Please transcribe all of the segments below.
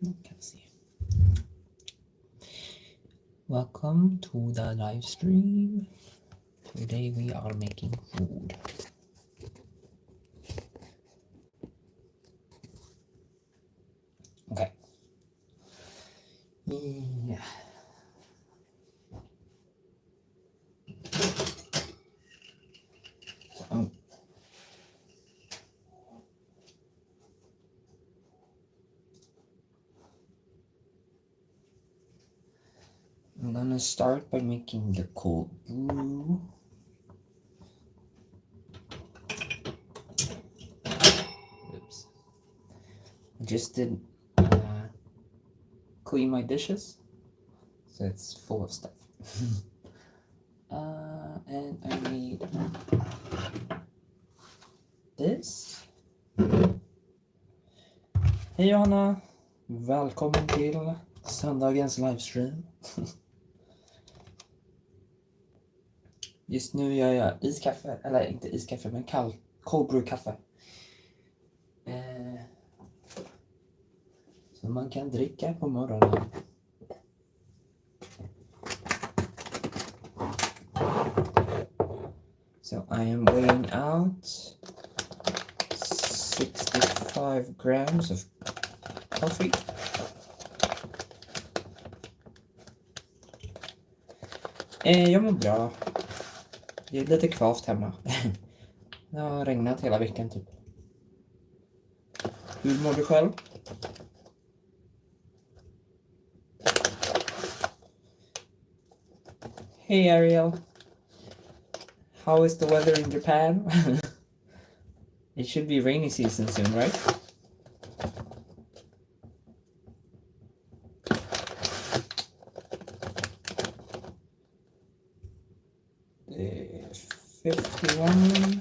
Kan see. Welcome to the live stream. Today we are making food. Okay. Yeah. So, I'm gonna start by making the cold brew. Oops. I just did clean my dishes, so it's full of stuff. And I need this. Hej Johanna! Välkommen till söndagens livestream. Just nu gör jag iskaffe, eller inte iskaffe men cold brew kaffe. Som man kan dricka på morgonen. So I am weighing out 65 grams of coffee. Jag mår bra. Det är lite kvavt hemma. Det har regnat hela veckan typ. Hur mår du själv? Hey Ariel. How is the weather in Japan? It should be rainy season soon, right? The 51,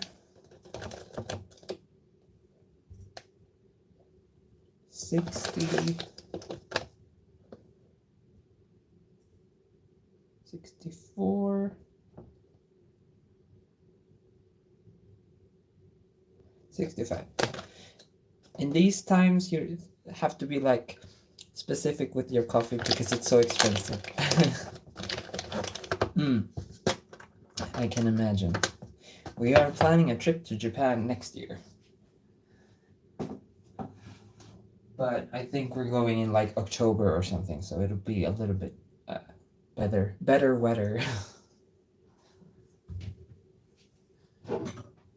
60, 64, 65. In these times you have to be like specific with your coffee because it's so expensive. I can imagine. We are planning a trip to Japan next year. But I think we're going in like October or something, so it'll be a little bit better weather.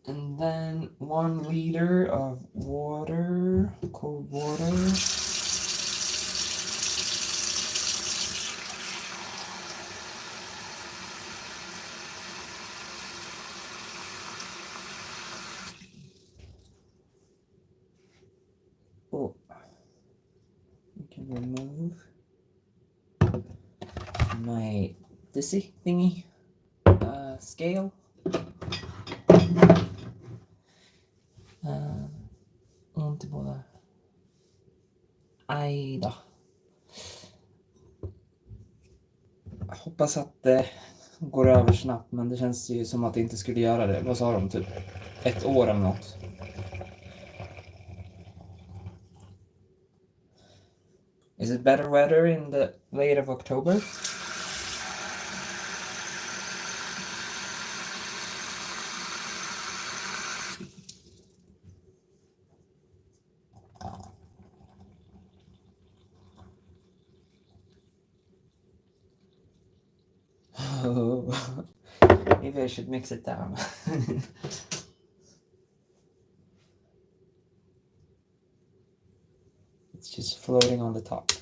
And then 1 liter of water, cold water. Oh, you can remove my dizzy thingy scale. Inte båda. Aj då. Jag hoppas att det går över snabbt, men det känns ju som att det inte skulle göra det. Vad sa de? Typ 1 år eller något. Is it better weather in the late of October? Oh, maybe I should mix it down. It's just floating on the top.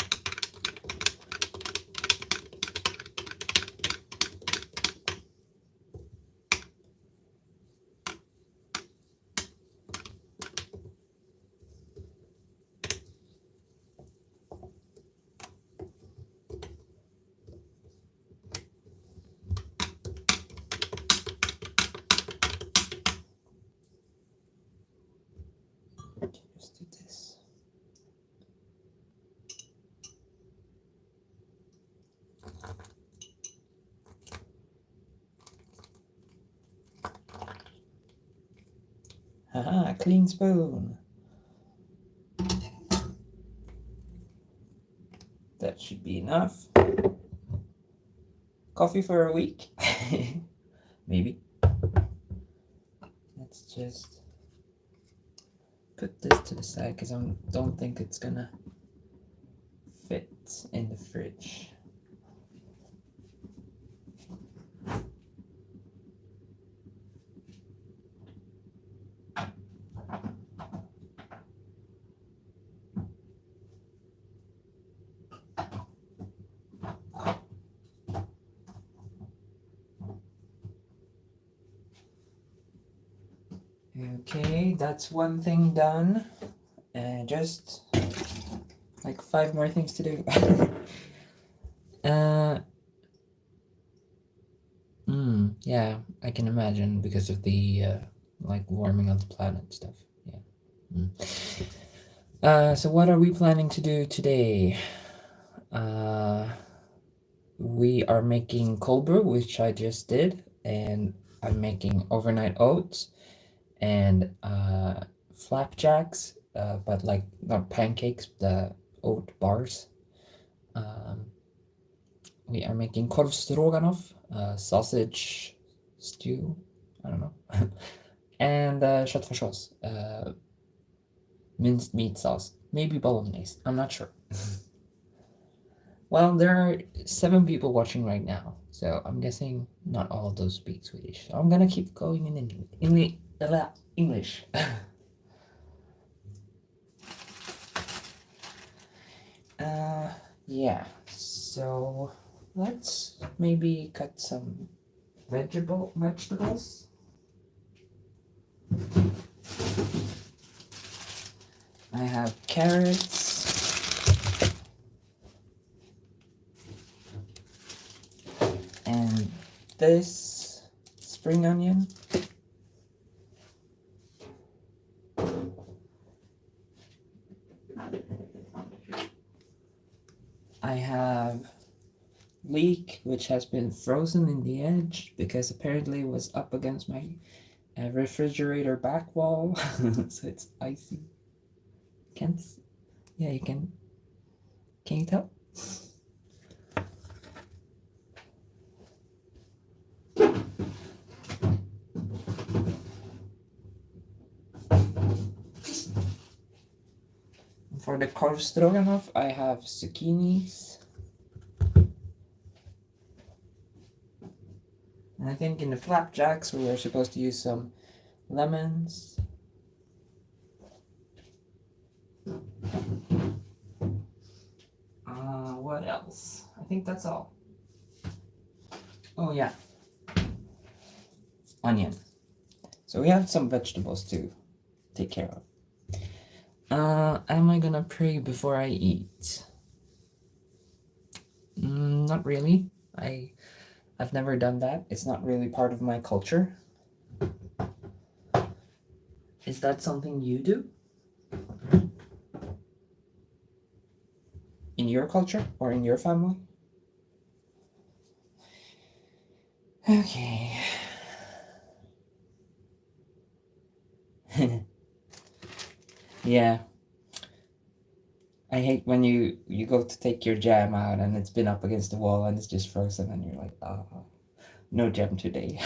Just do this. Haha, clean spoon. That should be enough. Coffee for a week? Maybe. Let's just put this to the side because I don't think it's gonna fit in the fridge. Okay, that's one thing done. And just like 5 more things to do. Yeah, I can imagine because of the like warming of the planet stuff. Yeah. So what are we planning to do today? We are making cold brew, which I just did, and I'm making overnight oats and flapjacks, but like not pancakes, the oat bars. We are making korvstroganoff, sausage stew, I don't know, and köttfärssås, minced meat sauce, maybe bolognese, I'm not sure. Well, there are 7 people watching right now, so I'm guessing not all of those speak Swedish. So I'm gonna keep going in English. Yeah, so let's maybe cut some vegetables. I have carrots. And this spring onion. I have leek, which has been frozen in the edge because apparently it was up against my refrigerator back wall, so it's icy. Yeah, you can. Can you tell? For the korvstroganoff, I have zucchinis. And I think in the flapjacks, we were supposed to use some lemons. What else? I think that's all. Oh yeah. Onion. So we have some vegetables to take care of. Am I gonna pray before I eat? Not really. I've never done that. It's not really part of my culture. Is that something you do? In your culture or in your family? Okay. Yeah. I hate when you go to take your jam out and it's been up against the wall and it's just frozen and you're like, oh, no jam today.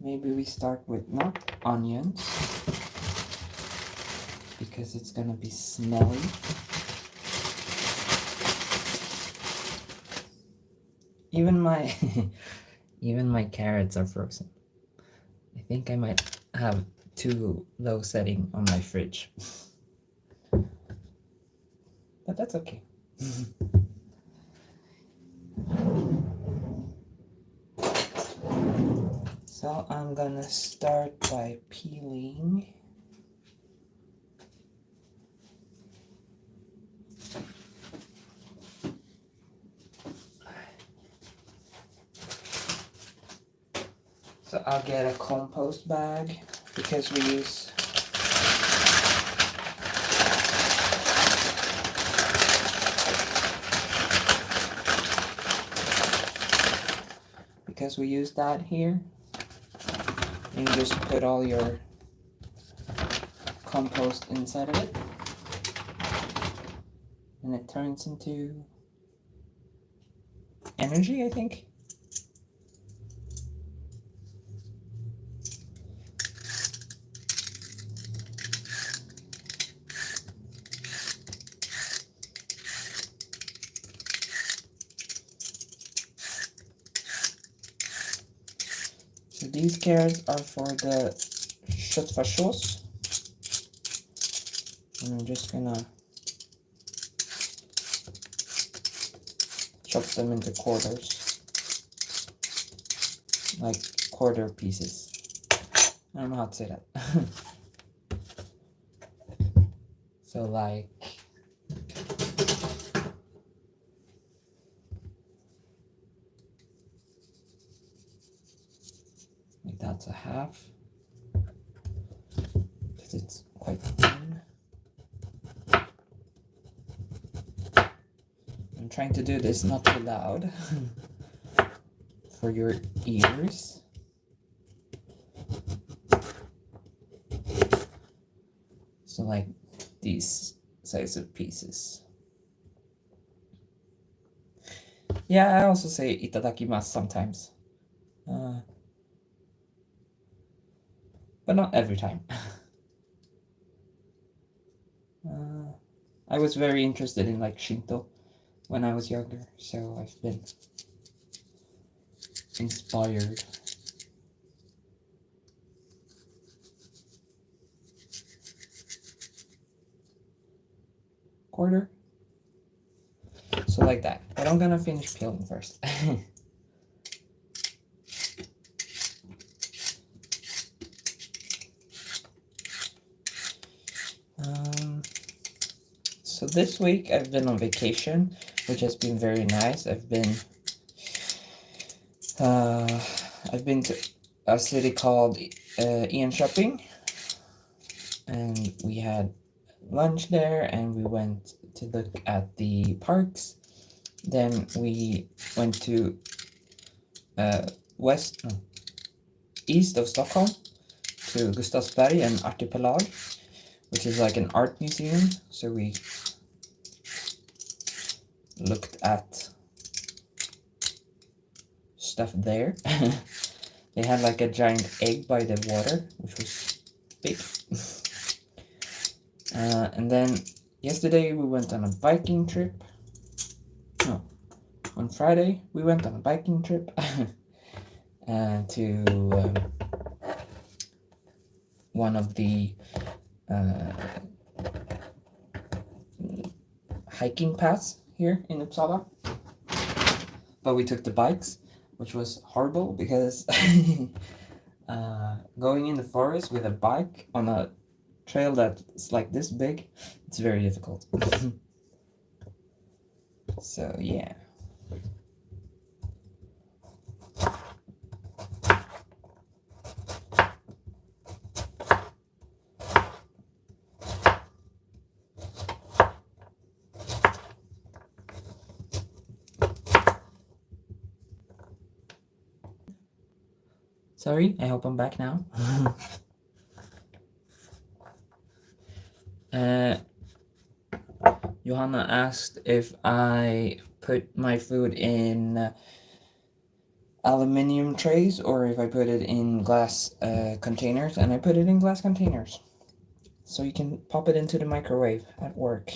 Maybe we start with not onions because it's gonna be smelly. Even my even my carrots are frozen. I think I might have too low setting on my fridge. But that's okay. So I'm gonna start by peeling. So I'll get a compost bag because we use because we use that here. And you just put all your compost inside of it. And it turns into energy, I think. So these carrots are for the köttfärssås. And I'm just gonna chop them into quarters, like quarter pieces. I don't know how to say that. So like that's a half, because it's quite thin. I'm trying to do this not too loud for your ears. So like these size of pieces. Yeah, I also say itadakimasu sometimes. But not every time. I was very interested in like Shinto when I was younger, so I've been inspired. Quarter. So like that. But I'm gonna finish peeling first. So this week I've been on vacation, which has been very nice. I've been to a city called Enköping, and we had lunch there, and we went to look at the parks. Then we went to east of Stockholm to Gustavsberg and Artipelag, which is like an art museum. So we looked at stuff there. They had like a giant egg by the water, which was big. And then yesterday we went on a biking trip. No, on Friday we went on a biking trip to one of the hiking paths here in Uppsala. But we took the bikes, which was horrible because going in the forest with a bike on a trail that's like this big, it's very difficult. So yeah. Sorry, I hope I'm back now. Johanna asked if I put my food in aluminium trays or if I put it in glass containers, and I put it in glass containers. So you can pop it into the microwave at work.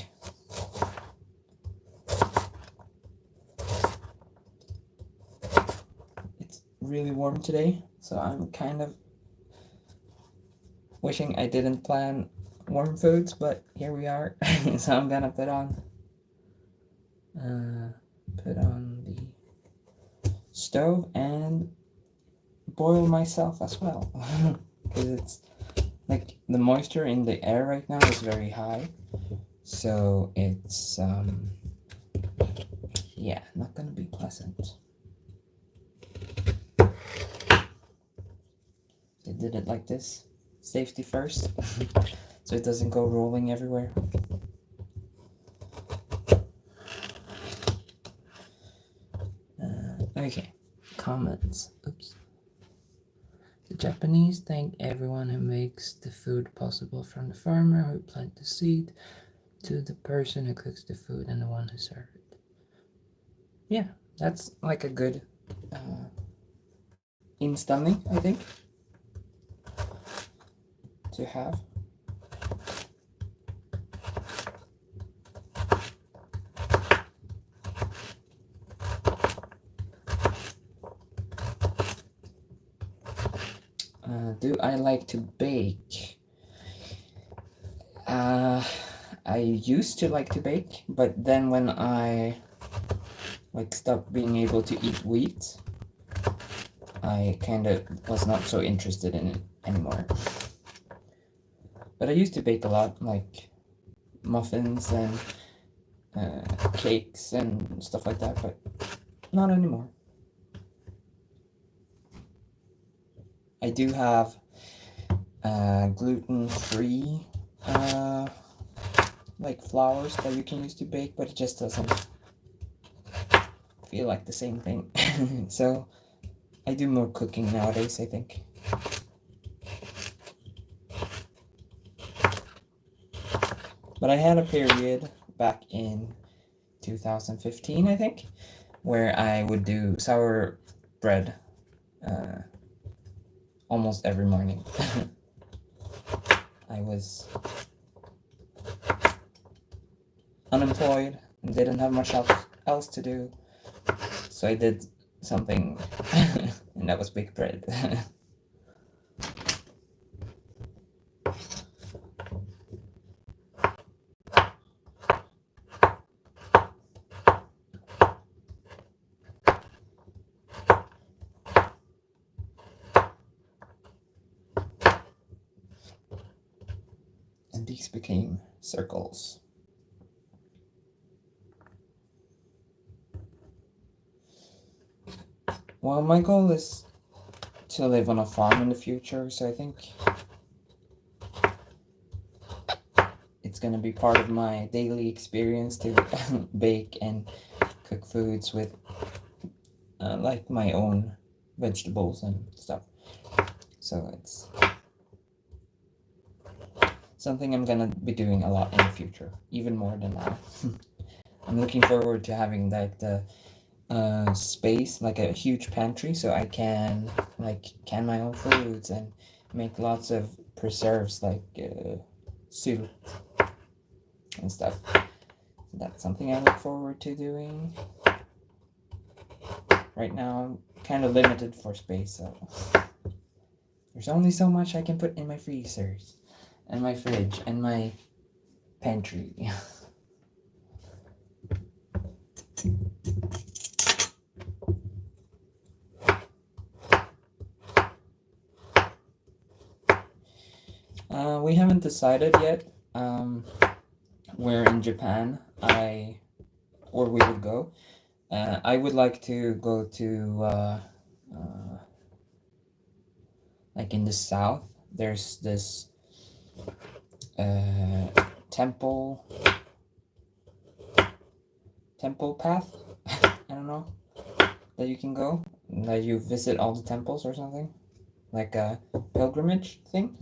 It's really warm today, so I'm kind of wishing I didn't plan warm foods, but here we are. So I'm gonna put on the stove and boil myself as well, because it's like the moisture in the air right now is very high, so it's yeah, not gonna be pleasant. They did it like this, safety first, so it doesn't go rolling everywhere. Okay, comments. Oops. The Japanese thank everyone who makes the food possible, from the farmer who planted the seed to the person who cooks the food and the one who serves it. Yeah, that's like a good inställning, I think, to have. Do I like to bake? I used to like to bake, but then when I stopped being able to eat wheat, I kind of was not so interested in it anymore. But I used to bake a lot, like muffins and cakes and stuff like that, but not anymore. I do have gluten-free like flours that you can use to bake, but it just doesn't feel like the same thing. So I do more cooking nowadays, I think. But I had a period back in 2015, I think, where I would do sour bread almost every morning. I was unemployed and didn't have much else to do, so I did something, and that was bake bread. And these became circles. Well, my goal is to live on a farm in the future, so I think it's gonna be part of my daily experience to bake and cook foods with like my own vegetables and stuff. So it's something I'm gonna be doing a lot in the future, even more than now. I'm looking forward to having like the space, like a huge pantry, so I can like can my own foods and make lots of preserves, like sylt and stuff. That's something I look forward to doing. Right now I'm kind of limited for space, so there's only so much I can put in my freezers and my fridge and my pantry. We haven't decided yet where in Japan we would go. I would like to go to like in the south. There's this temple path. I don't know, that you can go, that you visit all the temples or something, like a pilgrimage thing.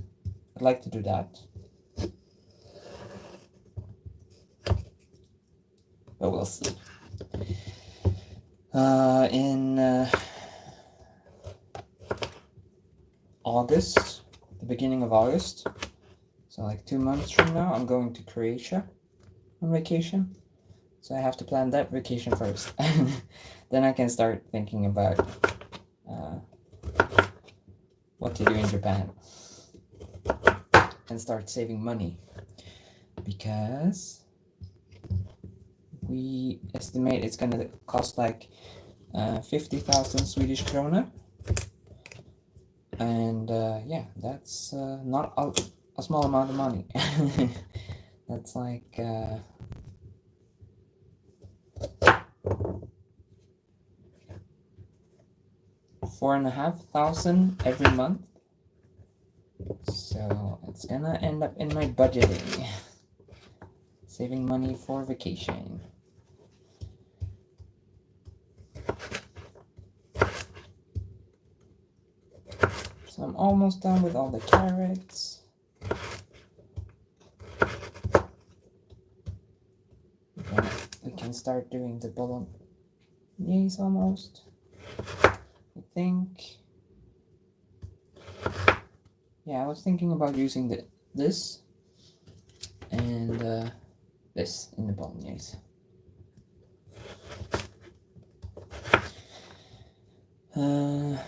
I'd like to do that, but we'll see. In August, the beginning of August, so like 2 months from now, I'm going to Croatia on vacation. So I have to plan that vacation first. Then I can start thinking about what to do in Japan and start saving money, because we estimate it's gonna cost like 50,000 Swedish krona, and yeah, that's not a small amount of money. That's like $4,500 every month. So it's gonna end up in my budgeting, saving money for vacation. So I'm almost done with all the carrots. We can start doing the bolognese almost, I think. Yeah, I was thinking about using this and this in the bolognese. Okay.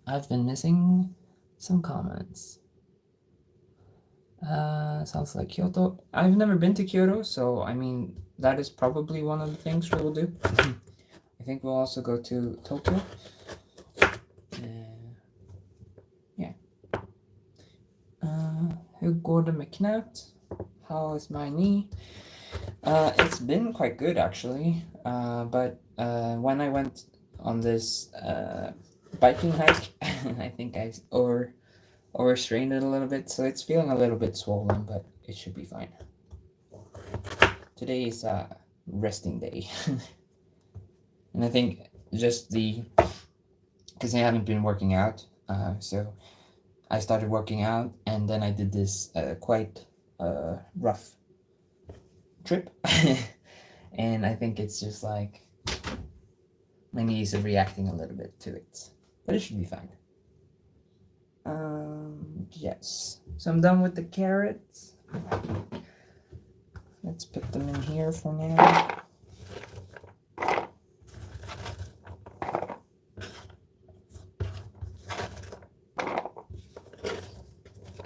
I've been missing some comments. Sounds like Kyoto. I've never been to Kyoto, so I mean that is probably one of the things we will do. I think we'll also go to Tokyo. Yeah. Hur går det med knät? How is my knee? It's been quite good actually, but when I went on this biking hike, I think I overstrained it a little bit, so it's feeling a little bit swollen, but it should be fine. Today is a resting day. And I think just because I haven't been working out, so I started working out and then I did this quite rough trip. And I think it's just like my knees are reacting a little bit to it, but it should be fine. Yes, so I'm done with the carrots. Let's put them in here for now.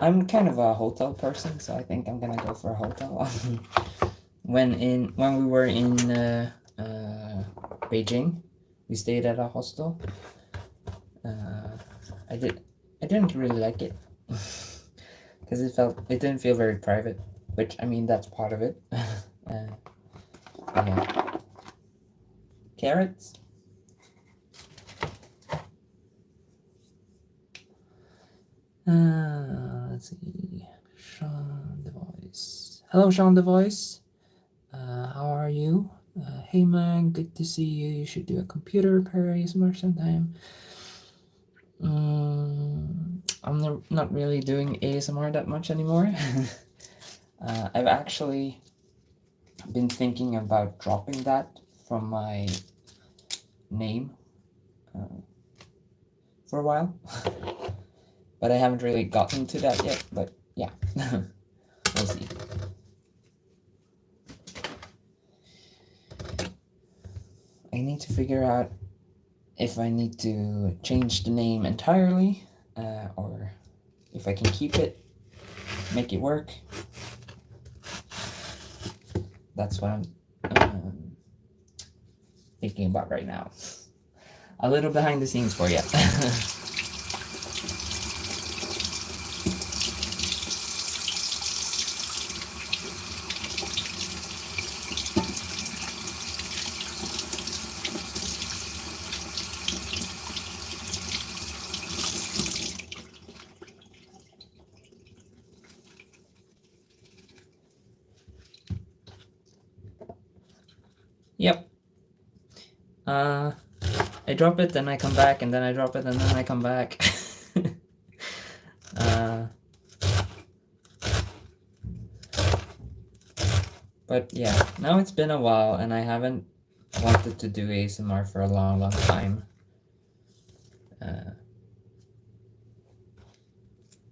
I'm kind of a hotel person, so I think I'm gonna go for a hotel. When we were in Beijing, we stayed at a hostel. I didn't really like it because it didn't feel very private, which I mean that's part of it. Yeah. Carrots. Let's see. Sean the Voice. Hello, Sean the Voice. How are you? Hey man, good to see you. You should do a computer repair ASMR sometime. I'm not really doing ASMR that much anymore. I've actually been thinking about dropping that from my name for a while. But I haven't really gotten to that yet, but yeah. We'll see. I need to figure out if I need to change the name entirely, or if I can keep it, make it work. That's what I'm thinking about right now. A little behind the scenes for you. Yep. I drop it, then I come back, and then I drop it, and then I come back. But yeah, now it's been a while, and I haven't wanted to do ASMR for a long, long time.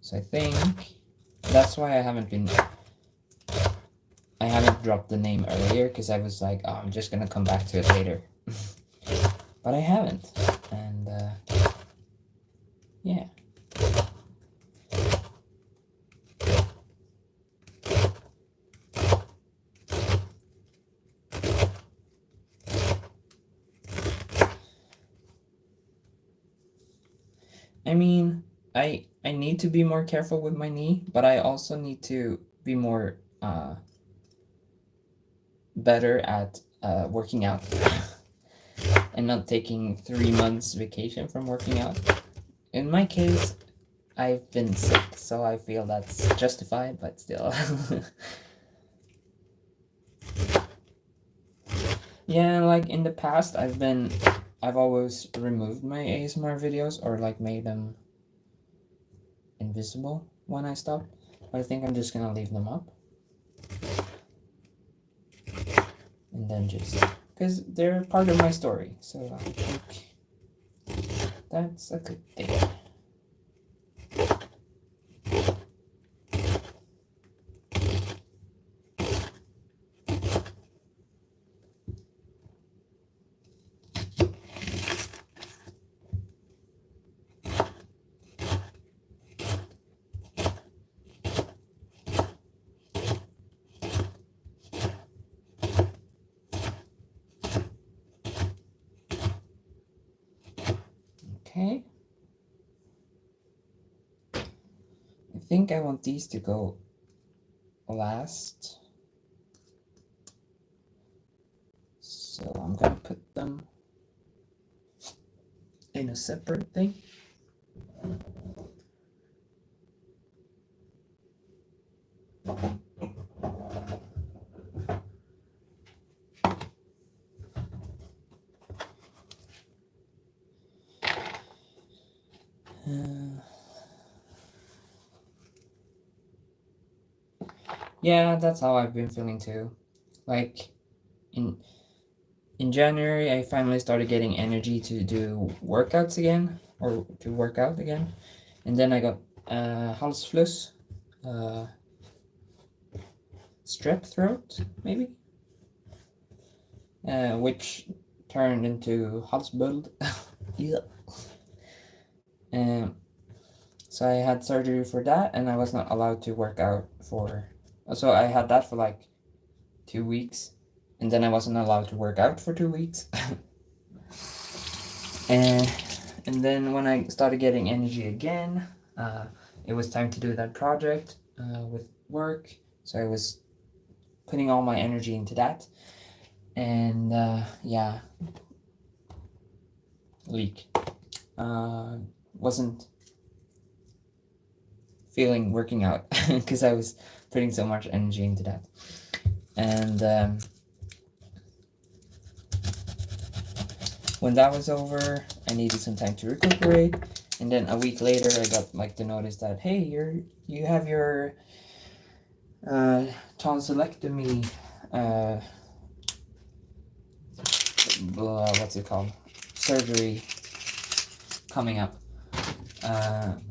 So I think that's why I haven't dropped the name earlier, because I was like, oh, I'm just gonna come back to it later. But I haven't, and yeah. I mean, I need to be more careful with my knee, but I also need to be more better at working out and not taking 3 months vacation from working out. In my case, I've been sick, so I feel that's justified, but still. Yeah, like in the past, I've been I've always removed my ASMR videos or like made them invisible when I stop. But I think I'm just gonna leave them up. And then just, because they're part of my story. So I think that's a good thing. Okay. I think I want these to go last. So I'm gonna put them in a separate thing. Yeah, that's how I've been feeling too. Like in January, I finally started getting energy to do workouts again, or to work out again, and then I got halsfluss, strep throat, maybe, which turned into halsböld. Yeah. So I had surgery for that, and I was not allowed to work out for. So I had that for like 2 weeks, and then I wasn't allowed to work out for 2 weeks. And then when I started getting energy again, it was time to do that project with work. So I was putting all my energy into that, and yeah, leak. Wasn't feeling working out because I was putting so much energy into that. And when that was over, I needed some time to recuperate. And then a week later, I got like the notice that, hey, you have your tonsillectomy. What's it called? Surgery coming up.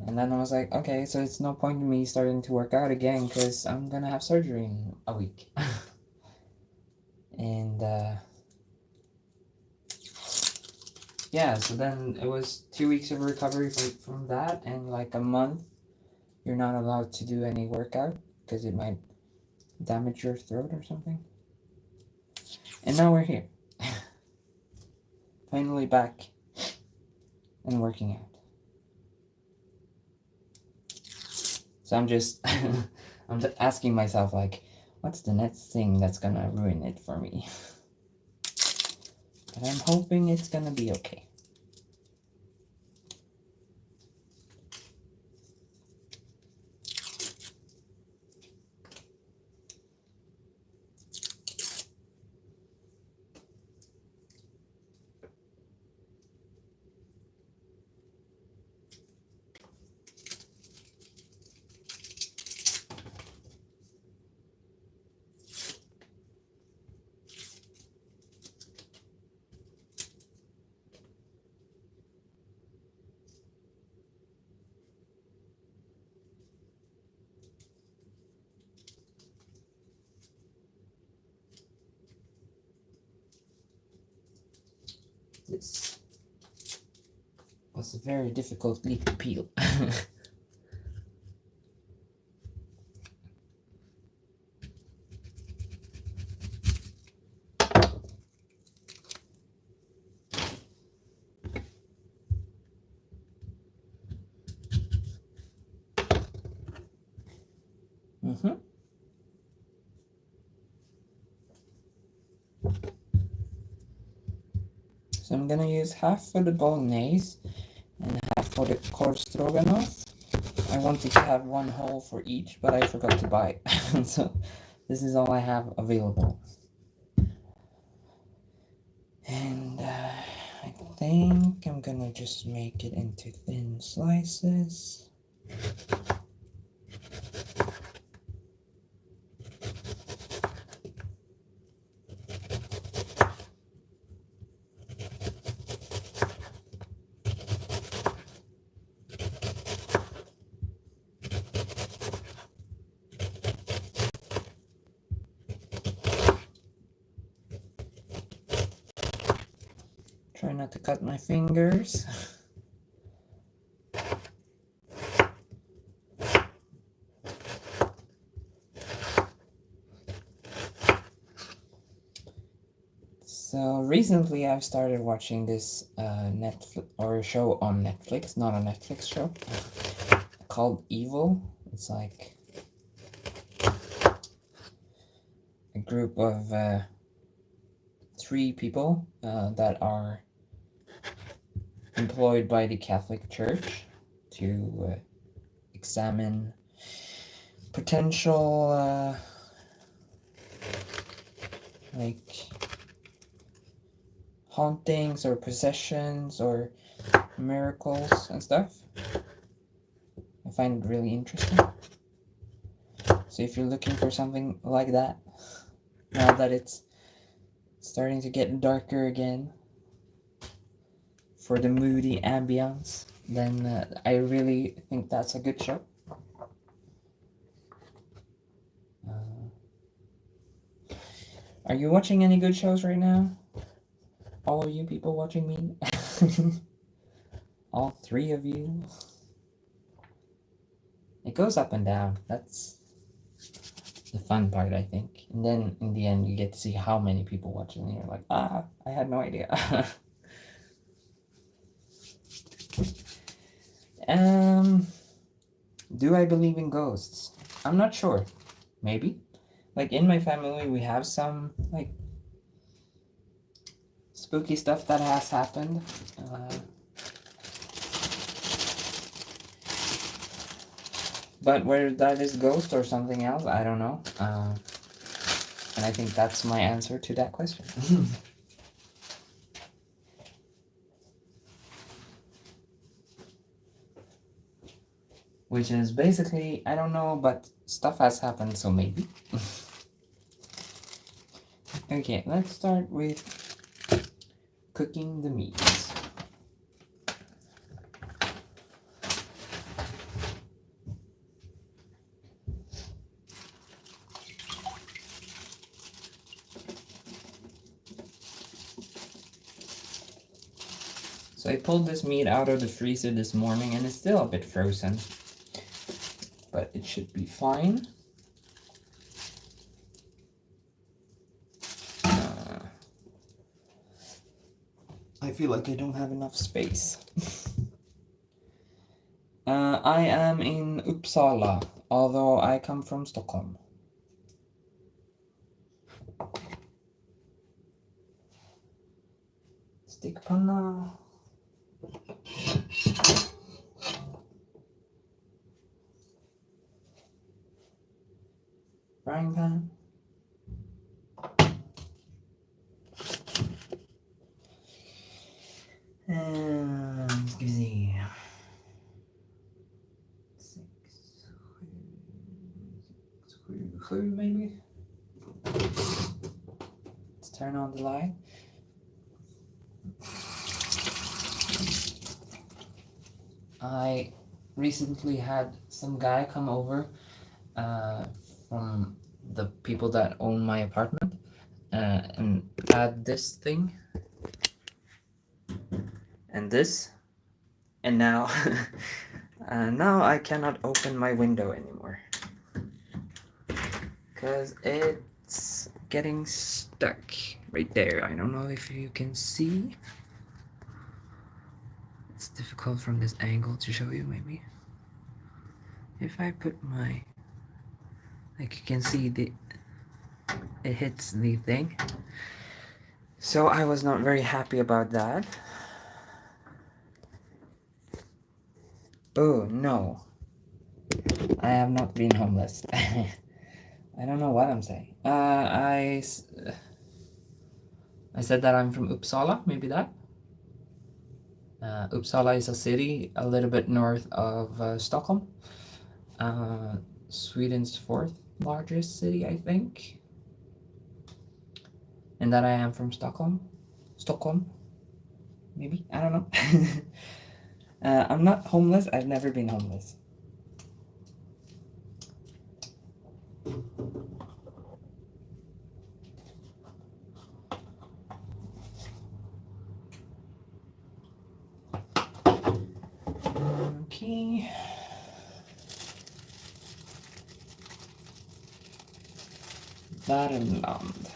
And then I was like, okay, so it's no point in me starting to work out again because I'm gonna have surgery in a week. And yeah, so then it was 2 weeks of recovery from that, and like a month you're not allowed to do any workout because it might damage your throat or something. And now we're here. Finally back and working out. So I'm just I'm just asking myself, like, what's the next thing that's gonna ruin it for me? But I'm hoping it's gonna be okay. This was a very difficult leaf to peel. So I'm gonna use half for the bolognese and half for the korvstroganoff. I wanted to have one whole for each, but I forgot to buy. So this is all I have available. And I think I'm gonna just make it into thin slices. Try not to cut my fingers. So recently I've started watching this Netflix or show on Netflix, not a Netflix show, called Evil. It's like a group of 3 people that are employed by the Catholic Church to examine potential like hauntings or possessions or miracles and stuff. I find it really interesting. So if you're looking for something like that, now that it's starting to get darker again, for the moody ambience, then I really think that's a good show. Are you watching any good shows right now? All of you people watching me? All 3 of you? It goes up and down. That's the fun part, I think. And then in the end, you get to see how many people watch it, and you're like, I had no idea. Do I believe in ghosts? I'm not sure. Maybe. Like, in my family, we have some, like, spooky stuff that has happened. But whether that is ghost or something else, I don't know. And I think that's my answer to that question. Which is basically, I don't know, but stuff has happened, so maybe. Okay, let's start with cooking the meats. So I pulled this meat out of the freezer this morning and it's still a bit frozen, but it should be fine. I feel like I don't have enough space. I am in Uppsala, although I come from Stockholm. Stickpanna. Frying pan. Ska vi se. 7 maybe. Let's turn on the light. I recently had some guy come over from the people that own my apartment and had this thing and this, and now now I cannot open my window anymore because it's getting stuck right there. I don't know if you can see. It's difficult from this angle to show you. Maybe if I put my, like, you can see it hits the thing. So I was not very happy about that. Oh no, I have not been homeless. I don't know what I'm saying. I said that I'm from Uppsala, maybe that. Uppsala is a city a little bit north of Stockholm. Sweden's fourth largest city, I think. And that I am from Stockholm. Stockholm, maybe? I don't know. I'm not homeless. I've never been homeless. Okay. Värmland.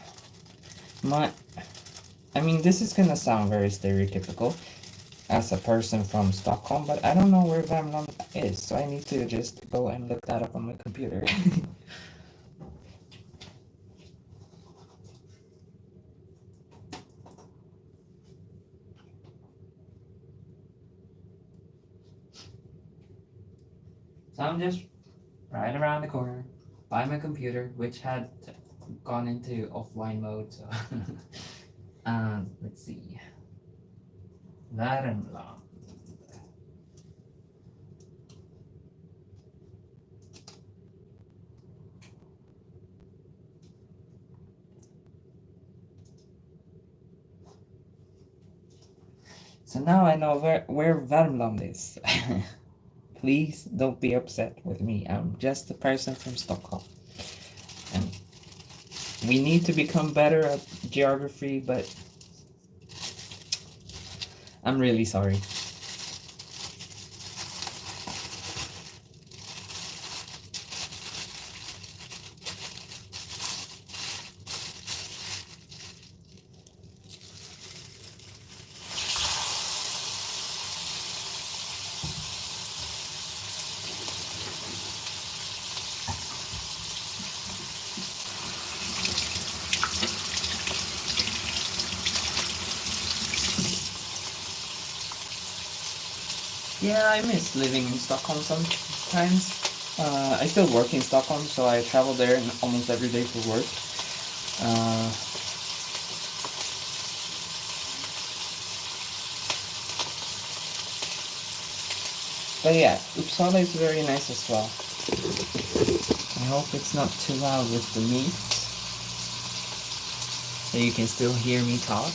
I mean, this is gonna sound very stereotypical as a person from Stockholm, but I don't know where Värmland is, so I need to just go and look that up on my computer. So I'm just right around the corner by my computer, which had gone into offline mode, so let's see. Värmland. So now I know where Värmland is. Please don't be upset with me. I'm just a person from Stockholm. And we need to become better at geography, but I'm really sorry. Yeah, I miss living in Stockholm sometimes. I still work in Stockholm, so I travel there almost every day for work. But yeah, Uppsala is very nice as well. I hope it's not too loud with the meat, so you can still hear me talk.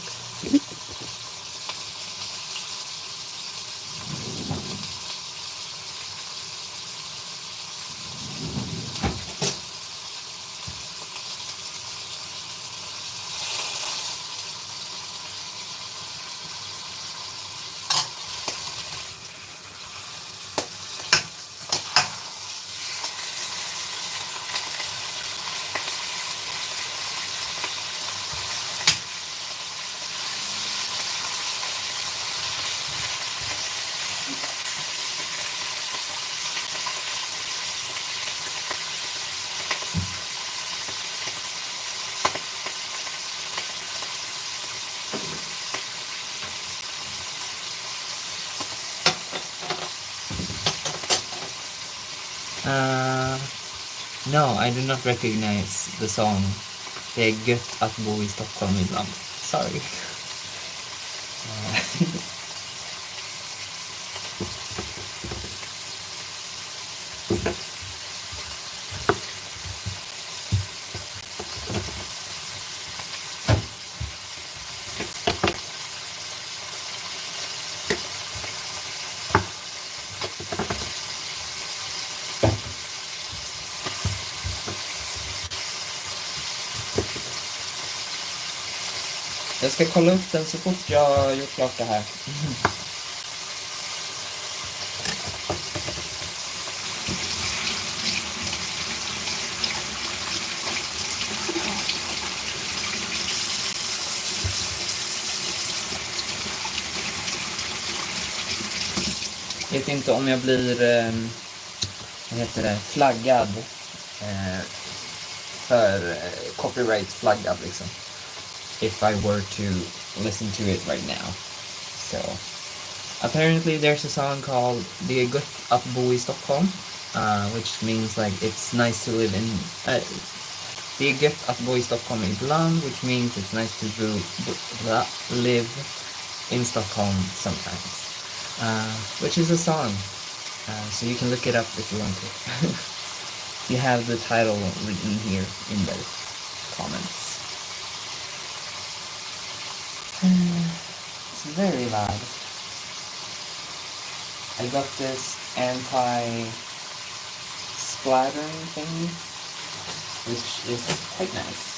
No, I do not recognize the song. Det är gött att bo i Stockholm ibland. Sorry. Jag ska kolla upp den så fort jag har gjort klart det här. Jag vet inte om jag blir vad heter det, flaggad för copyright-flaggad liksom. If I were to listen to it right now. So apparently there's a song called Det är gött att bo i Stockholm, which means like it's nice to live in Det är gött att bo i Stockholm ibland, which means it's nice to live in Stockholm sometimes. which is a song. So you can look it up if you want to. You have the title written here in the comments. It's very loud. I got this anti-splattering thingy, which is quite nice.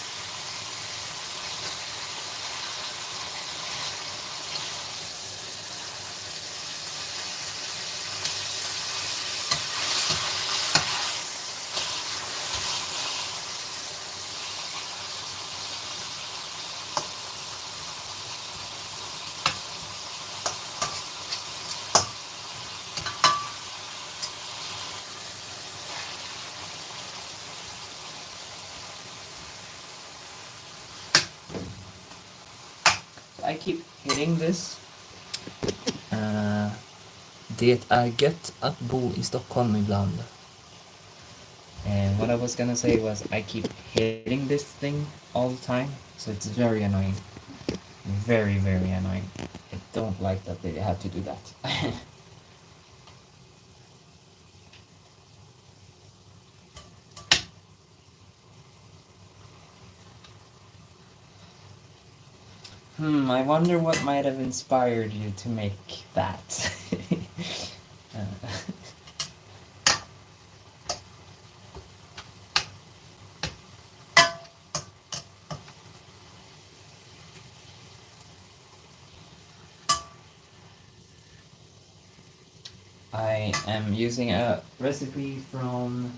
I keep hitting this. Det är gött att bo I Stockholm ibland. And what I was gonna say was I keep hitting this thing all the time, so it's very annoying. Very, very annoying. I don't like that they had to do that. I wonder what might have inspired you to make that. I am using a recipe from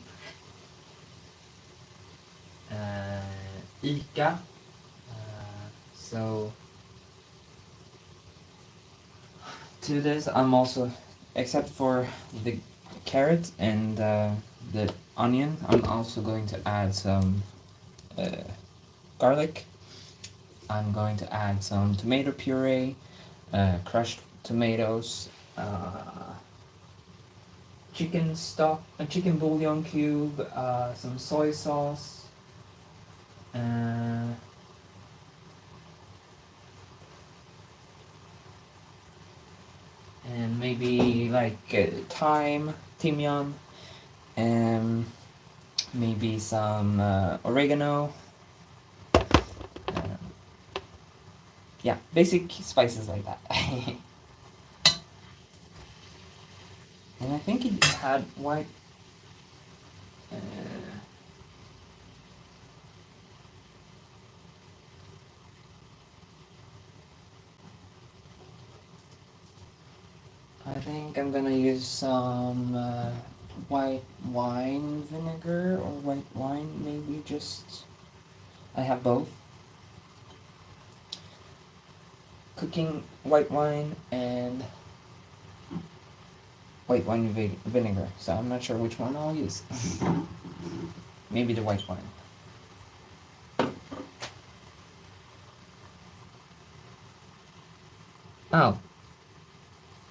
Ica. So to this I'm also, except for the carrot and the onion, I'm also going to add some garlic. I'm going to add some tomato puree, crushed tomatoes, chicken stock, a chicken bouillon cube, some soy sauce, and maybe like thyme, timian, and maybe some oregano. Yeah, basic spices like that. And I think it had white. I think I'm gonna use some white wine vinegar or white wine, maybe just. I have both. Cooking white wine and white wine vinegar, so I'm not sure which one I'll use. Maybe the white wine. Oh.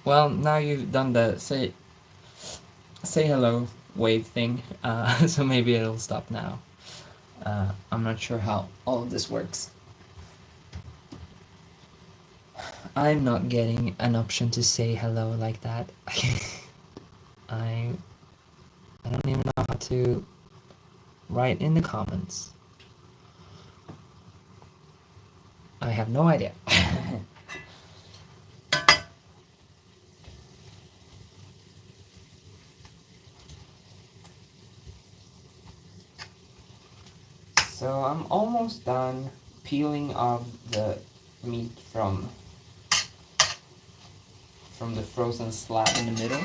Well, now you've done the say hello wave thing, so maybe it'll stop now. I'm not sure how all of this works. I'm not getting an option to say hello like that. I don't even know how to write in the comments. I have no idea. So I'm almost done peeling off the meat from the frozen slab in the middle.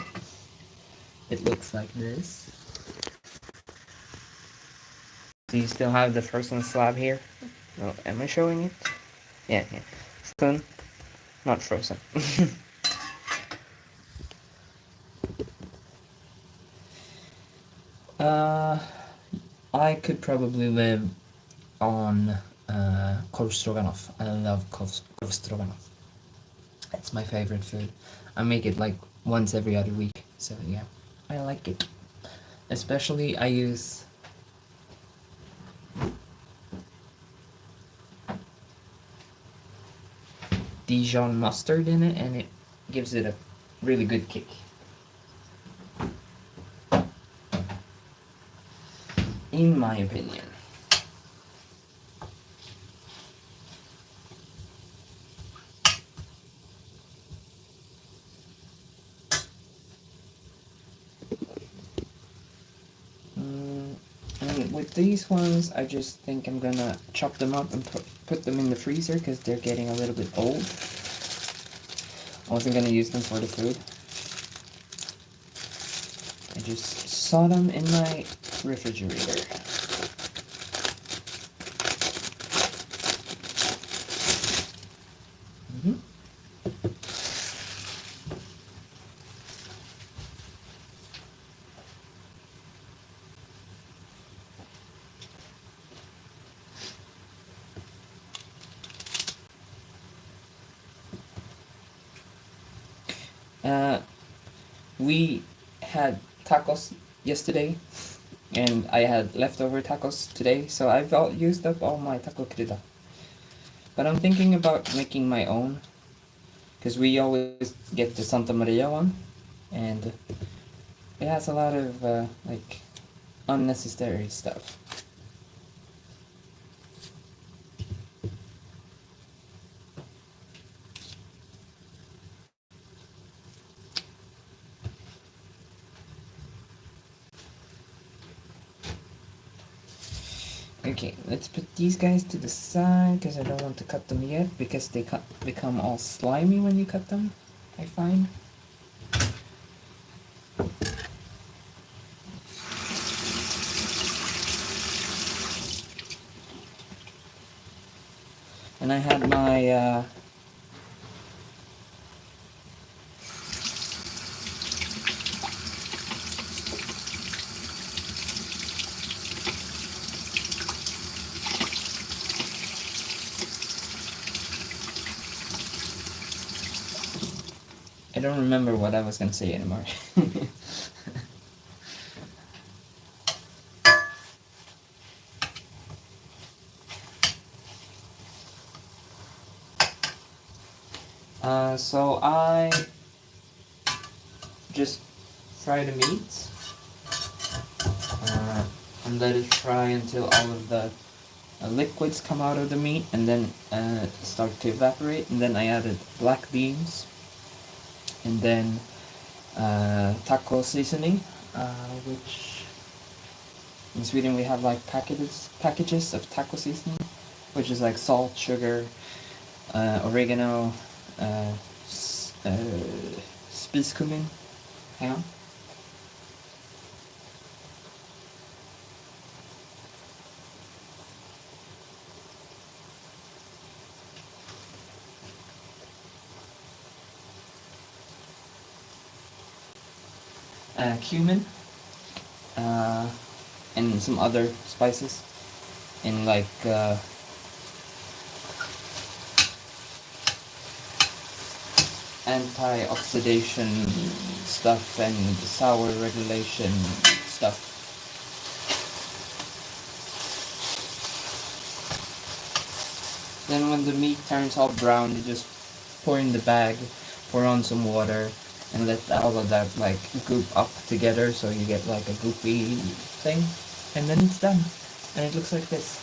It looks like this. Do you still have the frozen slab here? No, am I showing it? Yeah. Frozen, not frozen. I could probably live on korvstroganoff. I love korvstroganoff. It's my favorite food. I make it like once every other week, so yeah, I like it. Especially I use Dijon mustard in it, and it gives it a really good kick. In my opinion. And with these ones, I just think I'm gonna chop them up and put them in the freezer because they're getting a little bit old. I wasn't gonna use them for the food. I just saw them in my refrigerator. We had tacos yesterday, and I had leftover tacos today, so I've used up all my taco krita. But I'm thinking about making my own, because we always get the Santa Maria one, and it has a lot of like unnecessary stuff. Okay, let's put these guys to the side because I don't want to cut them yet because they become all slimy when you cut them, I find. And I had my I don't remember what I was gonna say anymore. So I just fry the meat and let it fry until all of the liquids come out of the meat and then start to evaporate. And then I added black beans and then taco seasoning, which in Sweden we have like packages of taco seasoning, which is like salt, sugar, oregano, spiskummin. Hang on. Cumin, and some other spices, and like anti-oxidation stuff and sour regulation stuff. Then when the meat turns all brown, you just pour in the bag, pour on some water, and let all of that like goop up together so you get like a goopy thing, and then it's done. And it looks like this.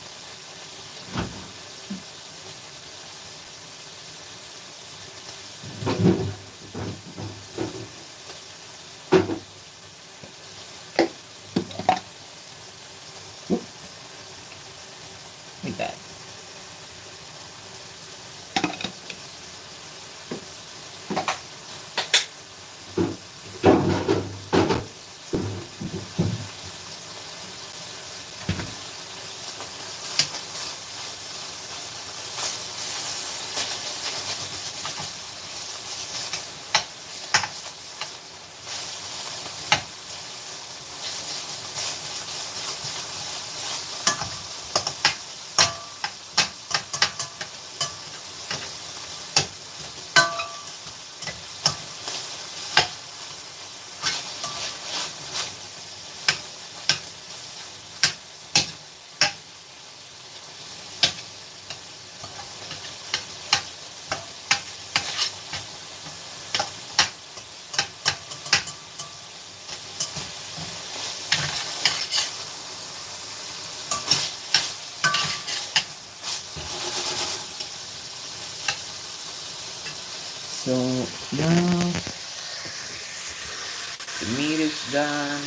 Like that. Now the meat is done.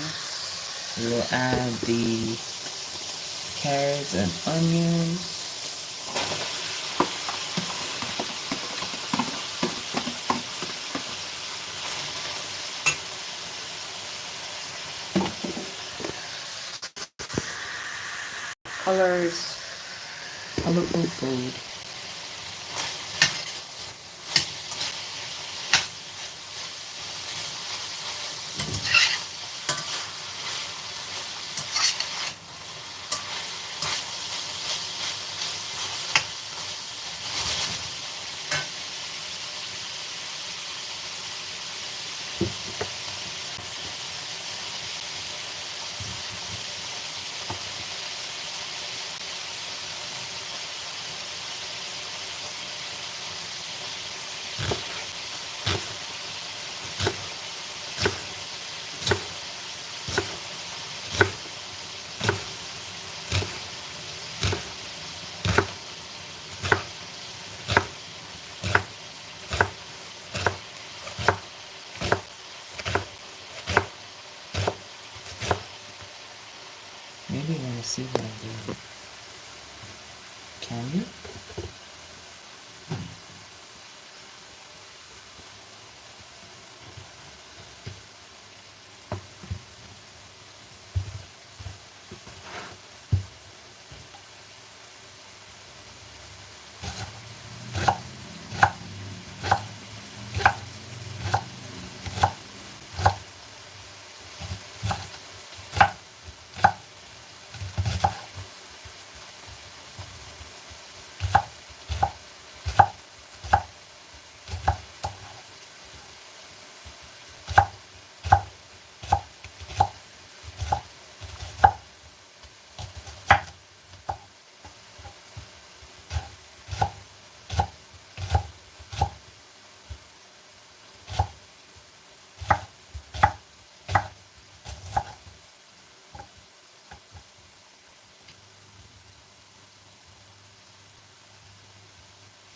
We will add the carrots and onions. Colors, colorful food. Maybe you want to see what I'm doing. Can you?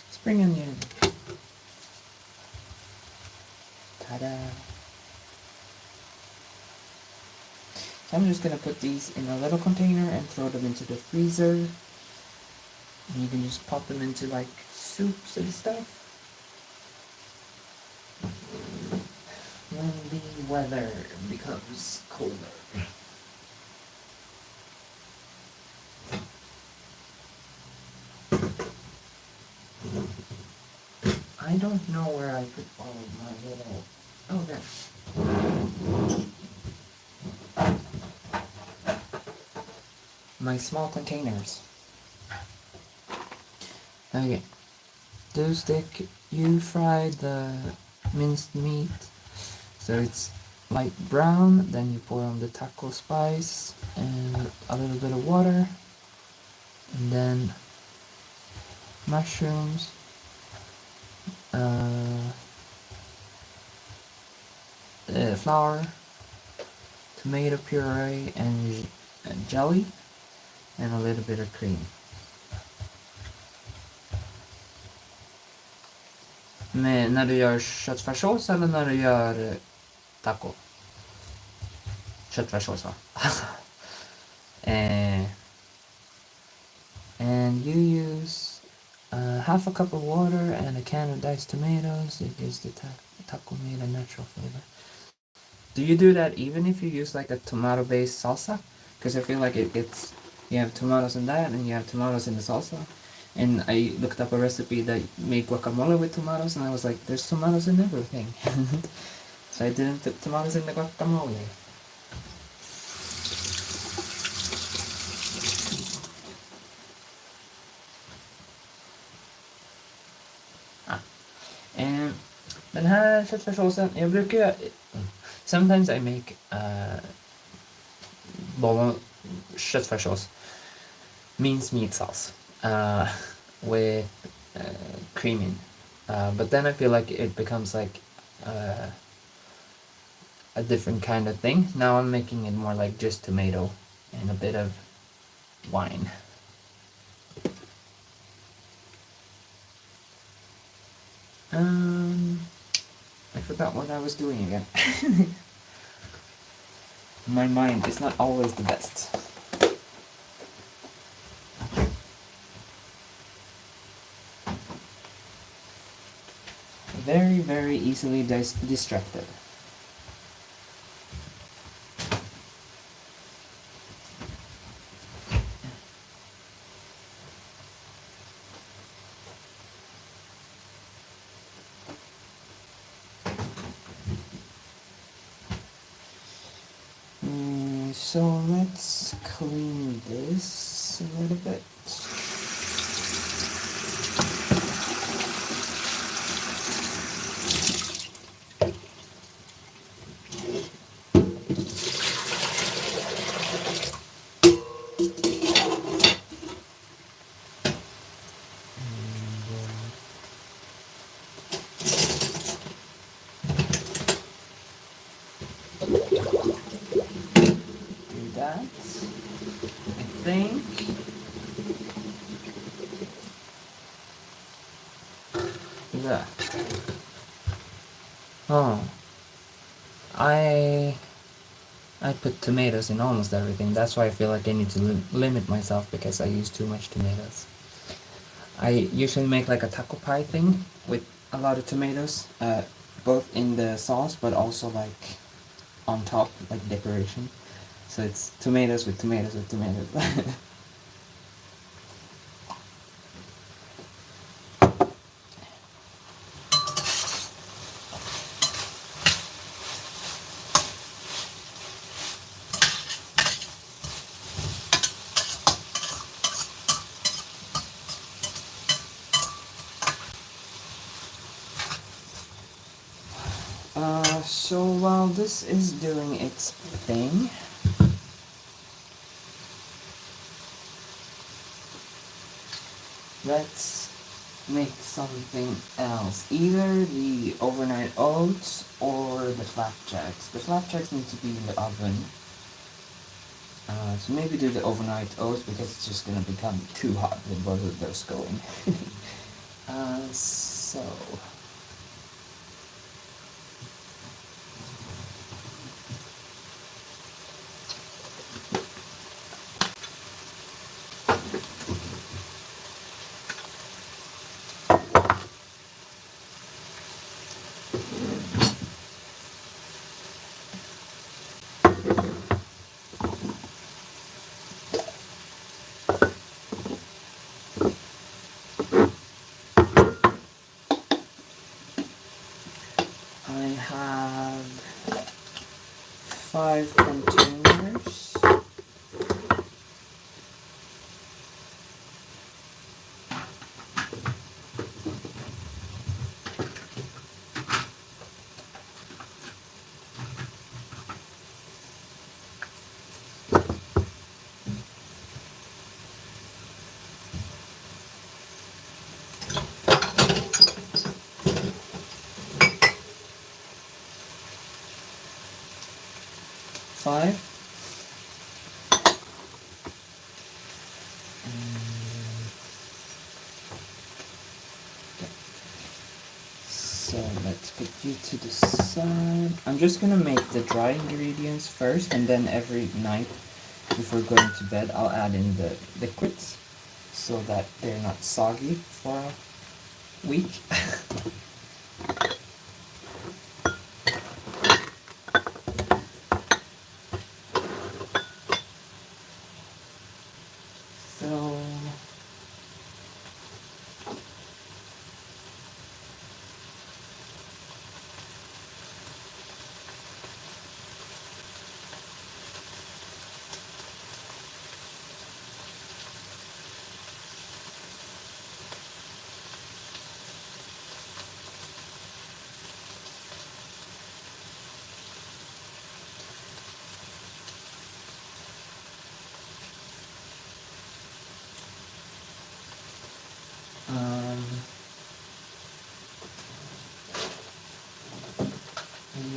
Spring onion. Ta-da. So I'm just gonna put these in a little container and throw them into the freezer. And you can just pop them into like soups and stuff. When the weather becomes colder. I don't know where I put all of my little... Oh, there. My small containers. Okay. Do stick, you fry the minced meat so it's light brown, then you pour on the taco spice and a little bit of water, and then mushrooms, flour, tomato puree, and jelly, and a little bit of cream. Men när du gör köttfärssås eller när du gör taco? Köttfärssås va? And you use half a cup of water and a can of diced tomatoes. It gives the taco meat a natural flavor. Do you do that even if you use like a tomato-based salsa? Because I feel like it's you have tomatoes in that and you have tomatoes in the salsa. And I looked up a recipe that made guacamole with tomatoes, and I was like, there's tomatoes in everything. So I didn't put tomatoes in the guacamole. And den här köttfärssåsen, jag brukar... Sometimes I make köttfärssås, minced meat sauce, with cream in. But then I feel like it becomes like a different kind of thing. Now I'm making it more like just tomato and a bit of wine. forgot what I was doing again. My mind is not always the best. Very, very easily distracted. So let's clean this a little bit. Do that. I think. Yeah. Oh. I put tomatoes in almost everything. That's why I feel like I need to limit myself, because I use too much tomatoes. I usually make like a taco pie thing with a lot of tomatoes, both in the sauce but also like on top, like decoration. So it's tomatoes with tomatoes with tomatoes. So while this is doing its thing, let's make something else. Either the overnight oats or the flapjacks. The flapjacks need to be in the oven. So maybe do the overnight oats, because it's just gonna become too hot with both of those going. So... I have 5 containers. Five. So let's put you to the side. I'm just gonna make the dry ingredients first, and then every night before going to bed I'll add in the liquids so that they're not soggy for a week. So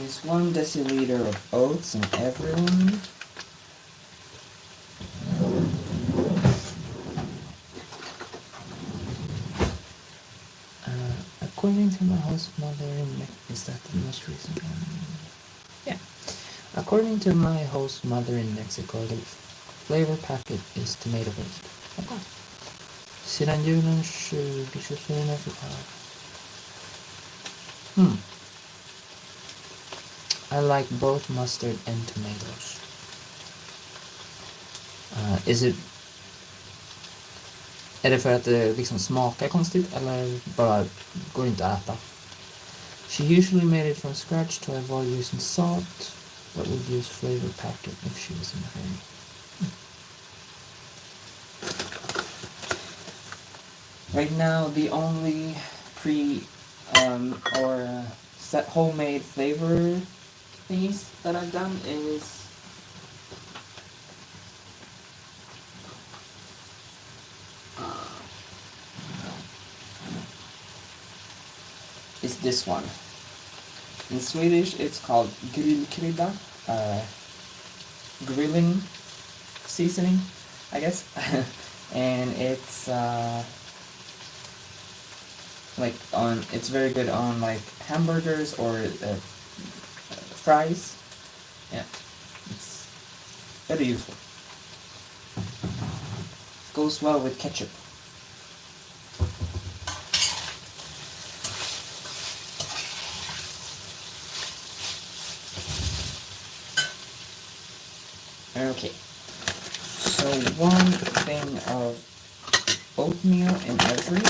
use 1 deciliter of oats in every one. According to my host mother is that the most recent one? Yeah. According to my host mother in Mexico, the flavor packet is tomato based. Okay. Sedan julen 2024 I like both mustard and tomatoes. Är det för att det liksom smakar konstigt eller bara går inte att äta? She usually made it from scratch to avoid using salt, but would use flavor packet if she was in a hurry. Right now, the only set homemade flavor things that I've done is this one. In Swedish, it's called grillkrydda, grilling seasoning, I guess. And it's it's very good on like hamburgers or fries. Yeah, it's very useful. Goes well with ketchup. Okay, so one thing of oatmeal in every.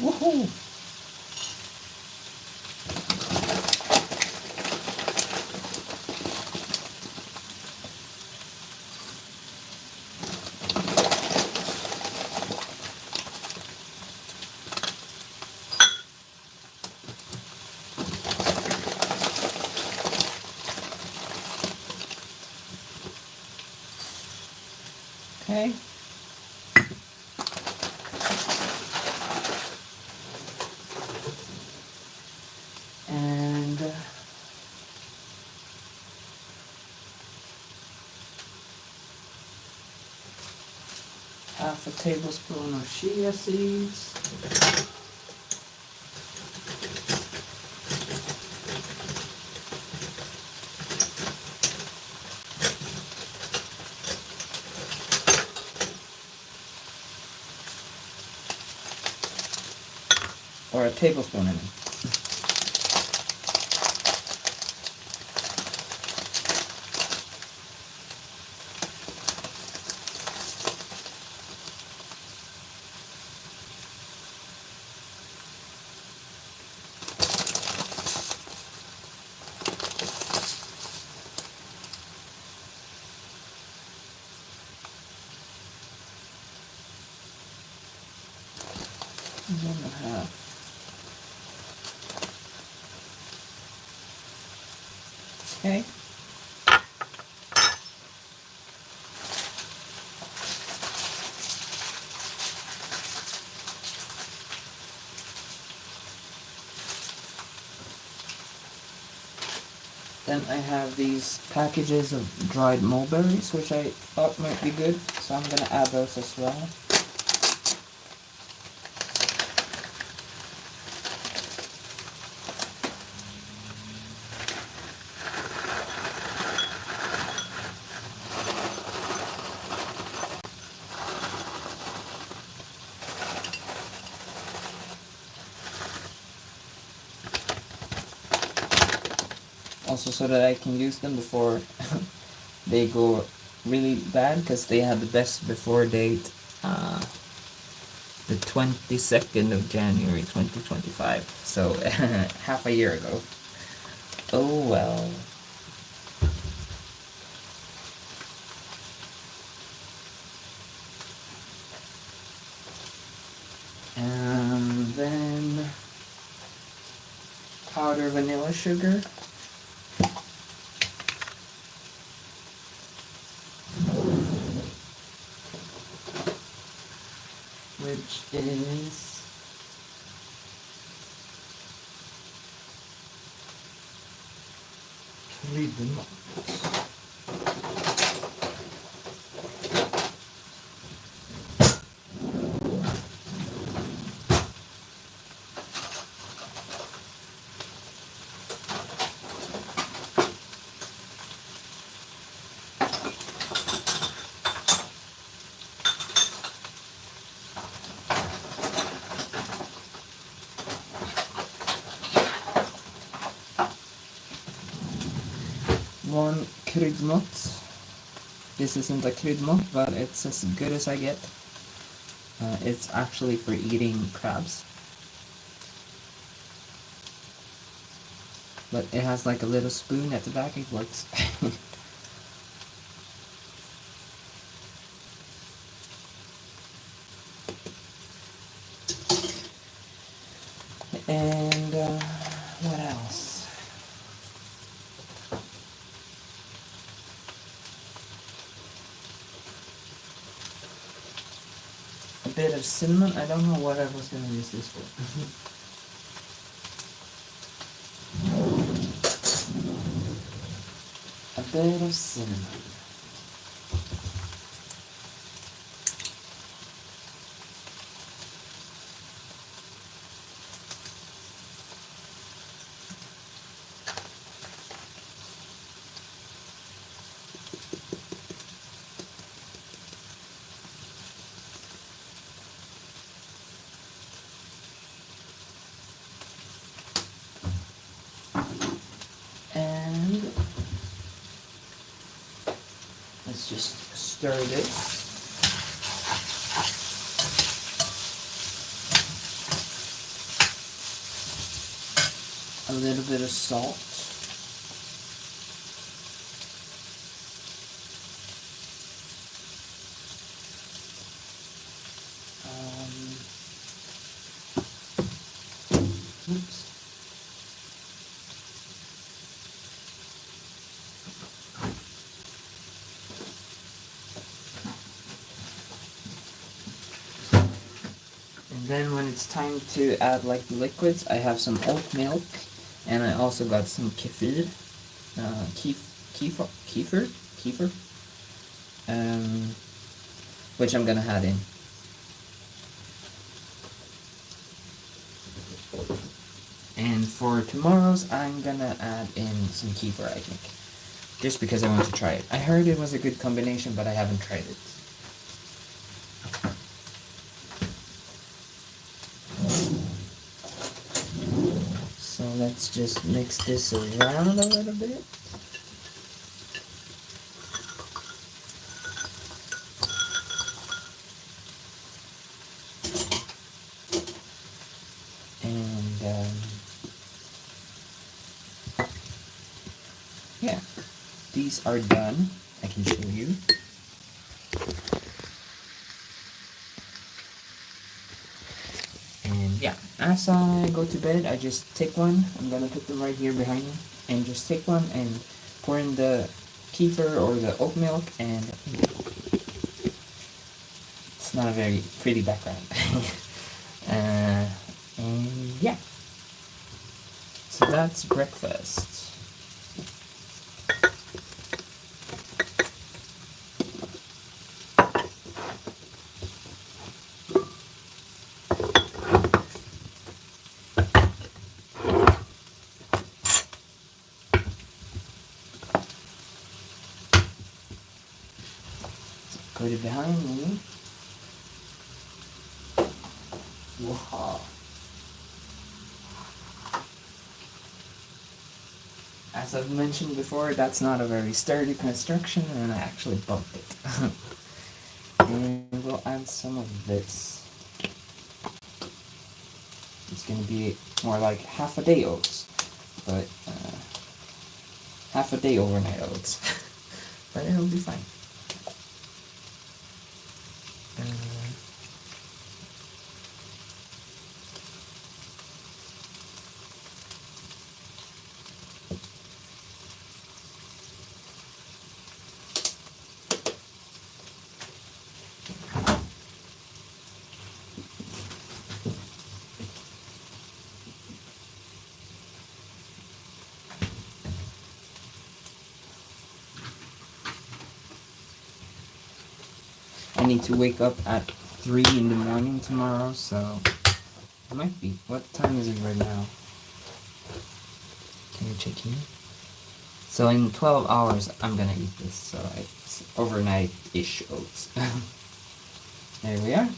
Woohoo! Okay. And half a tablespoon of chia seeds. Or a tablespoon, I mean. And then I have okay. Then I have these packages of dried mulberries, which I thought might be good, so I'm gonna add those as well. Also so that I can use them before they go really bad, because they had the best before date the 22nd of January 2025, so half a year ago. Oh well. And then powder vanilla sugar. Which is 3 kryddmått. One kryddmått. This isn't a kryddmått, but it's as good as I get. It's actually for eating crabs. But it has like a little spoon at the back, it works. And what else? A bit of cinnamon. I don't know what I was gonna use this for. A bit of cinnamon. And let's just stir this. A little bit of salt. Oops. And then when it's time to add like the liquids, I have some oat milk, and I also got some kefir, kefir, which I'm gonna add in. And for tomorrow's, I'm gonna add in some kefir, I think, just because I want to try it. I heard it was a good combination, but I haven't tried it. So let's just mix this around a little bit. And yeah, these are done. I can show you. And yeah, as I go to bed, I just take one. I'm gonna put them right here behind me, and just take one and pour in the kefir or the oat milk, and it's not a very pretty background. And yeah, so that's breakfast. Put it behind me. Wow. As I've mentioned before, that's not a very sturdy construction, and I actually bumped it. And we'll add some of this. It's going to be more like half a day oats, but half a day overnight oats. But it'll be fine. need to wake up at 3 in the morning tomorrow, so it might be. What time is it right now? Can you check here? So in 12 hours, I'm gonna eat this. So it's overnight-ish oats. There we are.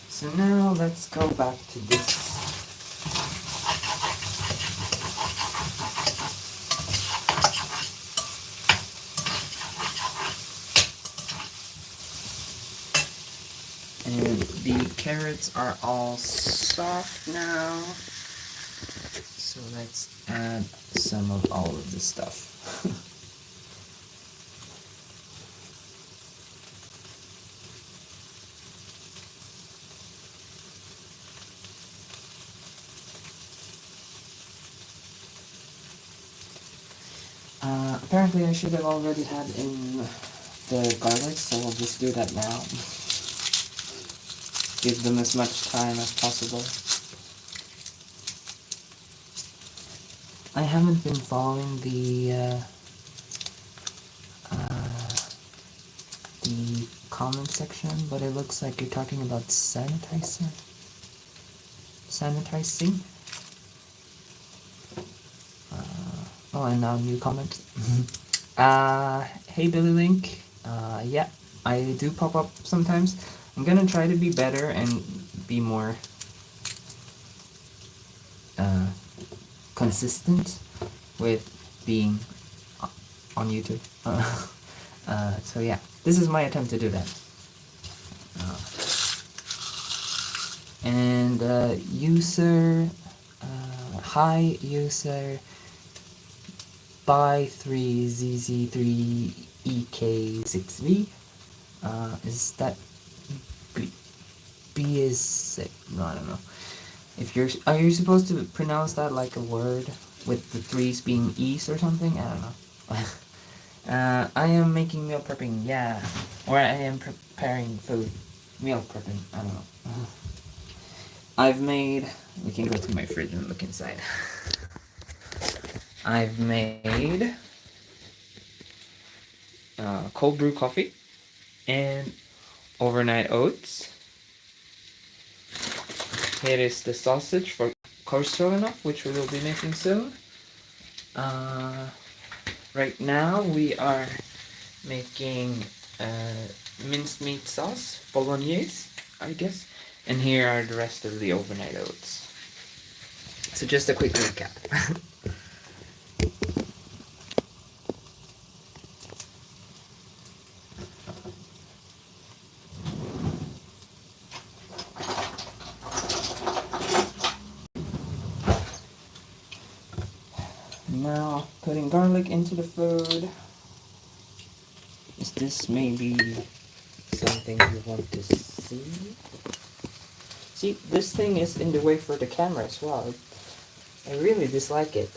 So now let's go back to this. And the carrots are all soft now. So let's add some of all of this stuff. Apparently I should have already had in the garlic, so we'll just do that now. Give them as much time as possible. I haven't been following the comment section, but it looks like you're talking about sanitizing. Oh, and now new comment. Hey Billy Link. Yeah, I do pop up sometimes. I'm gonna try to be better and be more consistent with being on YouTube. So yeah, this is my attempt to do that. And user, hi user, buy3ZZ3EK6V. Is that B is no, I don't know. If are you supposed to pronounce that like a word with the threes being E's or something? I don't know. I am making meal prepping, yeah, or I am preparing food. Meal prepping, I don't know. I've made. We can go to my fridge and look inside. I've made cold brew coffee and overnight oats. Here is the sausage for korvstroganoff, which we will be making soon. Right now we are making minced meat sauce, bolognese, I guess. And here are the rest of the overnight oats. So just a quick recap. Now, putting garlic into the food. Is this maybe something you want to see? See, this thing is in the way for the camera as well. I really dislike it.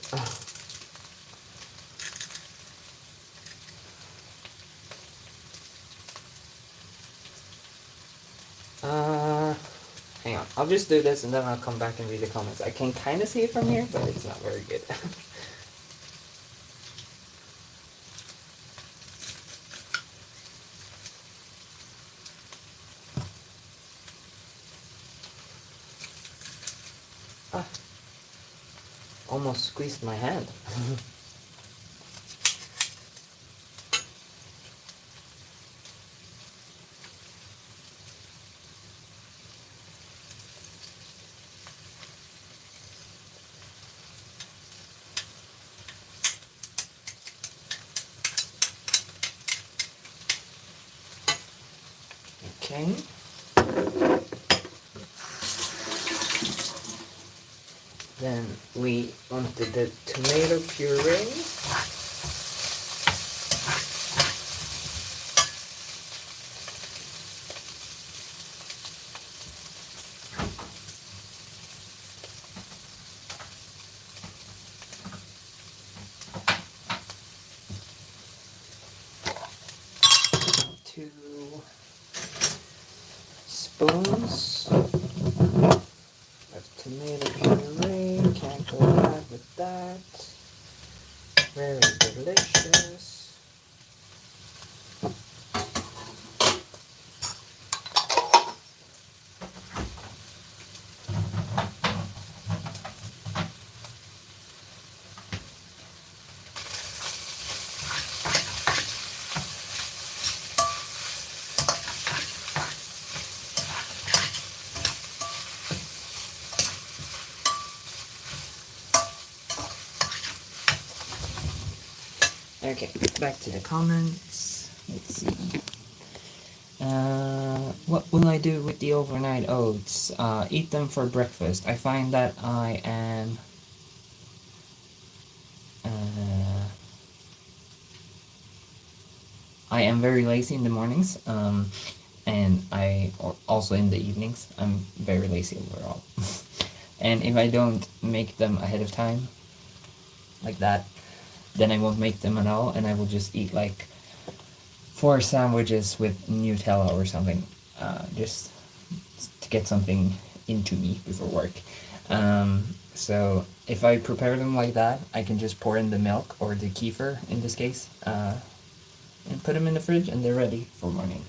Hang on. I'll just do this and then I'll come back and read the comments. I can kind of see it from here, but it's not very good. Almost squeezed my hand. Okay. Then we wanted the tomato puree. Two spoons of tomato. Very delicious. Okay, back to the comments. Let's see. What will I do with the overnight oats? Eat them for breakfast. I find that I am very lazy in the mornings, and also in the evenings. I'm very lazy overall. And if I don't make them ahead of time, like that, then I won't make them at all, and I will just eat like 4 sandwiches with Nutella or something, just to get something into me before work. So if I prepare them like that, I can just pour in the milk, or the kefir in this case, and put them in the fridge, and they're ready for morning.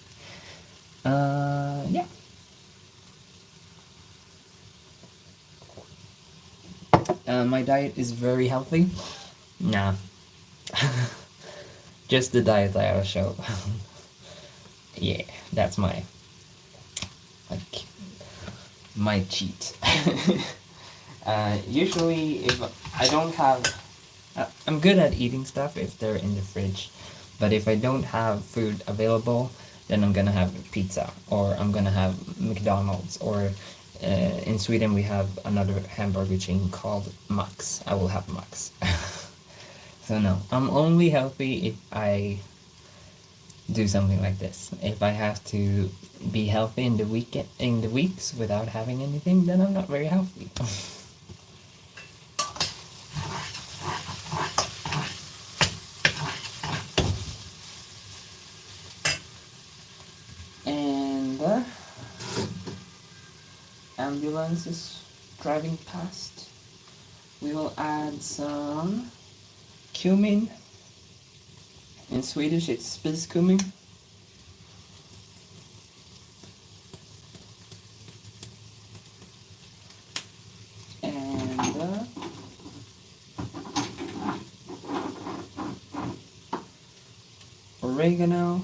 Yeah. My diet is very healthy. Nah. Just the diet I will show. Yeah, that's my cheat. Usually, if I don't have, I'm good at eating stuff if they're in the fridge, but if I don't have food available, then I'm gonna have pizza, or I'm gonna have McDonald's, or in Sweden we have another hamburger chain called Max. I will have Max. So no, I'm only healthy if I do something like this. If I have to be healthy in the weeks without having anything, then I'm not very healthy. And ambulance is driving past. We will add some cumin. In Swedish it's spiskummin. And oregano.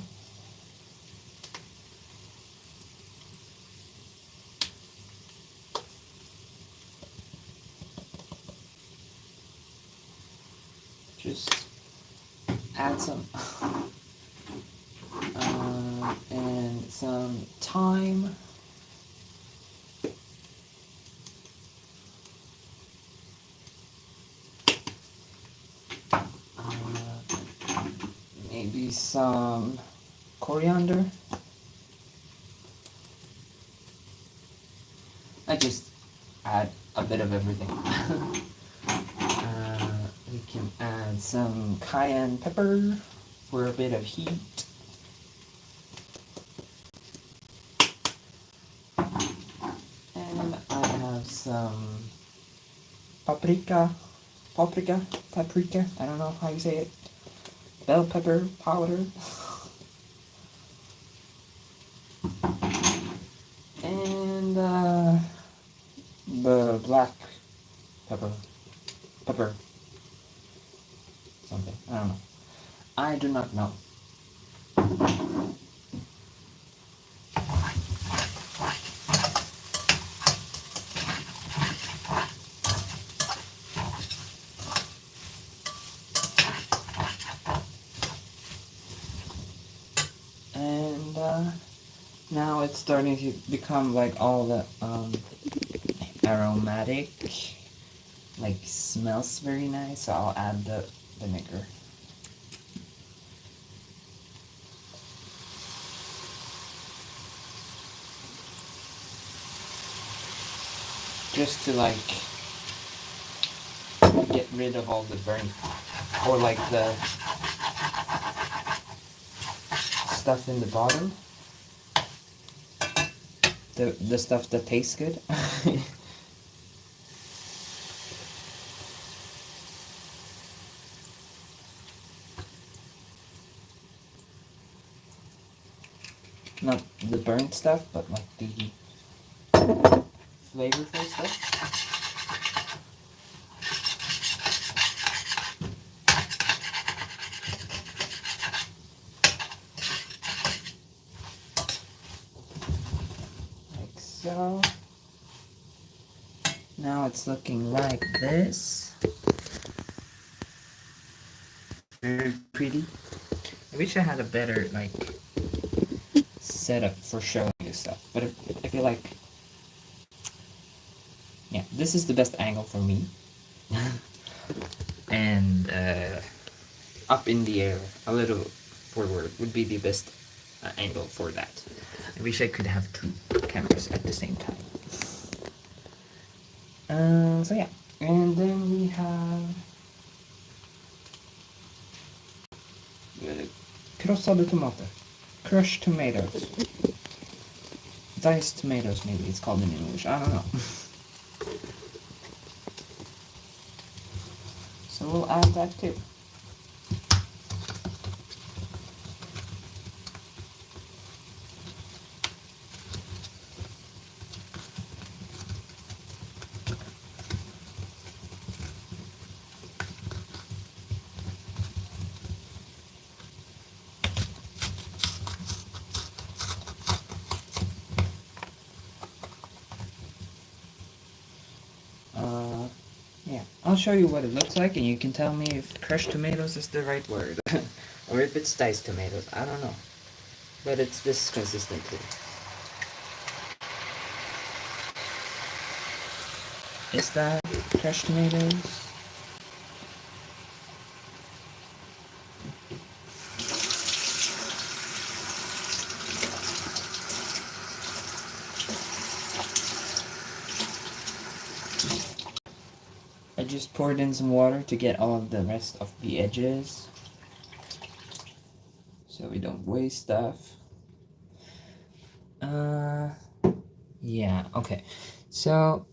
Just add some and some thyme. Maybe some coriander. I just add a bit of everything. We can add some cayenne pepper for a bit of heat. And I have some paprika, I don't know how you say it. Bell pepper powder. And the black pepper. Something. I don't know. I do not know. And now it's starting to become like all the aromatic, like smells very nice, so I'll add the vinegar. Just to like get rid of all the burnt, or like the stuff in the bottom, the stuff that tastes good. Not the burnt stuff, but like the flavorful stuff. Like so. Now it's looking like this. Very pretty. I wish I had a better like setup for showing this stuff, but I feel like, yeah, this is the best angle for me. And up in the air, a little forward would be the best angle for that. I wish I could have two cameras at the same time. So yeah, and then we have krossade tomater, crushed tomatoes, diced tomatoes, maybe it's called in English, I don't know. So we'll add that too. Yeah, I'll show you what it looks like and you can tell me if crushed tomatoes is the right word. Or if it's diced tomatoes, I don't know. But it's this consistency. Is that crushed tomatoes? I just poured in some water to get all of the rest of the edges, so we don't waste stuff. Yeah, okay. So,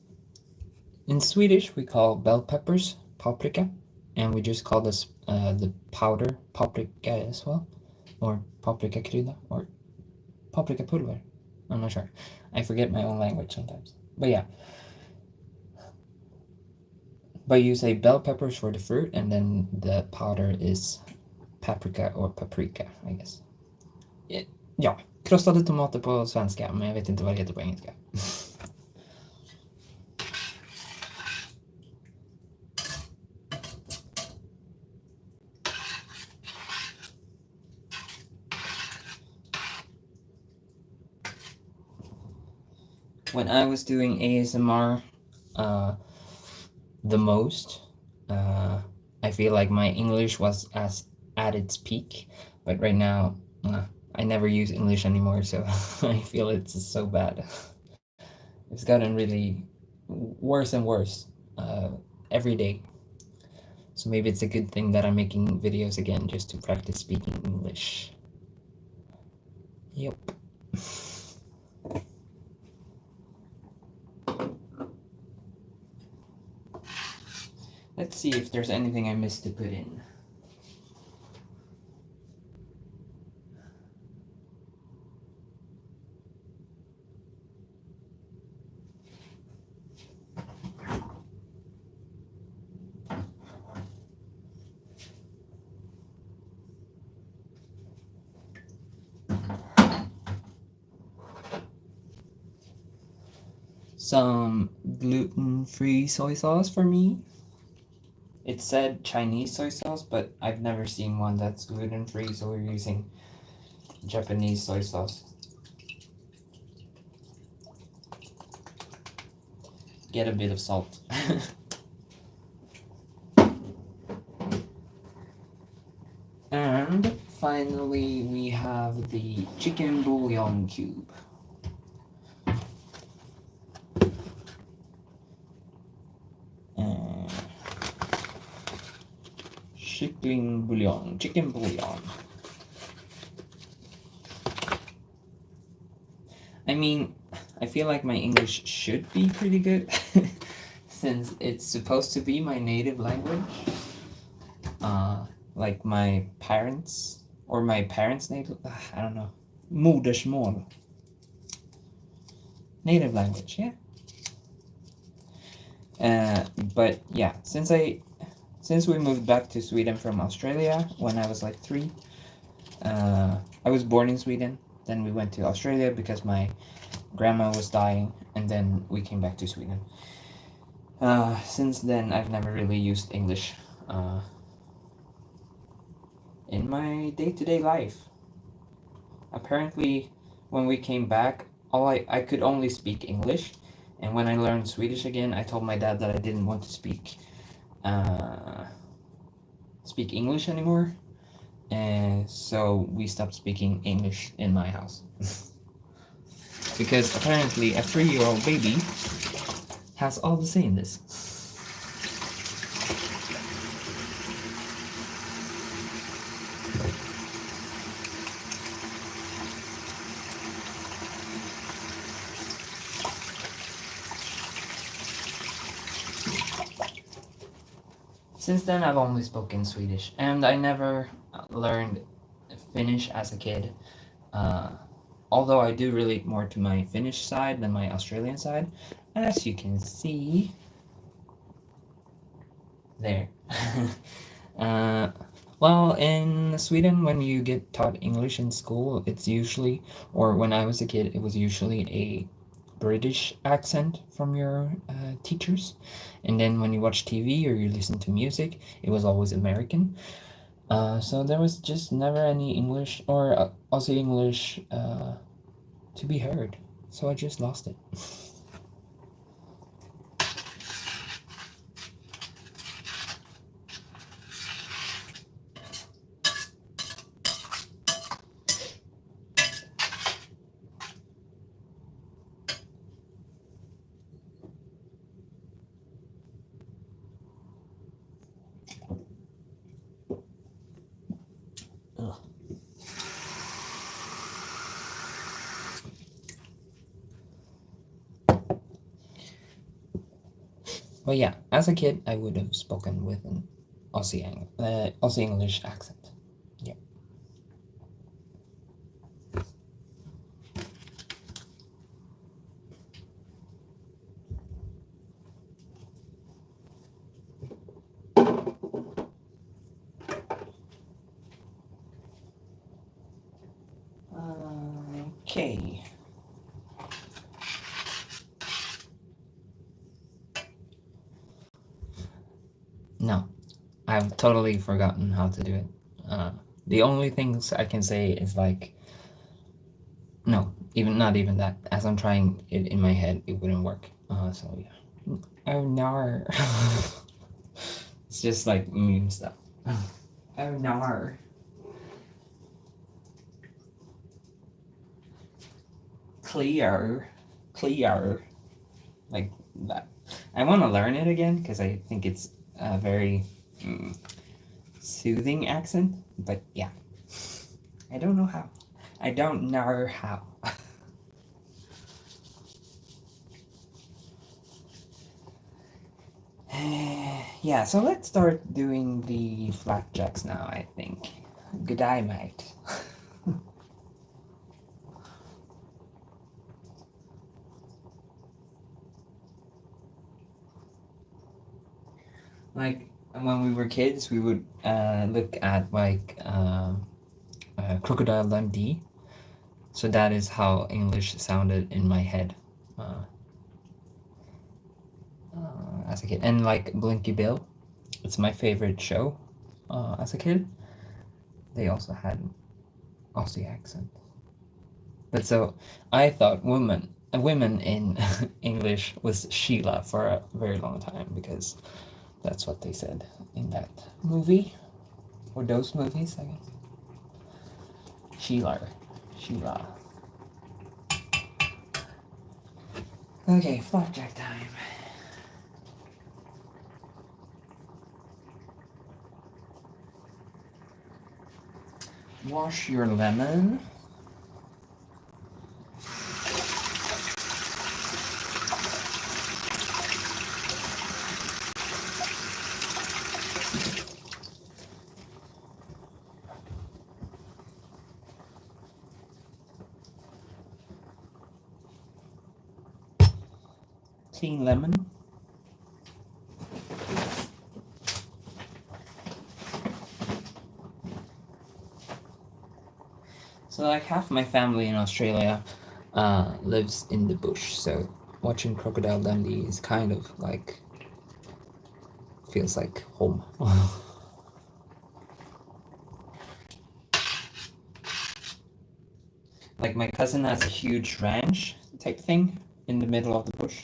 in Swedish we call bell peppers paprika, and we just call this the powder paprika as well, or paprikakrydda, or paprikapulver. I'm not sure. I forget my own language sometimes. But yeah. But you say bell peppers for the fruit, and then the powder is paprika or paprika, I guess. Ja, krossade tomater på svenska, men jag vet inte vad det heter på engelska. When I was doing ASMR the most, I feel like my English was at its peak, but right now I never use English anymore, so I feel it's so bad. It's gotten really worse and worse every day. So maybe it's a good thing that I'm making videos again just to practice speaking English. Yep. Let's see if there's anything I missed to put in. Some gluten-free soy sauce for me. It said Chinese soy sauce, but I've never seen one that's gluten-free, so we're using Japanese soy sauce. Get a bit of salt. And finally, we have the chicken bouillon cube. Chicken bouillon. I mean, I feel like my English should be pretty good since it's supposed to be my native language. Like my parents' native, I don't know. Modersmål. Native language, yeah. But yeah, since we moved back to Sweden from Australia when I was like 3, I was born in Sweden. Then we went to Australia because my grandma was dying, and then we came back to Sweden. Since then, I've never really used English in my day-to-day life. Apparently, when we came back, I could only speak English, and when I learned Swedish again, I told my dad that I didn't want to speak English anymore, and so we stopped speaking English in my house. Because apparently a 3-year-old baby has all the sameness. Since then, I've only spoken Swedish, and I never learned Finnish as a kid. Although I do relate more to my Finnish side than my Australian side, as you can see there. Well, in Sweden, when you get taught English in school, it's usually, or when I was a kid, it was usually a British accent from your teachers. And then when you watch TV or you listen to music, it was always American. So there was just never any English or Aussie English to be heard. So I just lost it. But yeah, as a kid, I would have spoken with an Aussie English accent. Yeah. Okay. No, I've totally forgotten how to do it. The only things I can say is like, no, not even that. As I'm trying it in my head, it wouldn't work. So yeah. Oh no. It's just like meme stuff. Oh no. Clear, like that. I want to learn it again because I think it's a very soothing accent. But yeah, I don't know how. I don't know how. Yeah, so let's start doing the flapjacks now, I think. Good eye, mate. Like, when we were kids, we would look at, like, Crocodile Dundee. So that is how English sounded in my head as a kid. And, like, Blinky Bill, it's my favorite show as a kid. They also had Aussie accent. But so, I thought women in English was Sheila for a very long time, because that's what they said in that movie, or those movies, I guess. Sheila. Okay, flapjack time. Wash your lemon. clean lemon. So like half my family in Australia lives in the bush, so watching Crocodile Dundee is kind of like feels like home. Like my cousin has a huge ranch type thing in the middle of the bush,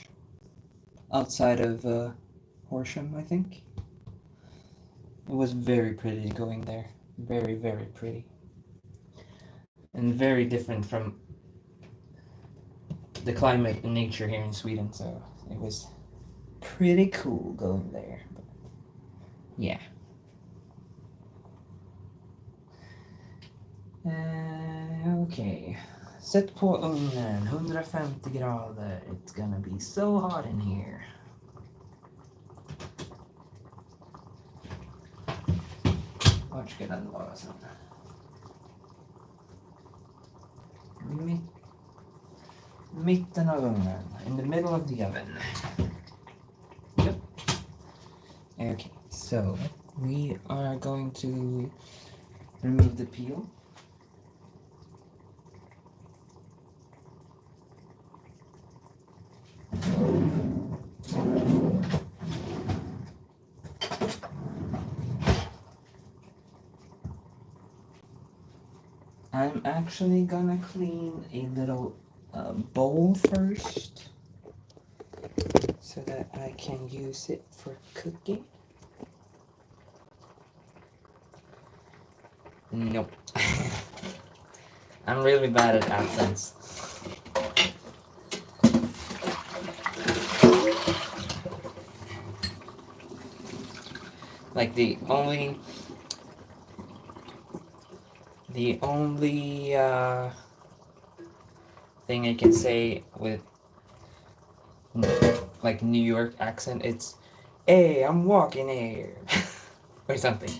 outside of Horsham, I think. It was very pretty going there, very very pretty, and very different from the climate and nature here in Sweden. So it was pretty cool going there. But yeah. Okay. Sätt på ugnen, 150 grader. It's gonna be so hot in here. Vart ska den vara sen? Mitten av ugnen. In the middle of the oven. Yep. Okay, so we are going to remove the peel. I'm actually gonna clean a little bowl first so that I can use it for cooking. Nope. I'm really bad at accents. Like the only thing I can say with like New York accent, it's "Hey, I'm walking here," or something.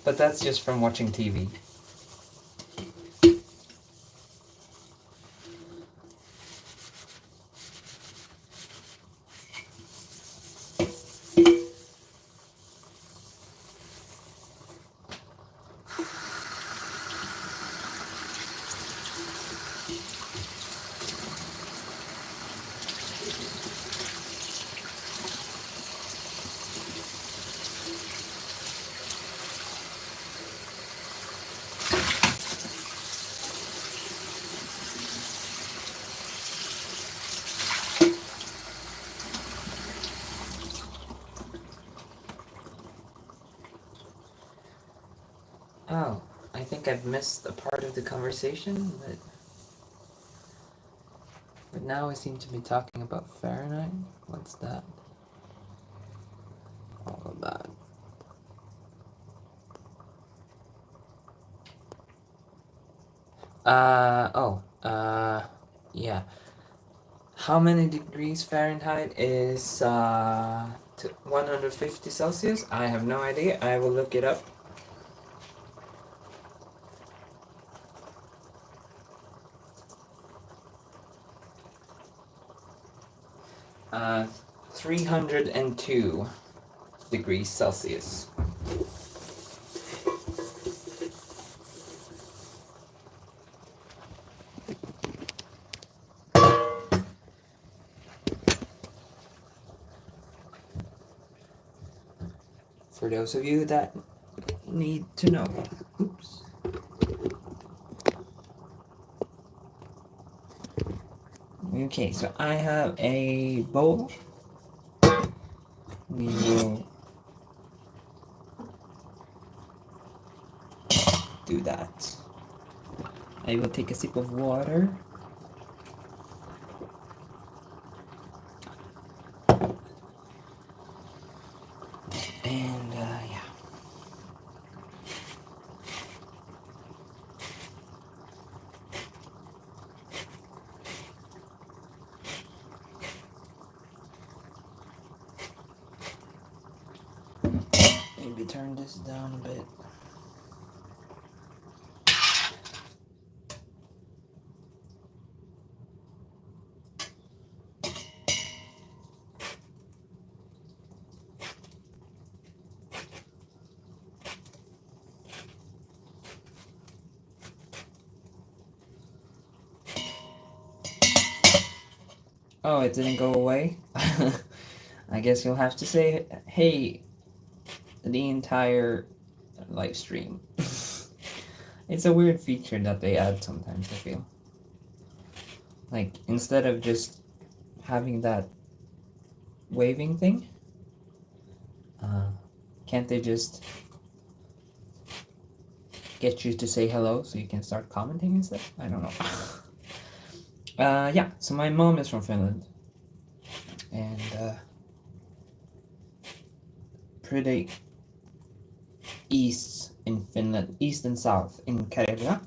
But that's just from watching TV. Oh, I think I've missed a part of the conversation, but now I seem to be talking about Fahrenheit. What's that? All of that. Yeah. How many degrees Fahrenheit is 150 Celsius? I have no idea. I will look it up. 302 degrees Celsius. For those of you that need to know. Oops. Okay, so I have a bowl. We will do that. I will take a sip of water. And yeah. Maybe turn this down a bit. Oh, it didn't go away? I guess you'll have to say, hey, the entire live stream. It's a weird feature that they add sometimes, I feel. Like, instead of just having that waving thing, can't they just get you to say hello so you can start commenting instead? I don't know. Yeah, so my mom is from Finland. And, pretty east in Finland, east and south in Karelia.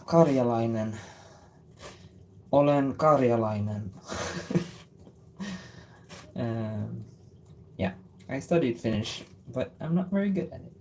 Karjalainen. Olen karjalainen. Yeah, I studied Finnish, but I'm not very good at it.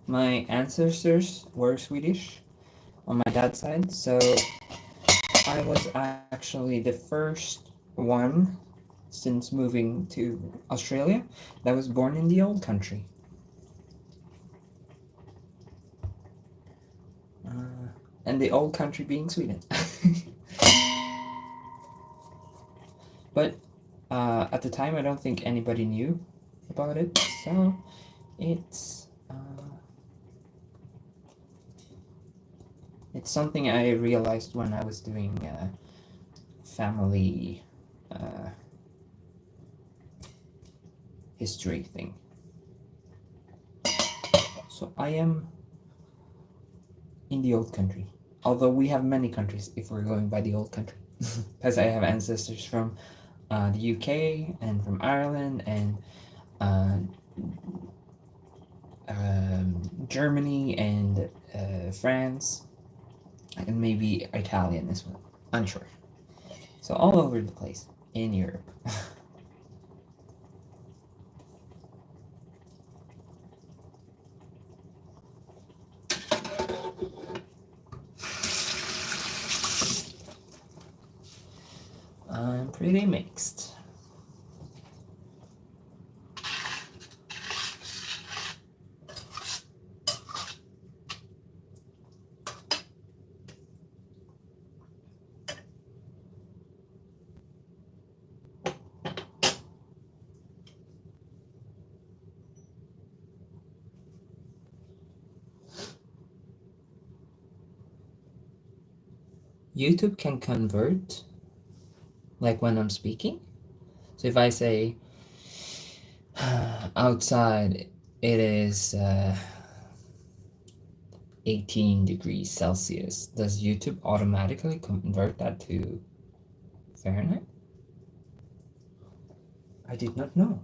My ancestors were Swedish on my dad's side, so I was actually the first one since moving to Australia that was born in the old country. And the old country being Sweden. But at the time, I don't think anybody knew about it, so it's something I realized when I was doing family history thing. So I am in the old country, although we have many countries if we're going by the old country, because I have ancestors from the UK and from Ireland and Germany and France and maybe Italian as well. Unsure. So all over the place in Europe. I'm pretty mixed. YouTube can convert, like when I'm speaking. So if I say, outside it is 18 degrees Celsius, does YouTube automatically convert that to Fahrenheit? I did not know.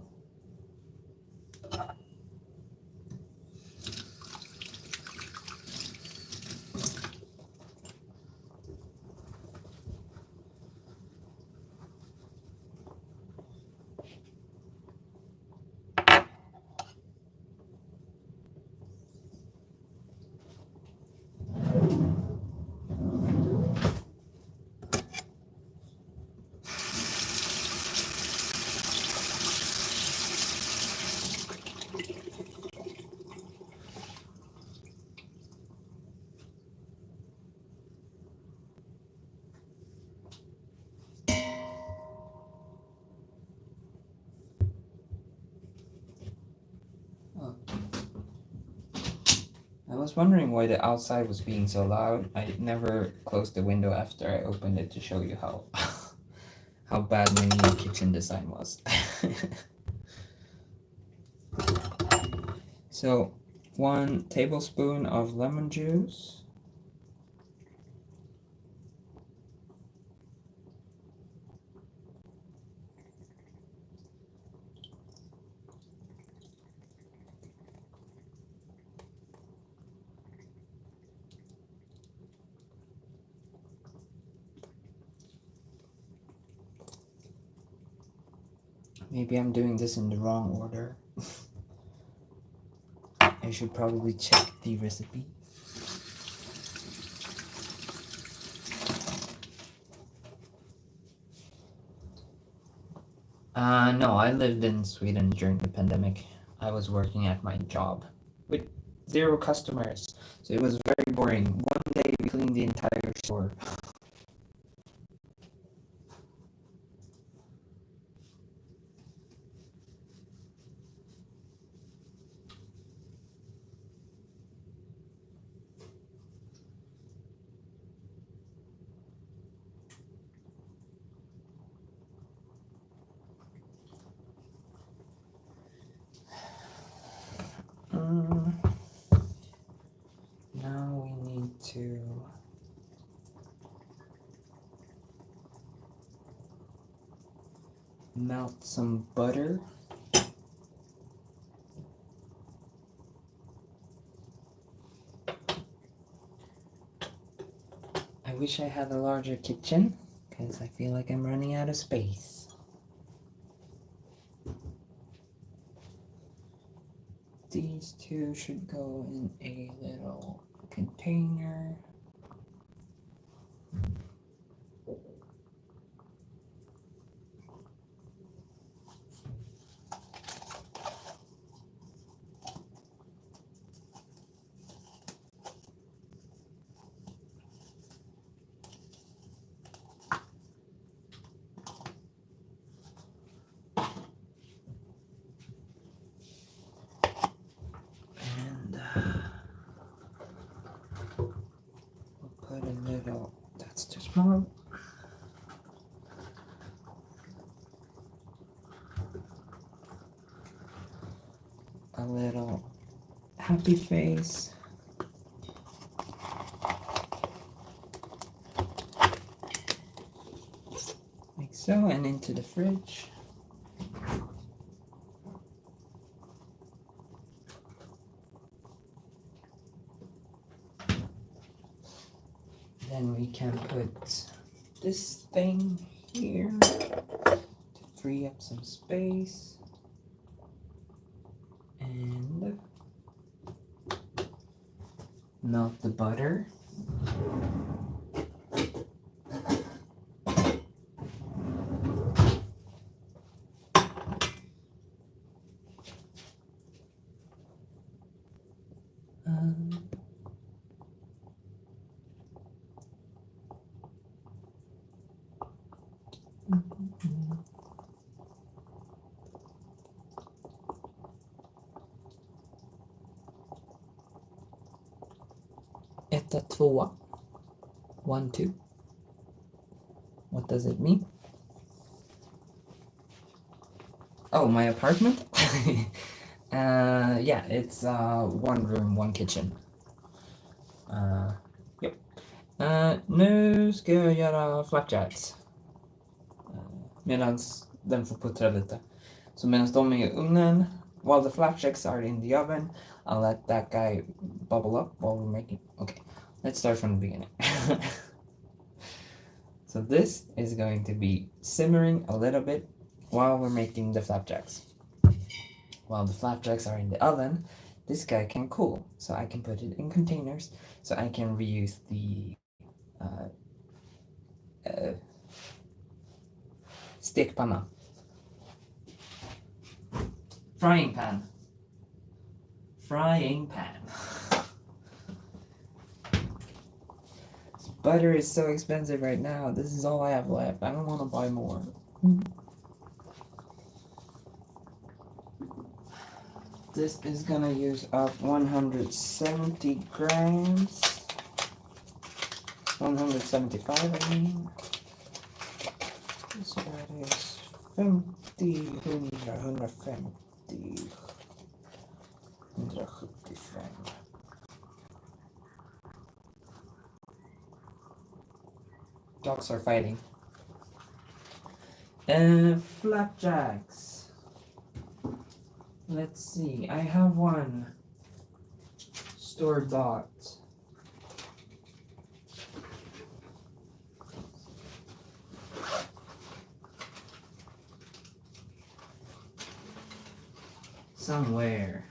I was wondering why the outside was being so loud. I never closed the window after I opened it to show you how how bad my new kitchen design was. So 1 tablespoon of lemon juice. Maybe I'm doing this in the wrong order. should probably check the recipe. No, I lived in Sweden during the pandemic. I was working at my job with 0 customers, so it was very boring. One day we cleaned the entire store. Now we need to melt some butter. I wish I had a larger kitchen, because I feel like I'm running out of space. These two should go in a little container. And we'll put a little, that's too small. A little happy face. Like so, and into the fridge. Then we can put this thing here to free up some space. And melt the butter. Etta, tvåa. 1, 2. What does it mean? Oh, my apartment? Yeah, it's 1 room, 1 kitchen. Yep. Nu ska jag göra flapjacks. Medans den får puttra lite. Så medan de är i ugnen, while the flapjacks are in the oven, I'll let that guy bubble up while we're making. Okay, let's start from the beginning. So this is going to be simmering a little bit while we're making the flapjacks. While the flapjacks are in the oven, this guy can cool. So I can put it in containers, so I can reuse the stekpanna. Frying pan. Frying pan. Butter is so expensive right now. This is all I have left. I don't want to buy more. This is gonna use up 170 grams. 175, I mean. So that is 50, 100, 150, 175. Dogs are fighting. Flapjacks. Let's see. I have one store-bought. Somewhere.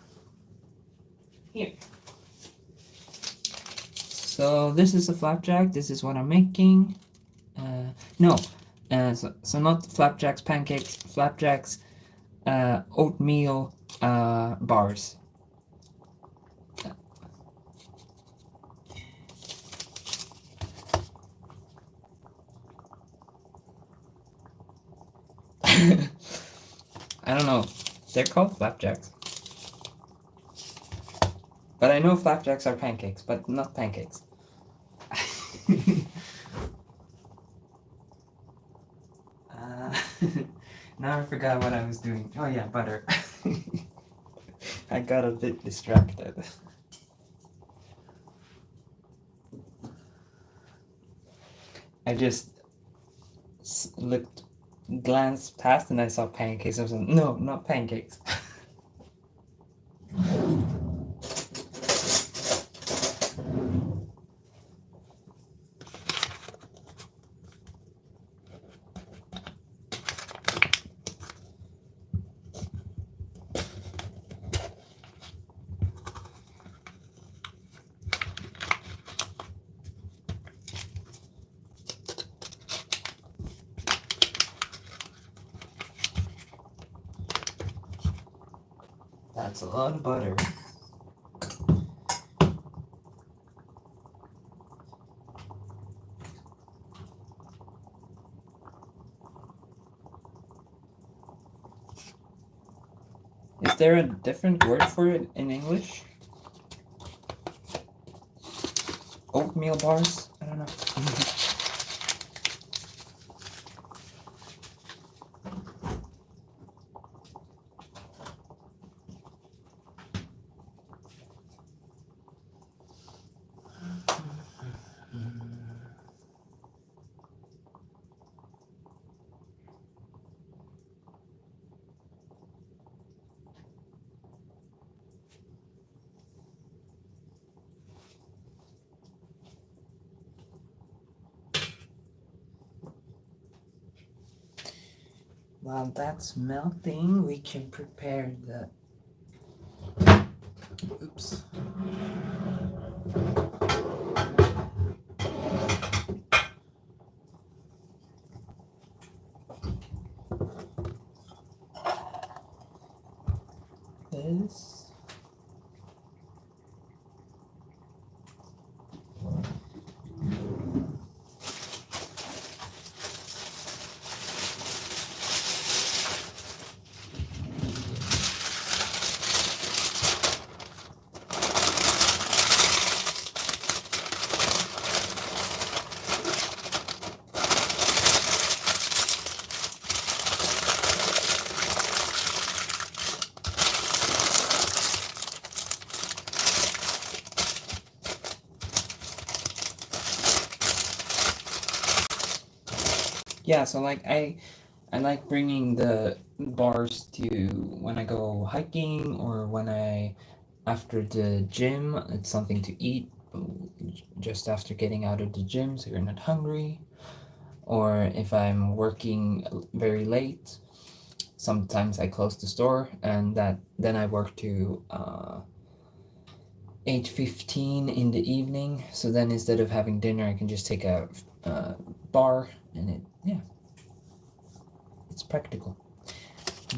Here. So this is a flapjack. This is what I'm making. No, so not flapjacks, pancakes, flapjacks, oatmeal bars. I don't know. They're called flapjacks. But I know flapjacks are pancakes, but not pancakes. Now I forgot what I was doing. Oh yeah, butter. I got a bit distracted. I just glanced past and I saw pancakes. I was like, no, not pancakes. That's a lot of butter. Is there a different word for it in English? Oatmeal bars? I don't know. While that's melting, we can prepare the... Oops. This. Yeah, so like I like bringing the bars to when I go hiking or when after the gym, it's something to eat just after getting out of the gym so you're not hungry. Or if I'm working very late, sometimes I close the store and then I work to 8:15 in the evening. So then instead of having dinner, I can just take a bar and it's practical.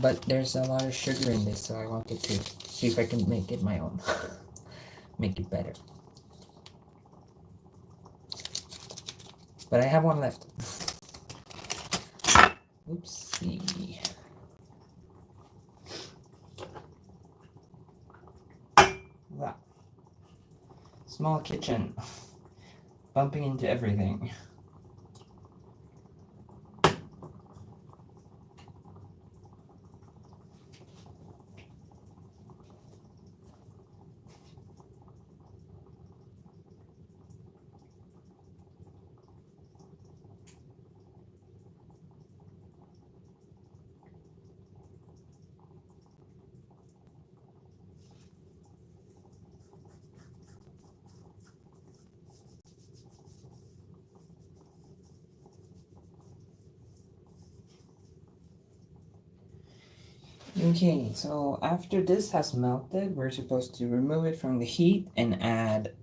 But there's a lot of sugar in this, so I wanted to see if I can make it my own. Make it better. But I have one left. Oopsie. Wow. Small kitchen. Bumping into everything. Okay, so after this has melted, we're supposed to remove it from the heat and add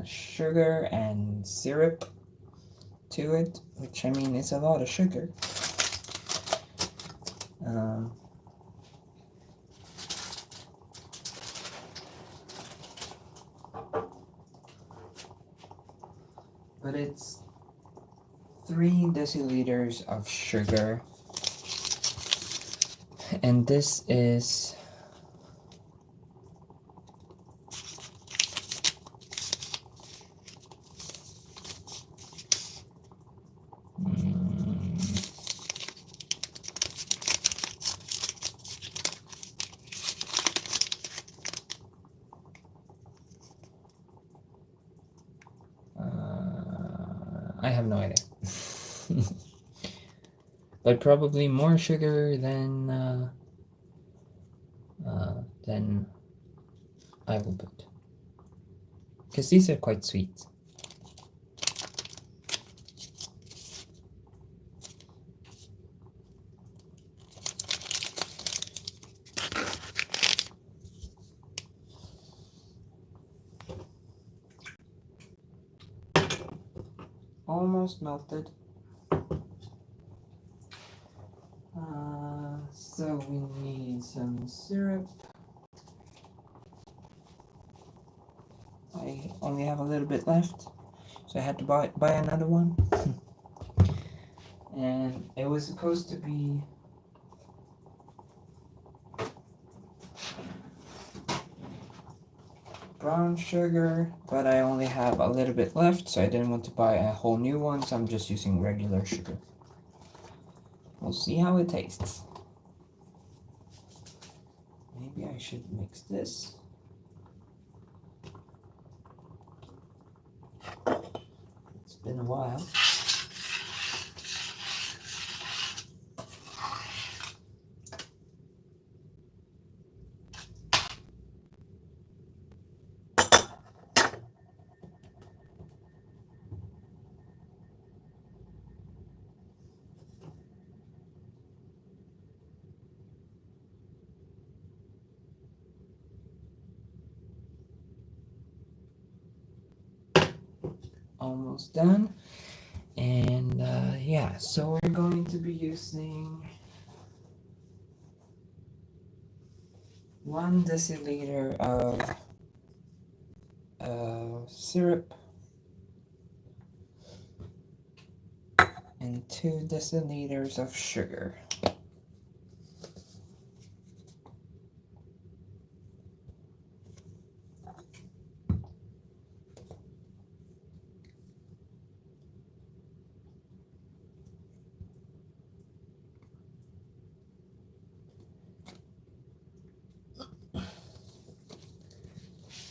sugar and syrup to it, which I mean is a lot of sugar. But it's 3 deciliters of sugar, and this is I have no idea. But probably more sugar than I will put. Because these are quite sweet. Almost melted. So we need some syrup. I only have a little bit left, so I had to buy another one. And it was supposed to be brown sugar, but I only have a little bit left, so I didn't want to buy a whole new one, so I'm just using regular sugar. We'll see how it tastes. Maybe I should mix this. It's been a while. Almost done. And yeah, so we're going to be using 1 deciliter of syrup and 2 deciliters of sugar.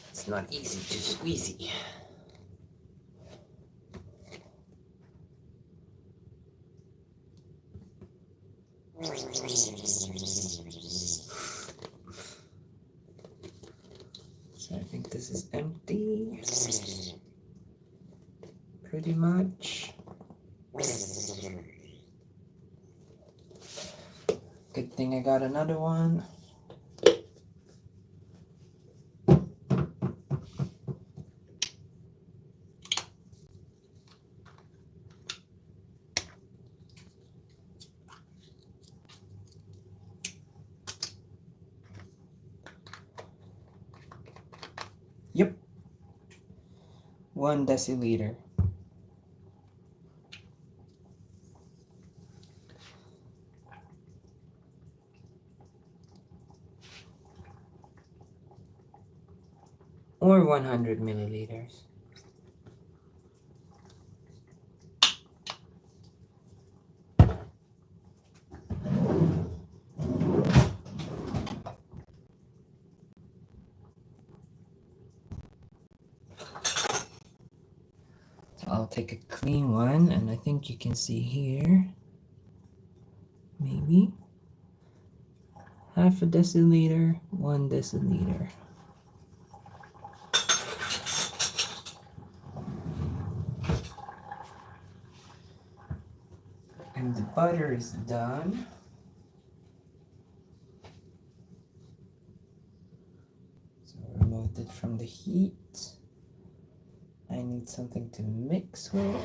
It's not easy to squeezy. So I think this is empty. Pretty much. Good thing I got another one. Yep. 1 deciliter. Or 100 milliliters. So I'll take a clean one, and I think you can see here, maybe half a deciliter, 1 deciliter. And the butter is done. the heat. I need something to mix with.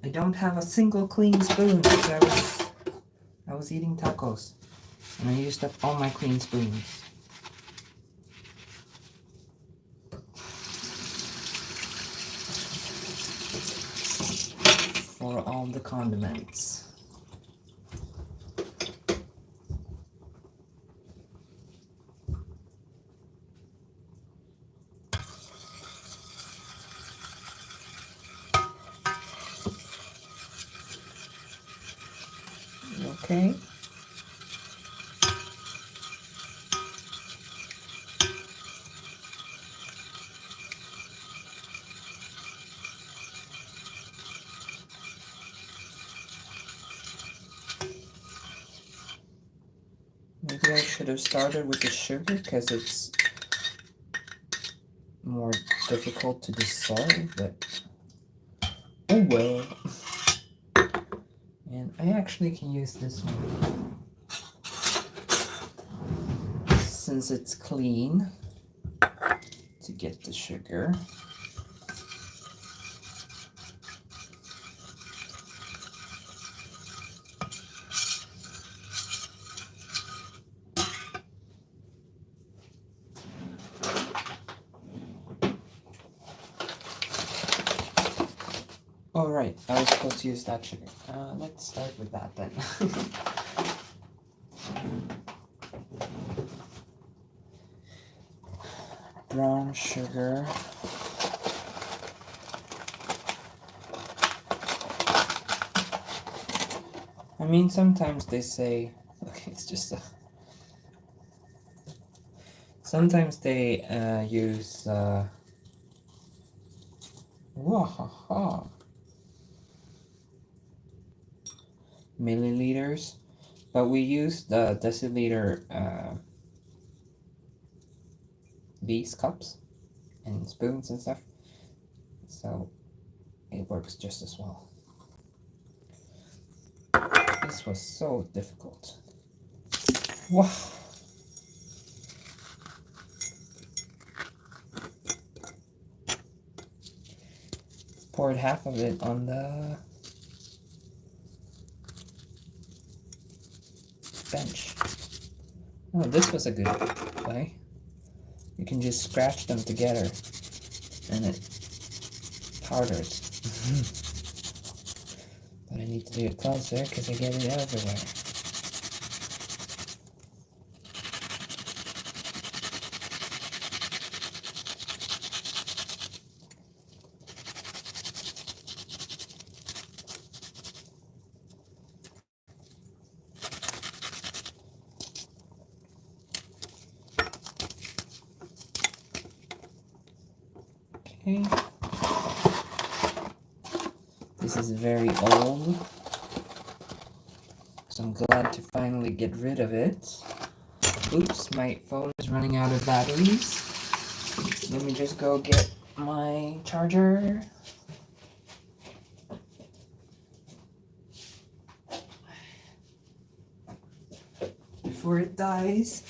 I don't have a single clean spoon because I was eating tacos and I used up all my clean spoons. For all the condiments. Okay. Maybe I should have started with the sugar because it's more difficult to dissolve, but oh well. And I actually can use this one since it's clean to get the sugar. Oh right, I was supposed to use that sugar. Let's start with that then. Brown sugar. I mean, sometimes they say, look, it's just a... Sometimes they use... Wahaha. Milliliters, but we use the deciliter these cups and spoons and stuff, so it works just as well. This was so difficult. Wow. Poured half of it on the bench. Oh, this was a good way. You can just scratch them together and it powders. But I need to do it closer because I get it everywhere. Okay. This is very old, so I'm glad to finally get rid of it. Oops, my phone is running out of batteries. Let me just go get my charger. Before it dies.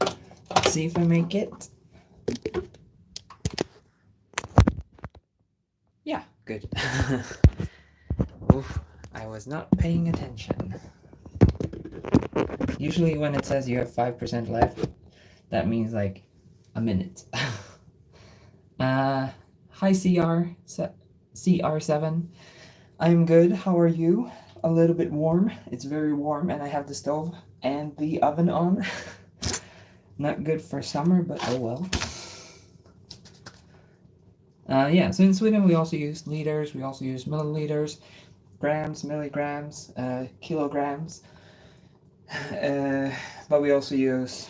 Let's see if I make it. Yeah, good. Oof, I was not paying attention. Usually when it says you have 5% left, that means like a minute. Hi CR7. I'm good. How are you? A little bit warm. It's very warm and I have the stove and the oven on. Not good for summer, but oh well. Yeah, so in Sweden we also use liters, we also use milliliters, grams, milligrams, kilograms. But we also use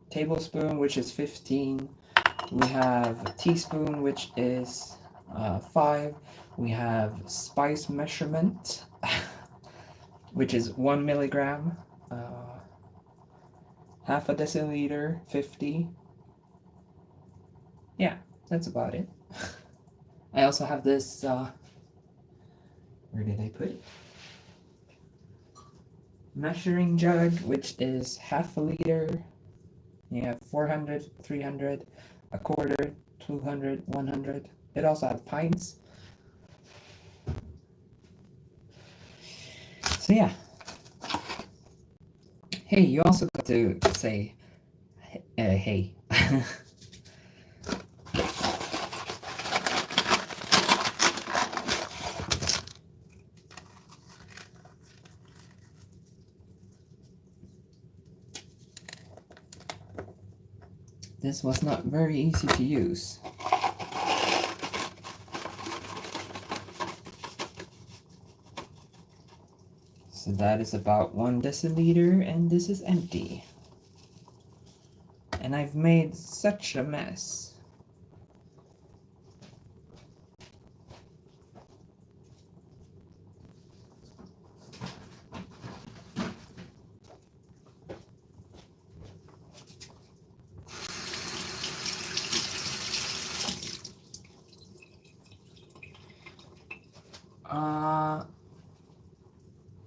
tablespoon, which is 15. We have teaspoon, which is 5. We have spice measurement, which is 1 milligram. Half a deciliter, 50. Yeah, that's about it. I also have this Where did I put it? Measuring jug, which is half a liter. You have 400, 300, a quarter, 200, 100. It also has pints. So yeah. Hey, you also got to say, hey. This was not very easy to use. So that is about 1 deciliter, and this is empty. And I've made such a mess.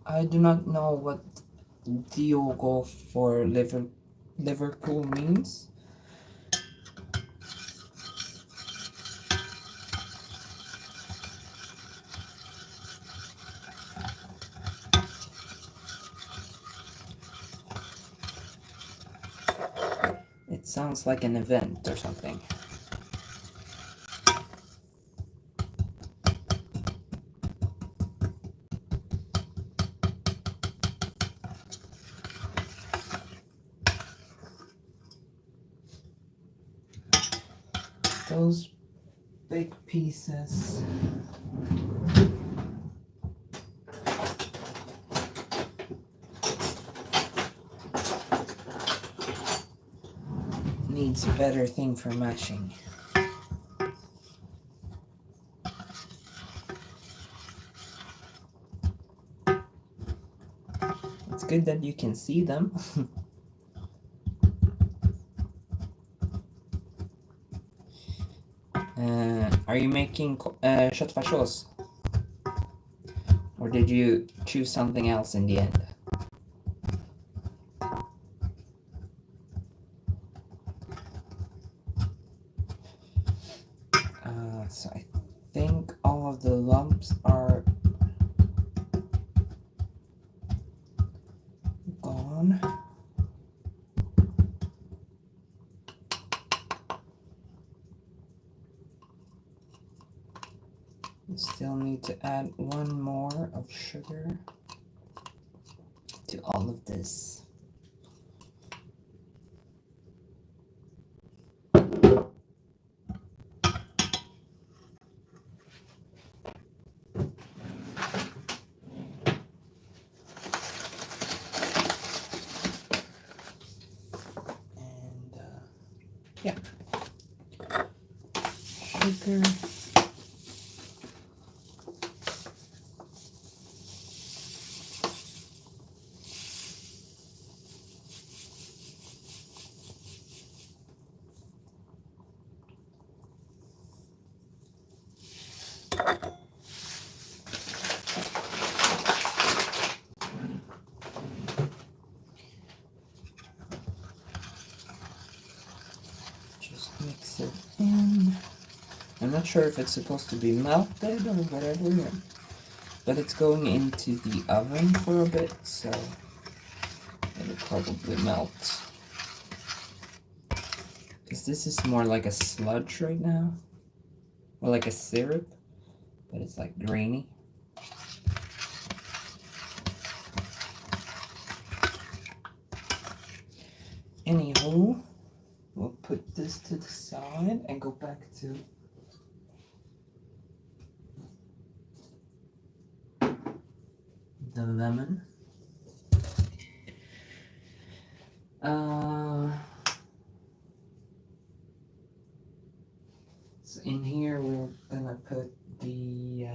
I do not know what Diogo for Liverpool means. It sounds like an event or something. Those big pieces. Needs a better thing for mashing. It's good that you can see them. Are you making köttfärssås? Or did you choose something else in the end? So I think all of the lumps are gone. We still need to add 1 more of sugar to all of this. Yeah. Sugar. Just mix it in. I'm not sure if it's supposed to be melted or whatever, but it's going into the oven for a bit, so it'll probably melt. Because this is more like a sludge right now, or like a syrup, but it's like grainy. Anywho, we'll put this to the side and go back to the lemon. So in here we're gonna put the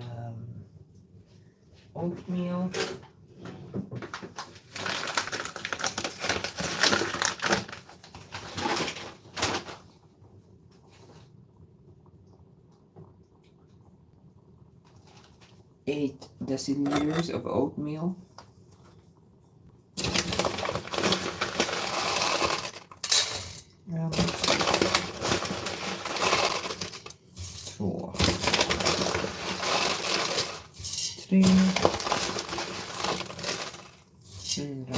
oatmeal. Eight deciliters of oatmeal. Två, tre, fyra,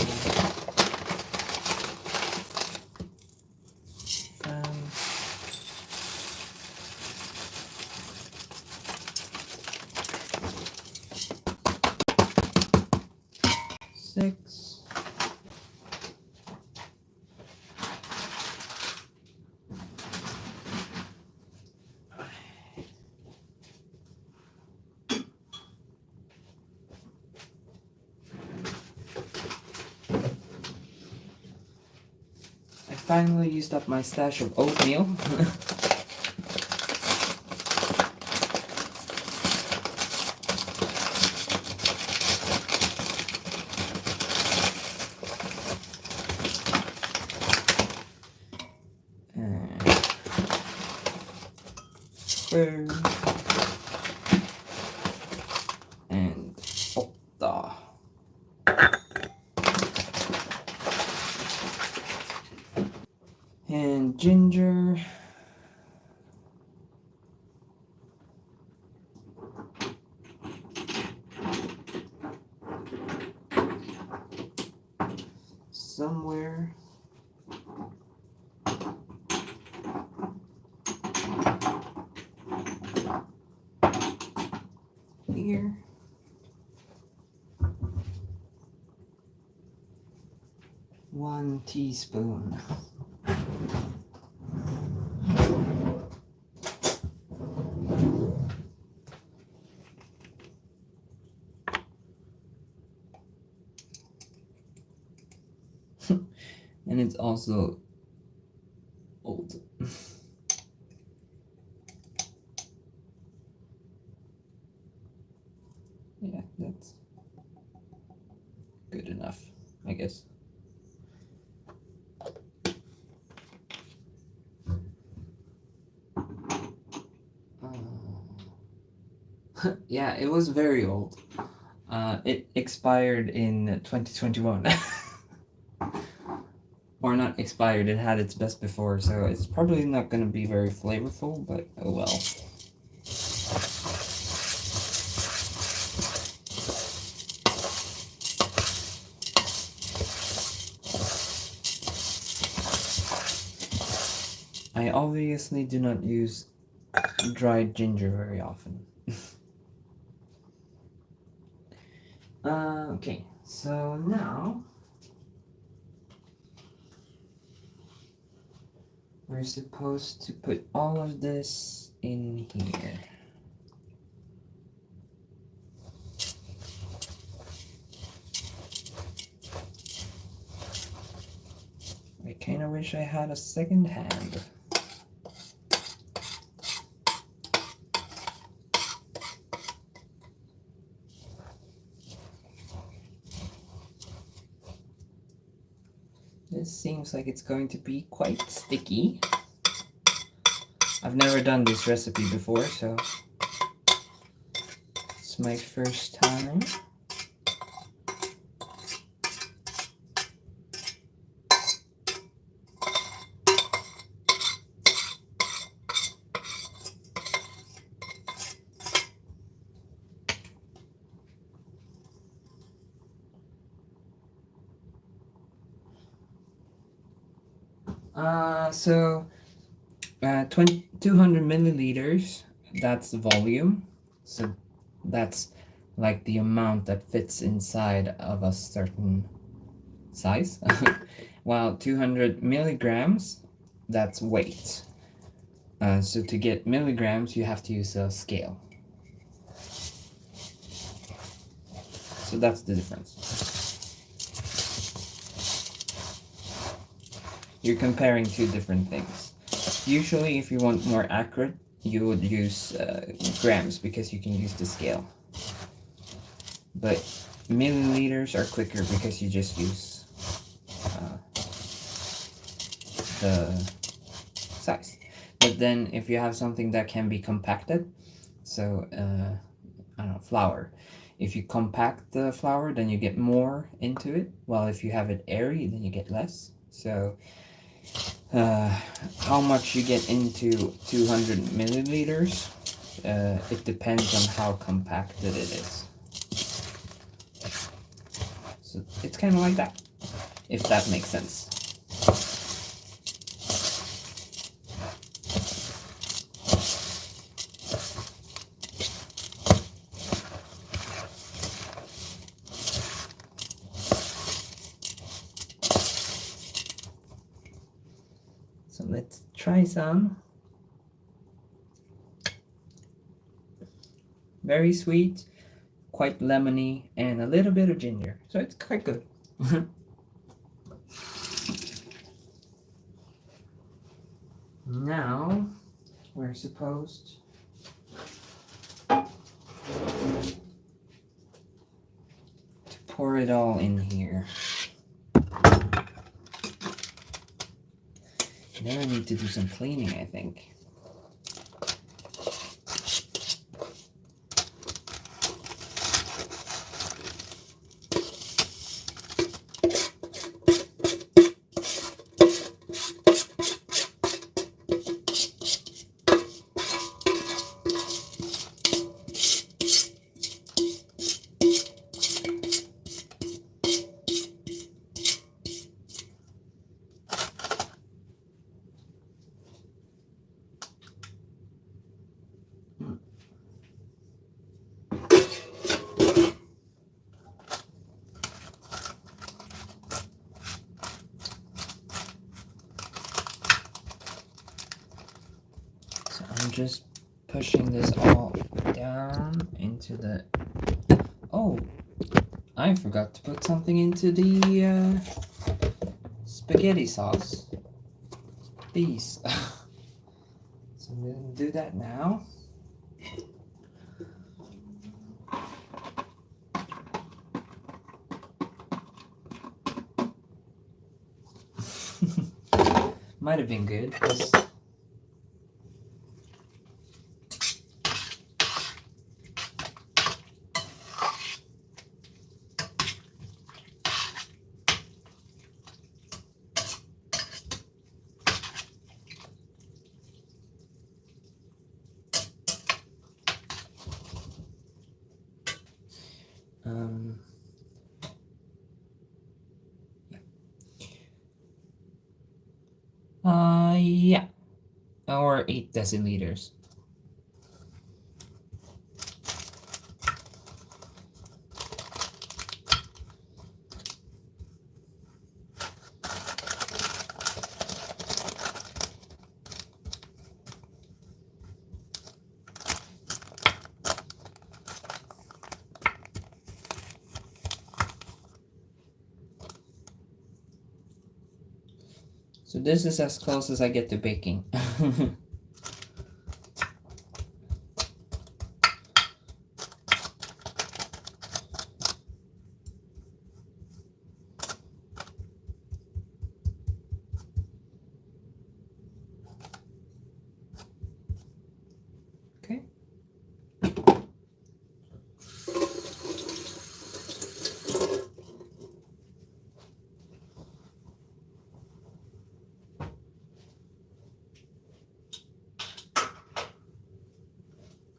fem, sex, I finally used up my stash of oatmeal. And 8. And ginger. Somewhere. Here. One teaspoon. And it's also old. Yeah, that's good enough, I guess. Yeah, it was very old. It expired in 2021. Or not expired, it had its best before, so it's probably not going to be very flavorful, but oh well. I obviously do not use dried ginger very often. Okay, so now we're supposed to put all of this in here. I kind of wish I had a second hand. This seems like it's going to be quite sticky. I've never done this recipe before, so it's my first time. So 200 milliliters, that's the volume. So that's like the amount that fits inside of a certain size. While 200 milligrams, that's weight. So to get milligrams, you have to use a scale. So that's the difference. You're comparing two different things. Usually, if you want more accurate, you would use grams because you can use the scale. But milliliters are quicker because you just use the size. But then if you have something that can be compacted, so I don't know, flour, If you compact the flour, then you get more into it, while if you have it airy, then you get less. So how much you get into 200 milliliters, it depends on how compacted it is. So it's kind of like that, if that makes sense. So let's try some. Very sweet, quite lemony, and a little bit of ginger. So it's quite good. Now we're supposed to pour it all in here. Now I need to do some cleaning, I think. I'm just pushing this all down into the... Oh, I forgot to put something into the spaghetti sauce. These. So I'm going to do that now. Might have been good. Yeah, or 8 deciliters. So this is as close as I get to baking. Okay.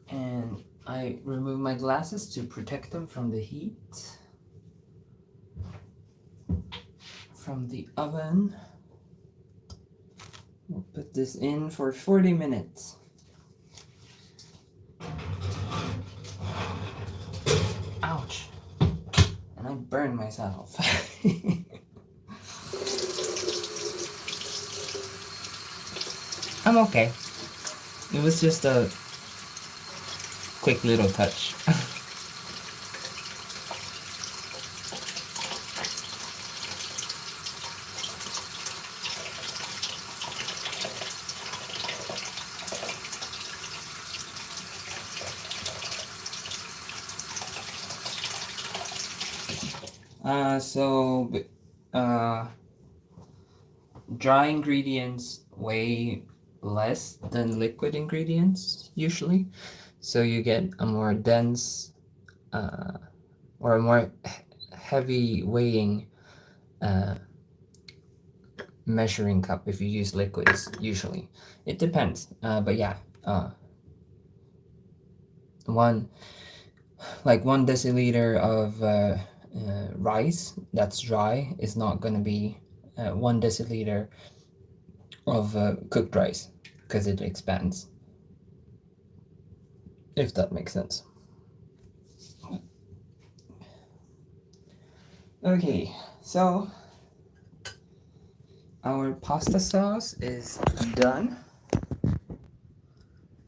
And I remove my glasses to protect them from the heat from the oven. We'll put this in for 40 minutes. Ouch! And I burned myself. I'm okay. It was just a quick little touch. Dry ingredients weigh less than liquid ingredients usually, so you get a more dense or a more heavy weighing measuring cup if you use liquids. Usually, it depends. But yeah, one 1 deciliter of rice that's dry is not going to be 1 deciliter of cooked rice, because it expands, if that makes sense. Okay, so our pasta sauce is done.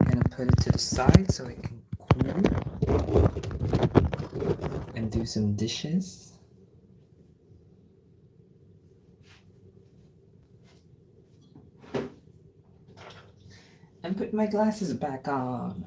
I'm gonna put it to the side so it can cool and do some dishes. And put my glasses back on.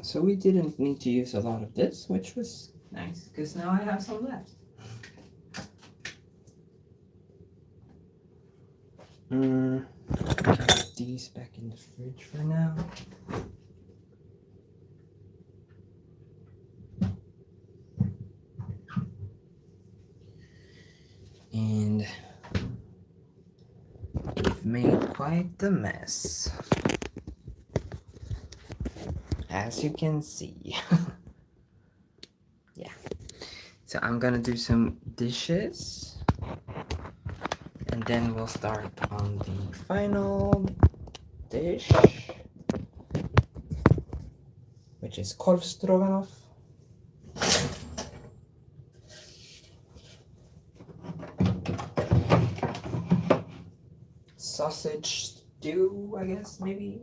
So we didn't need to use a lot of this, which was nice, because now I have some left. Get these back in the fridge for now. And we've made quite the mess, as you can see. Yeah. So I'm gonna do some dishes, and then we'll start on the final dish, which is korvstroganoff. Sausage stew, I guess, maybe.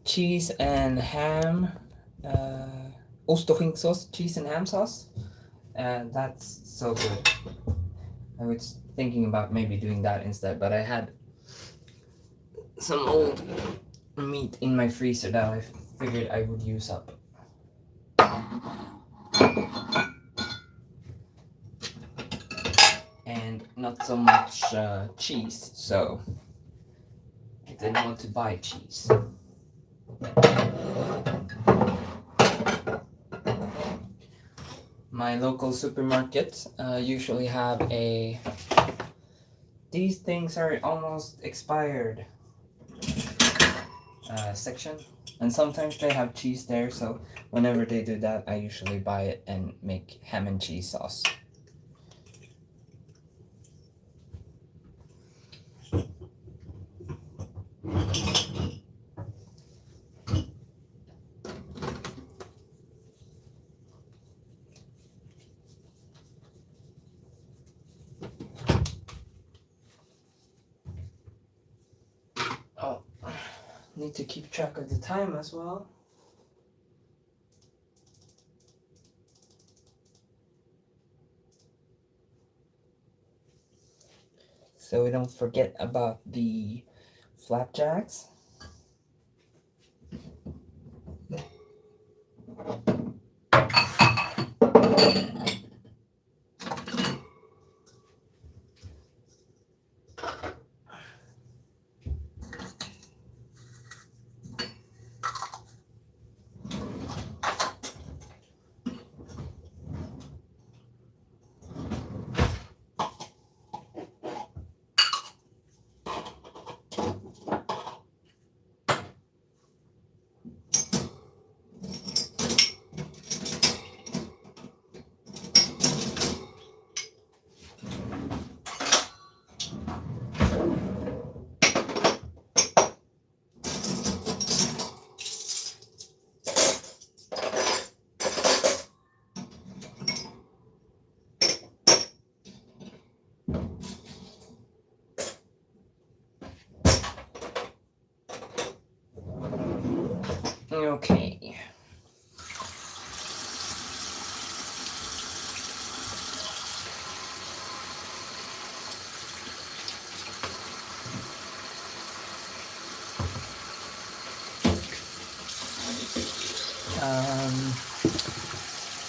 Cheese and ham, ost och skinksås, cheese and ham sauce. That's so good. I was thinking about maybe doing that instead, but I had some old meat in my freezer that I figured I would use up. And not so much cheese, so I didn't want to buy cheese. My local supermarket usually have these things are almost expired section, and sometimes they have cheese there, so whenever they do that, I usually buy it and make ham and cheese sauce. Need to keep track of the time as well. So we don't forget about the flapjacks.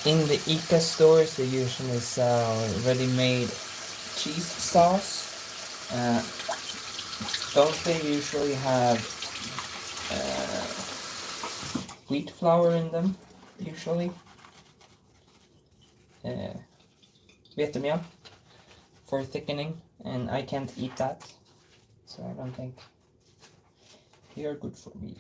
In the ICA stores, they usually sell ready-made cheese sauce. Don't they usually have wheat flour in them? Usually, vetemjöl for thickening, and I can't eat that, so I don't think they are good for me.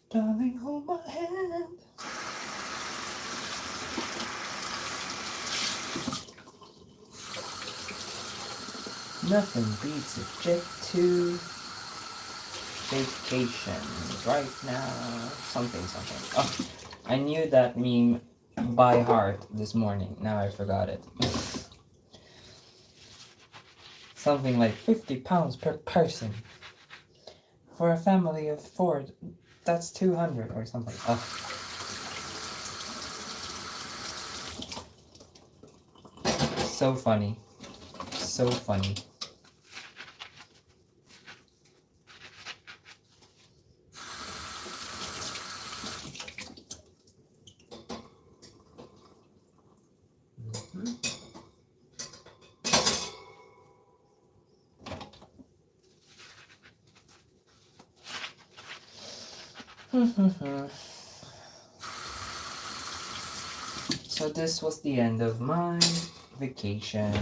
Darling, hold my hand. Nothing beats a jet to vacation right now. Something. Oh, I knew that meme by heart this morning. Now I forgot it. Something like 50 pounds per person. For a family of 4, that's 200 or something. Oh. So funny. So funny. So this was the end of my vacation,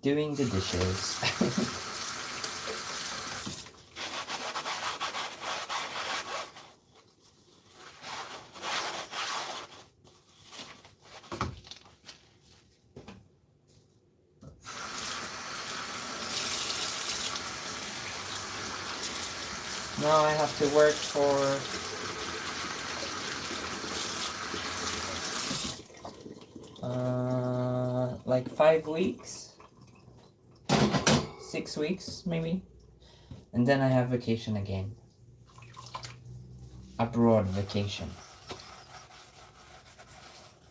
doing the dishes. Now I have to work for like 5 weeks, 6 weeks maybe, and then I have vacation again. Abroad vacation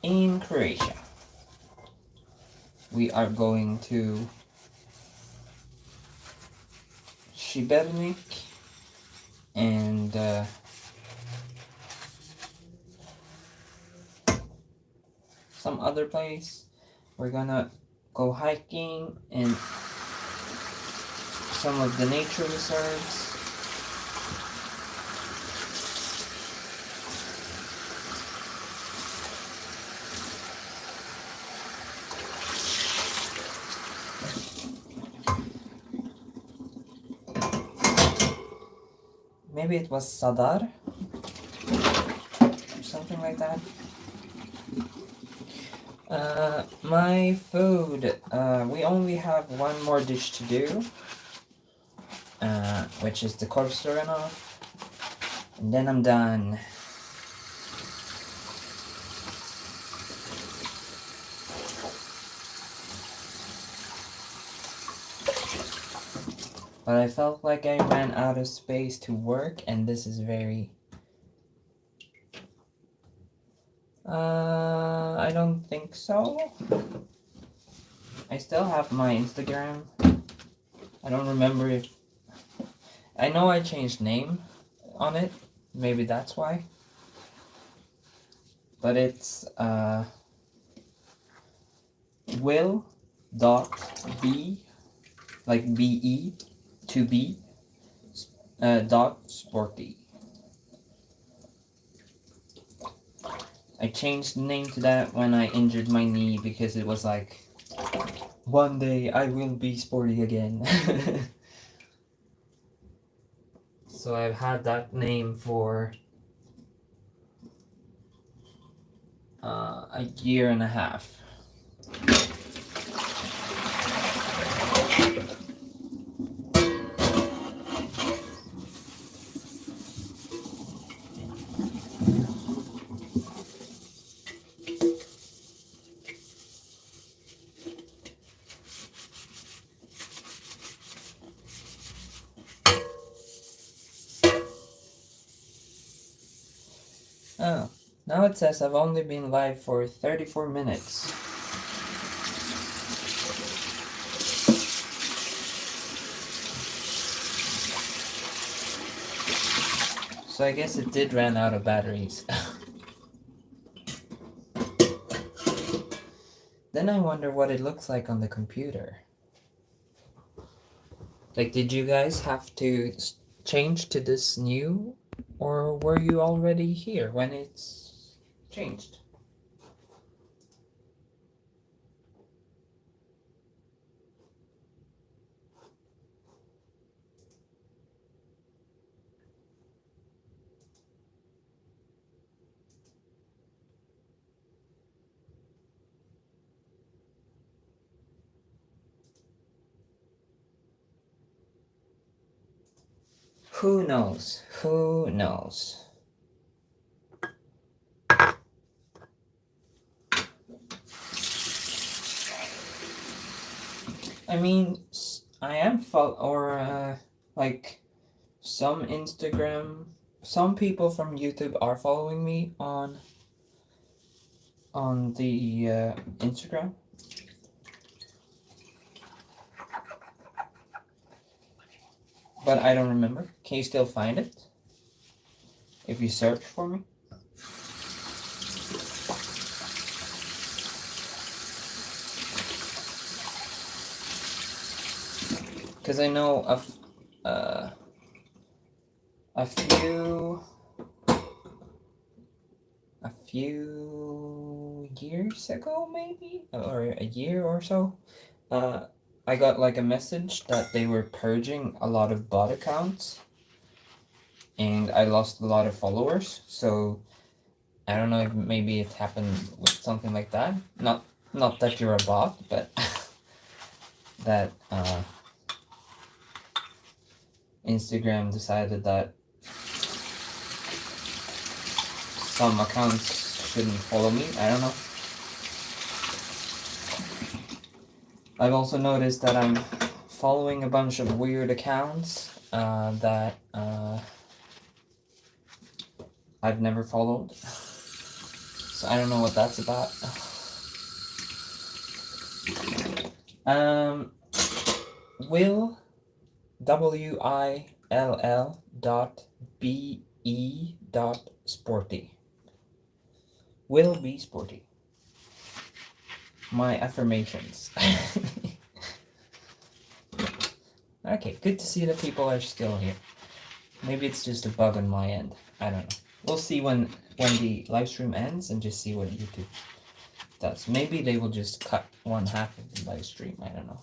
in Croatia. We are going to Šibenik and some other place. We're gonna go hiking in some of the nature reserves. Maybe it was Sadar or something like that. My food, we only have one more dish to do, which is the korvstroganoff, and then I'm done. But I felt like I ran out of space to work, and this is very... I don't think so. I still have my Instagram. I don't remember if... I know I changed name on it. Maybe that's why. But it's will.b, like BE, to be, dot sporty. I changed the name to that when I injured my knee because it was like, one day I will be sporty again. So I've had that name for a year and a half. Oh, now it says I've only been live for 34 minutes. So I guess it did run out of batteries. Then I wonder what it looks like on the computer. Like, did you guys have to change to this new, or were you already here when it's changed? Who knows? Who knows? I mean, I am like some people from YouTube are following me on the Instagram. But I don't remember. Can you still find it if you search for me? Because I know a few years ago, maybe, or a year or so, I got like a message that they were purging a lot of bot accounts, and I lost a lot of followers. So I don't know if maybe it happened with something like that. Not that you're a bot, but that Instagram decided that some accounts shouldn't follow me. I don't know. I've also noticed that I'm following a bunch of weird accounts that I've never followed. So I don't know what that's about. Will WILL.BE.sporty. Will be sporty. My affirmations. Okay, good to see that people are still here. Maybe it's just a bug on my end. I don't know. We'll see when the live stream ends and just see what YouTube does. Maybe they will just cut one half of the live stream. I don't know.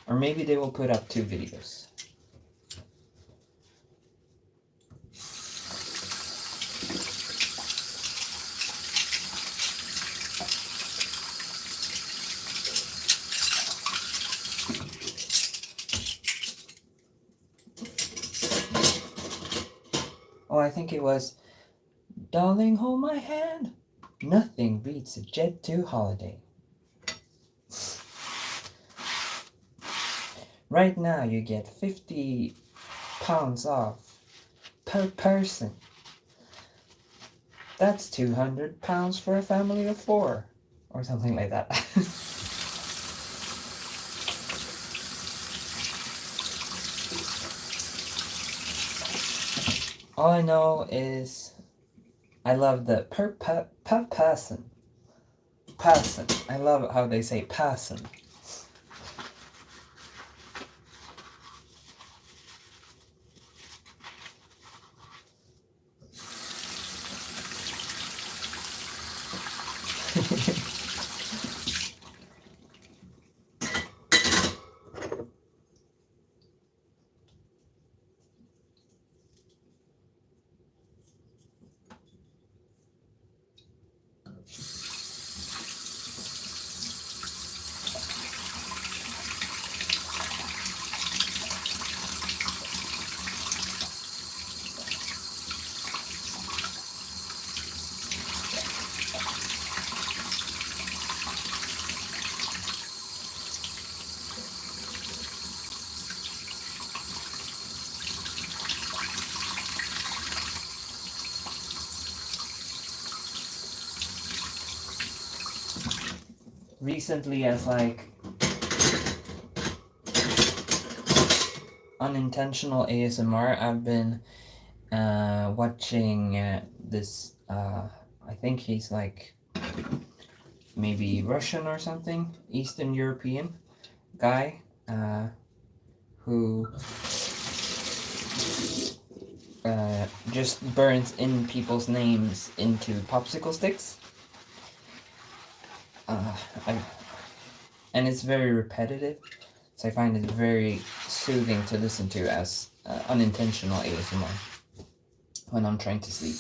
Or maybe they will put up 2 videos. Oh, I think it was, darling, hold my hand. Nothing beats a Jet 2 holiday. Right now you get 50 pounds off per person. That's 200 pounds for a family of 4. Or something like that. All I know is I love the per person. Person. I love how they say person. recently as like unintentional ASMR, I've been watching this. I think he's like maybe Russian or something, Eastern European guy who just burns in people's names into popsicle sticks. And it's very repetitive, so I find it very soothing to listen to as unintentional ASMR when I'm trying to sleep.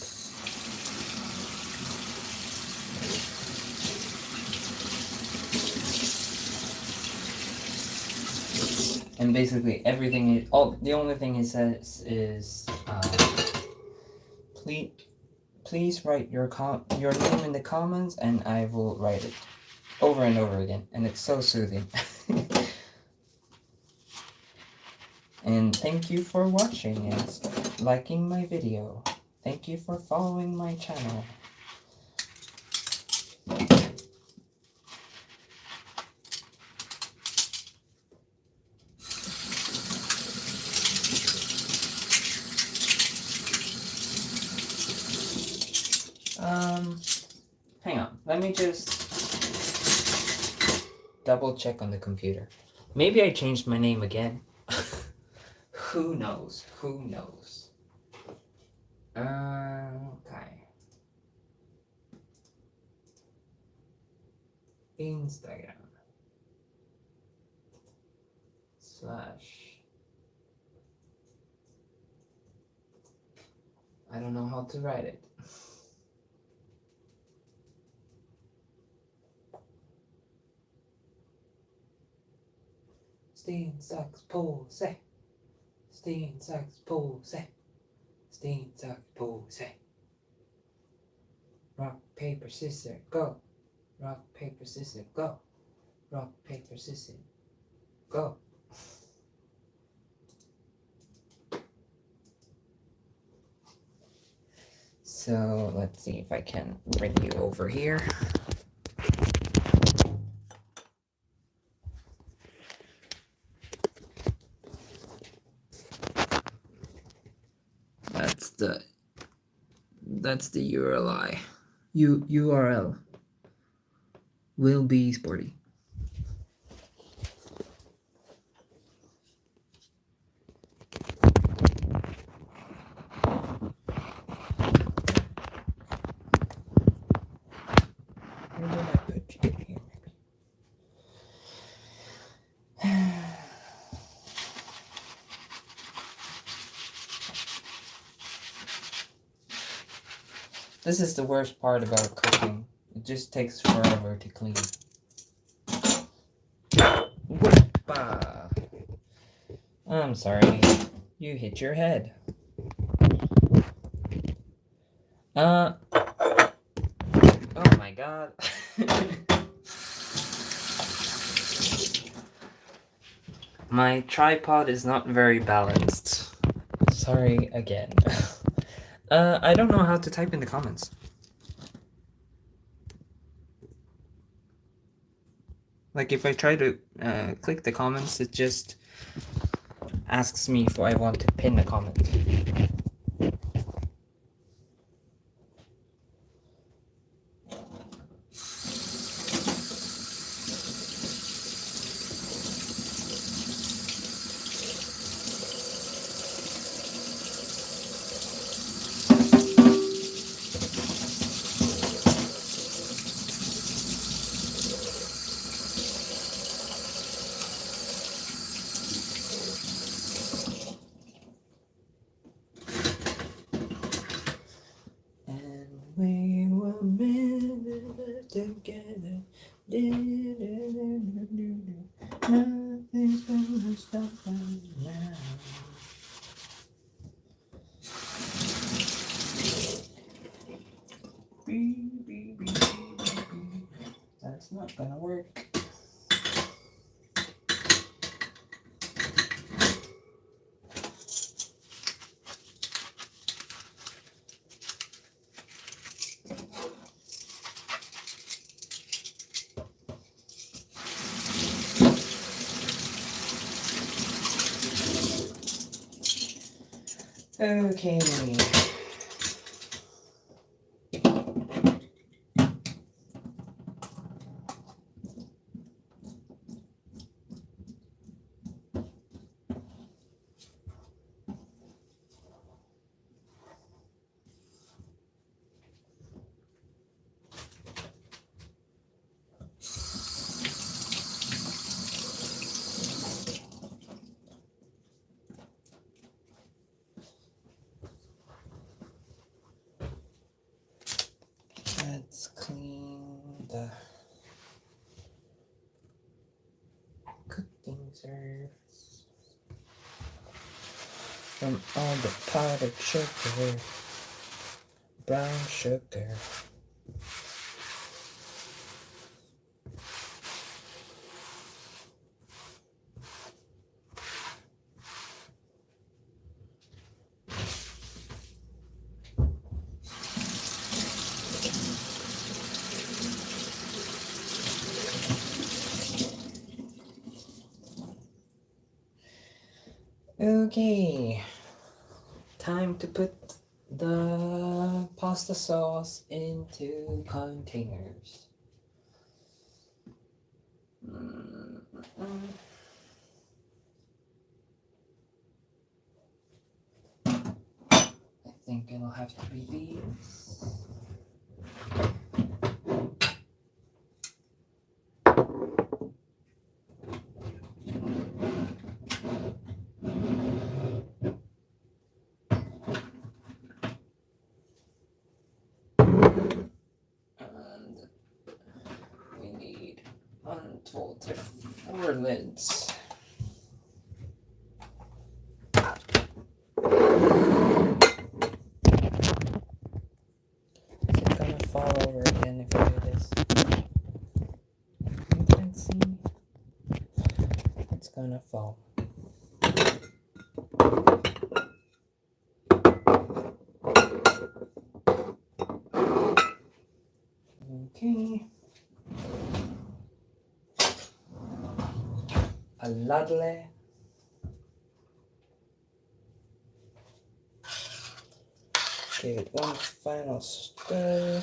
And basically everything, the only thing he says is, please write your name in the comments and I will write it over and over again, and it's so soothing. And thank you for watching and liking my video. Thank you for following my channel. Hang on, let me just double check on the computer. Maybe I changed my name again. Who knows? Who knows? Okay. Instagram / I don't know how to write it. Sten, sax, påse. Sten, sax, påse. Sten, sax, påse. Rock, paper, scissors, go. Rock, paper, scissors, go. Rock, paper, scissors, go. So let's see if I can bring you over here. That's the URL. URL will be sporty. Where did I put you here? This is the worst part about cooking. It just takes forever to clean. Whoopa. I'm sorry. You hit your head. Oh my god. My tripod is not very balanced. Sorry again. I don't know how to type in the comments. Like if I try to click the comments, it just asks me if I want to pin a comment. We were meant together. Nothing's gonna stop us now. That's not gonna work. Okay. Let's clean the cooking surface from all the powdered sugar, brown sugar. Okay, time to put the pasta sauce into containers. I think it'll have to be these. And we need 1, 2, 3, 4 lids. Is it gonna fall over again if I do this? You can see it's gonna fall. Okay. A lovely. Give it one final stir.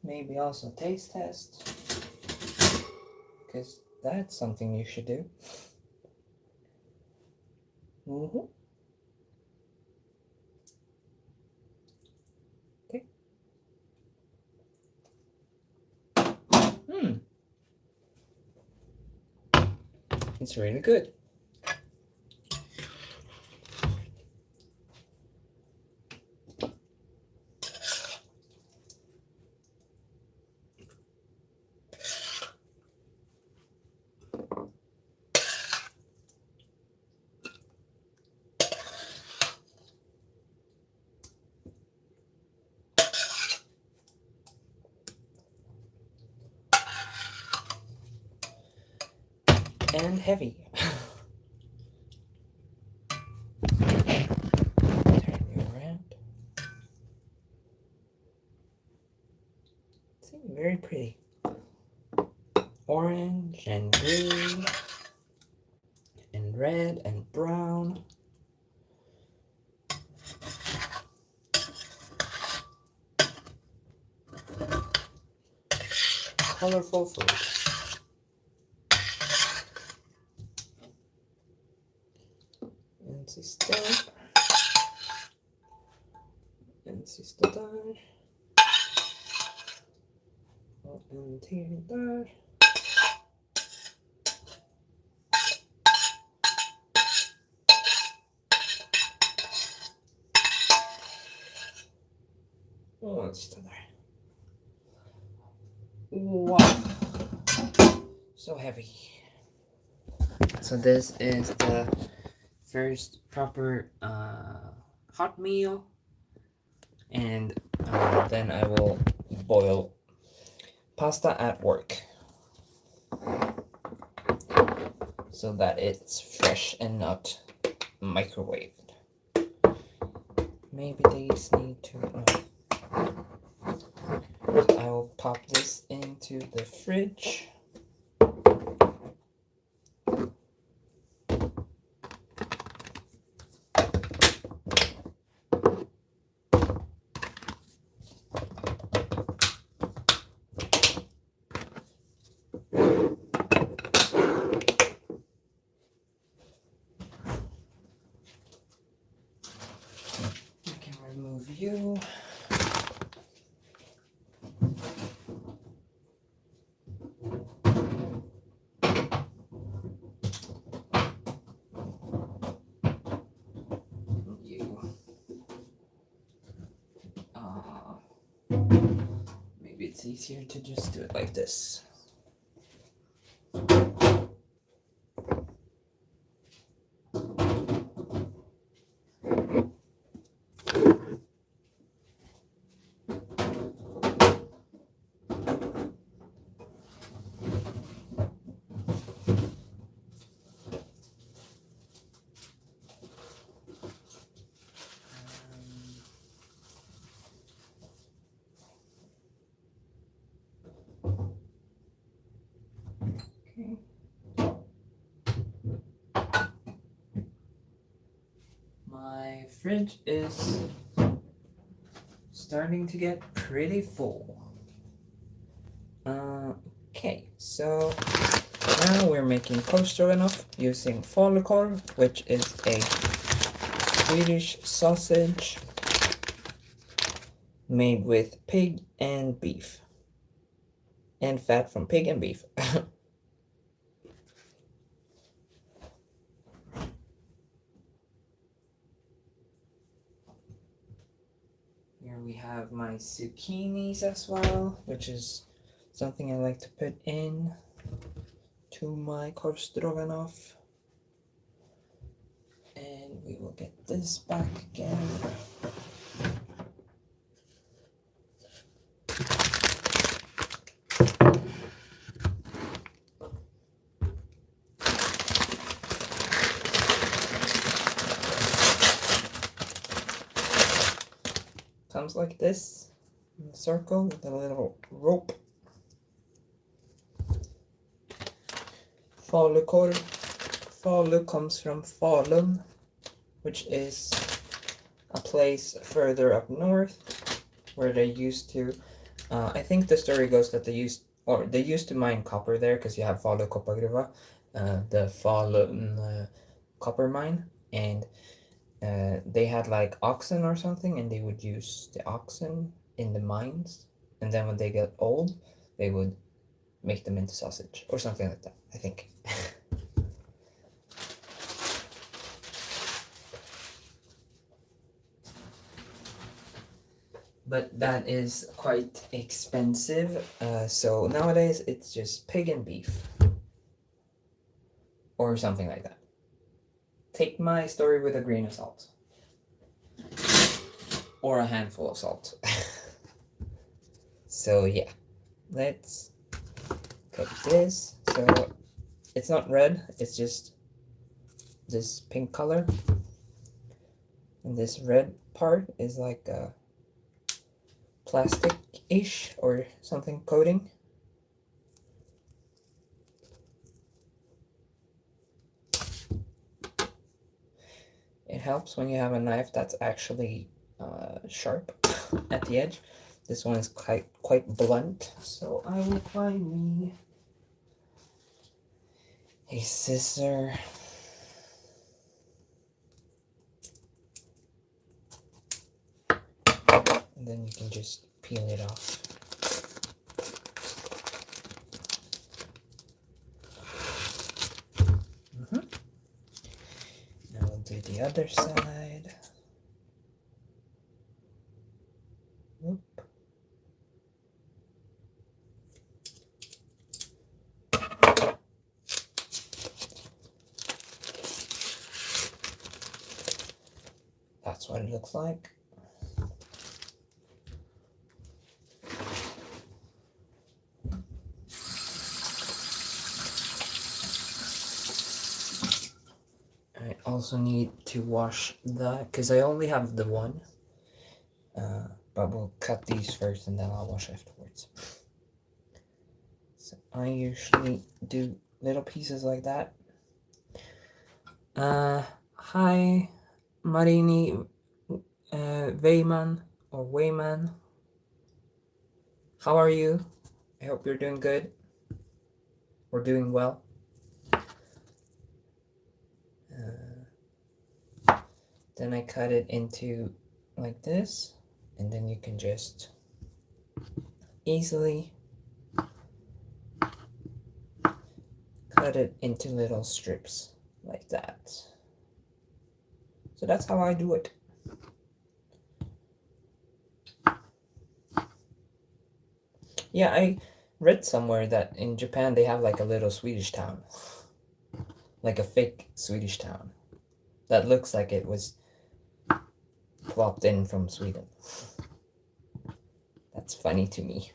Maybe also taste test, because that's something you should do. Okay. It's really good. And heavy. Turn you around. See, very pretty. Orange and green and red and brown. Colorful food. Insista där. Och en till där. Och en sista där. Wow. So heavy. So this is the first proper hot meal, and then I will boil pasta at work so that it's fresh and not microwaved. Maybe these need to I will pop this into the fridge. you. Maybe it's easier to just do it like this. Okay. My fridge is starting to get pretty full. Okay, so now we're making korvstroganoff using falukorv, which is a Swedish sausage made with pig and beef. And fat from pig and beef. Here we have my zucchinis as well, which is something I like to put in to my korvstroganoff. And we will get this back again. Comes like this in a circle with a little rope. Falukorv. Falu comes from Falun, which is a place further up north where they used to, I think the story goes that they used to mine copper there because you have Falu Koppargruva, the Falun copper mine, and they had like oxen or something, and they would use the oxen in the mines, and then when they get old, they would make them into sausage or something like that, I think. But that is quite expensive, so nowadays it's just pig and beef or something like that. Take my story with a grain of salt. Or a handful of salt. So yeah, let's cut this. So it's not red, it's just this pink color. And this red part is like a plastic-ish or something coating. It helps when you have a knife that's actually sharp at the edge. This one is quite blunt, so I will find me a scissor. And then you can just peel it off. Now we'll do the other side. Whoop. That's what it looks like. I also need to wash because I only have the one, but we'll cut these first and then I'll wash afterwards. So I usually do little pieces like that. Hi, Marini Weyman or Weyman. How are you? I hope you're doing good. We're doing well. Then I cut it into like this. and then you can just easily cut it into little strips like that. So that's how I do it. Yeah, I read somewhere that in Japan they have like a little Swedish town, like a fake Swedish town that looks like it was plopped in from Sweden. That's funny to me.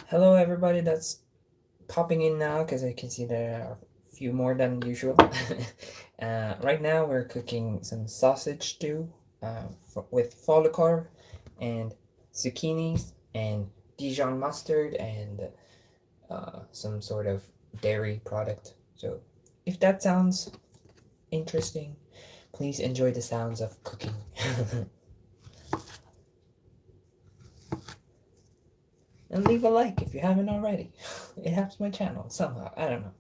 Hello everybody that's popping in now, because I can see there are a few more than usual. Right now we're cooking some sausage stew with falukorv and zucchinis and Dijon mustard and some sort of dairy product. So if that sounds interesting, please enjoy the sounds of cooking. And leave a like if you haven't already. It helps my channel somehow. I don't know.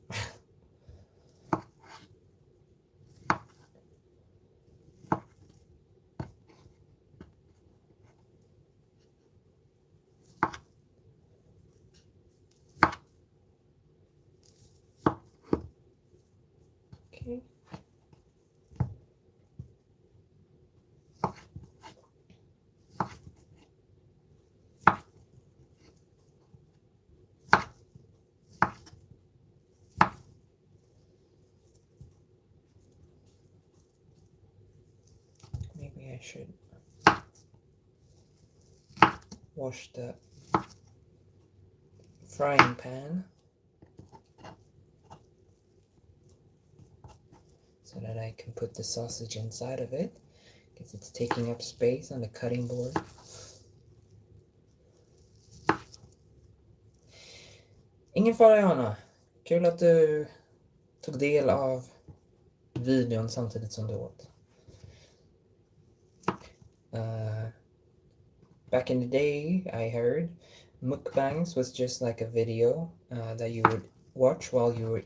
Okay. Maybe I should wash the frying pan so that I can put the sausage inside of it, because it's taking up space on the cutting board. Ingen fara Johanna. Kul att du tog del av videon samtidigt som du åt. Back in the day, I heard mukbangs was just like a video that you would watch while you were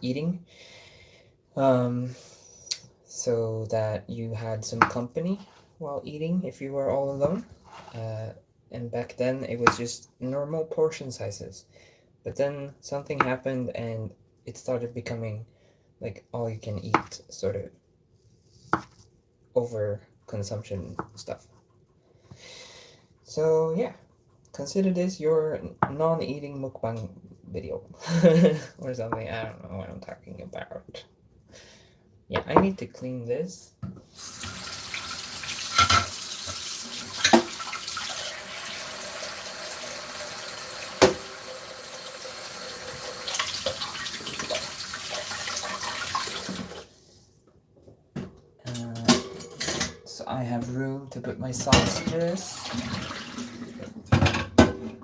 eating, so that you had some company while eating if you were all alone. And back then it was just normal portion sizes, but then something happened and it started becoming like all you can eat sort of over consumption stuff. So yeah, consider this your non-eating mukbang video or something. I don't know what I'm talking about. Yeah, I need to clean this. So I have room to put my sausages.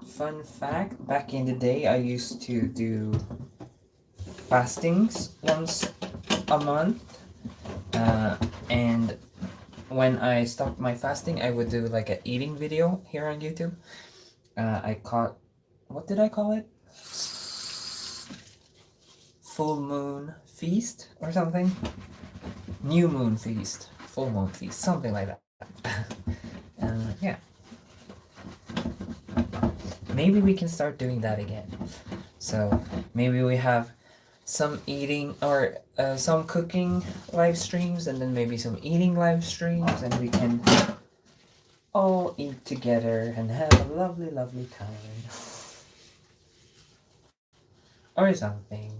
Fun fact, back in the day I used to do fastings once a month, and when I stopped my fasting I would do like an eating video here on YouTube. I caught, what did I call it? Full moon feast or something? New moon feast, full moon feast, something like that. Yeah. Maybe we can start doing that again. So maybe we have some eating or some cooking live streams, and then maybe some eating live streams, and we can all eat together and have a lovely, lovely time. Or something.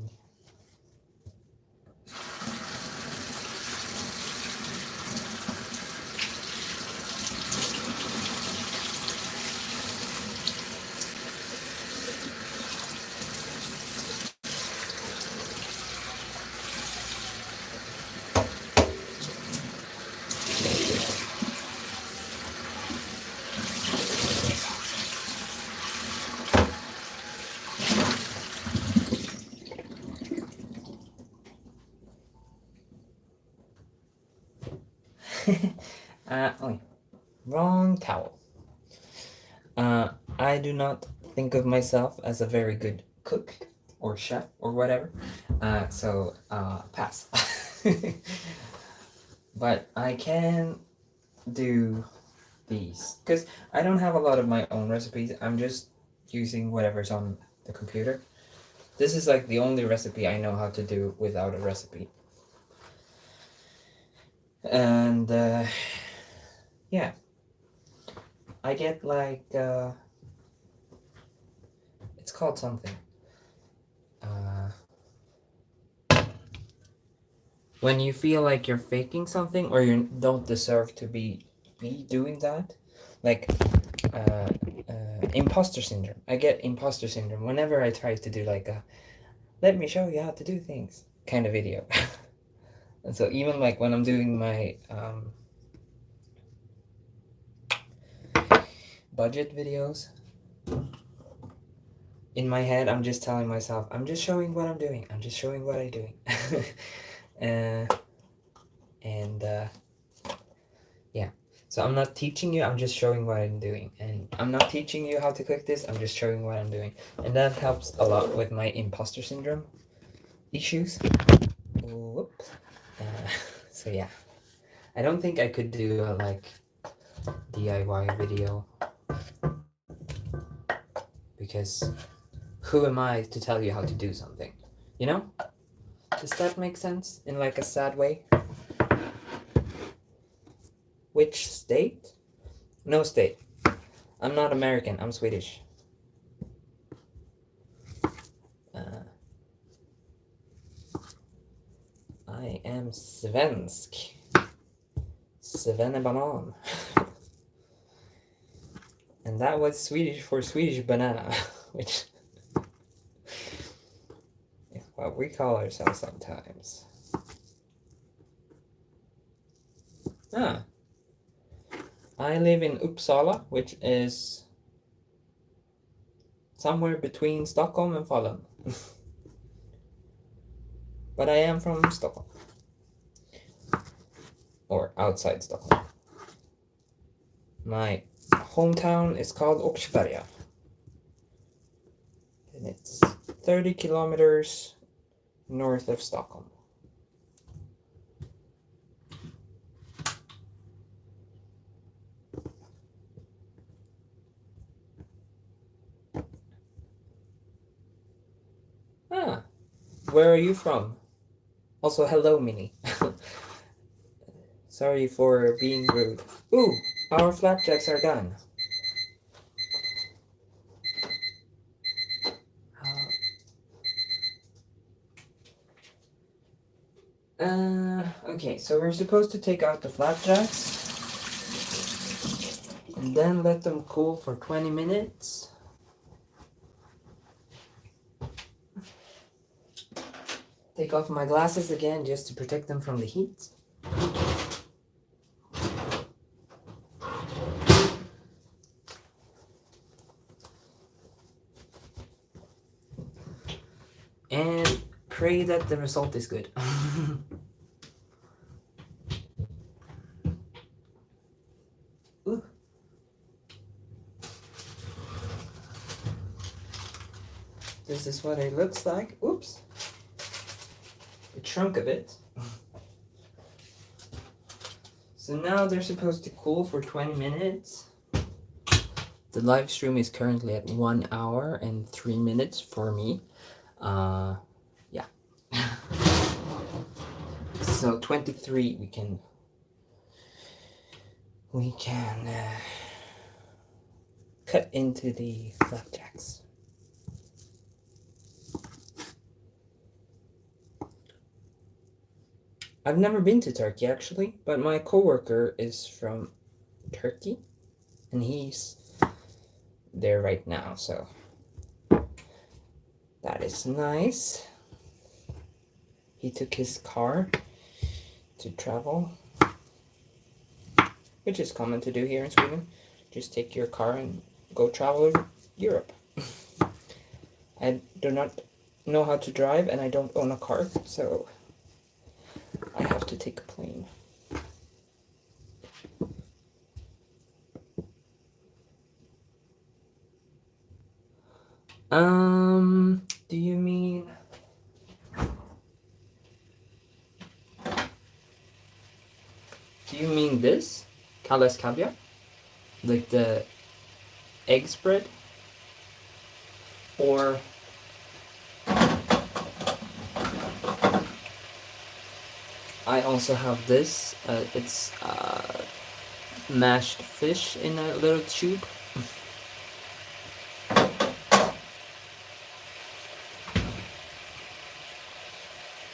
Oh, wrong towel. I do not think of myself as a very good cook or chef or whatever. So pass. But I can do these because I don't have a lot of my own recipes. I'm just using whatever's on the computer. This is like the only recipe I know how to do without a recipe. And yeah, I get like it's called something. When you feel like you're faking something or you don't deserve to be doing that, like imposter syndrome. I get imposter syndrome whenever I try to do like a let me show you how to do things kind of video. And so even like when I'm doing my budget videos, in my head I'm just telling myself I'm just showing what I'm doing. I'm just showing what I'm doing. And yeah, so I'm not teaching you, I'm just showing what I'm doing. And I'm not teaching you how to cook this, I'm just showing what I'm doing. And that helps a lot with my imposter syndrome issues. Whoop. So yeah, I don't think I could do a like DIY video because who am I to tell you how to do something? You know? Does that make sense in like a sad way? Which state? No state. I'm not American, I'm Swedish. I am svensk. Svennebanan. And that was Swedish for Swedish banana, which is what we call ourselves sometimes. I live in Uppsala, which is somewhere between Stockholm and Falun. But I am from Stockholm. Or outside Stockholm. My hometown is called Åkersberga. And it's 30 kilometers north of Stockholm. Where are you from? Also, hello, Minnie. Sorry for being rude. Ooh, our flapjacks are done. Okay, so we're supposed to take out the flapjacks and then let them cool for 20 minutes. Take off my glasses again just to protect them from the heat. And pray that the result is good. Ooh. This is what it looks like. Oops. It shrunk a bit. So now they're supposed to cool for 20 minutes. The live stream is currently at 1 hour and 3 minutes for me. Yeah. So 23 we can cut into the flapjacks. I've never been to Turkey actually, but my coworker is from Turkey and he's there right now, so that is nice. He took his car to travel, which is common to do here in Sweden. Just take your car and go travel Europe. I do not know how to drive and I don't own a car, so I have to take a plane. Do you mean making this, Kalles caviar, like the egg spread, or I also have this. It's mashed fish in a little tube.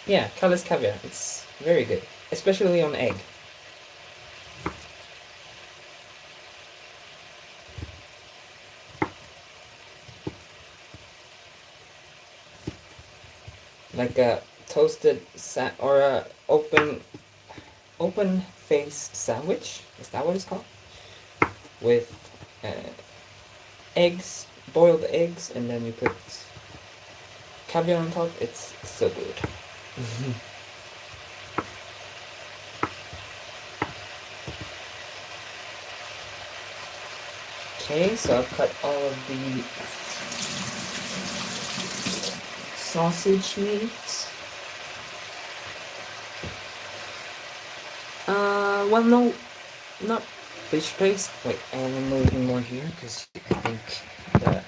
Yeah, Kalles caviar. It's very good, especially on egg. Like a toasted or a open face sandwich. Is that what it's called? With eggs, boiled eggs, and then you put caviar on top. It's so good. Okay, so I've cut all of the sausage meat. Well, no, not fish paste. Wait, I'm removing more here because I think that.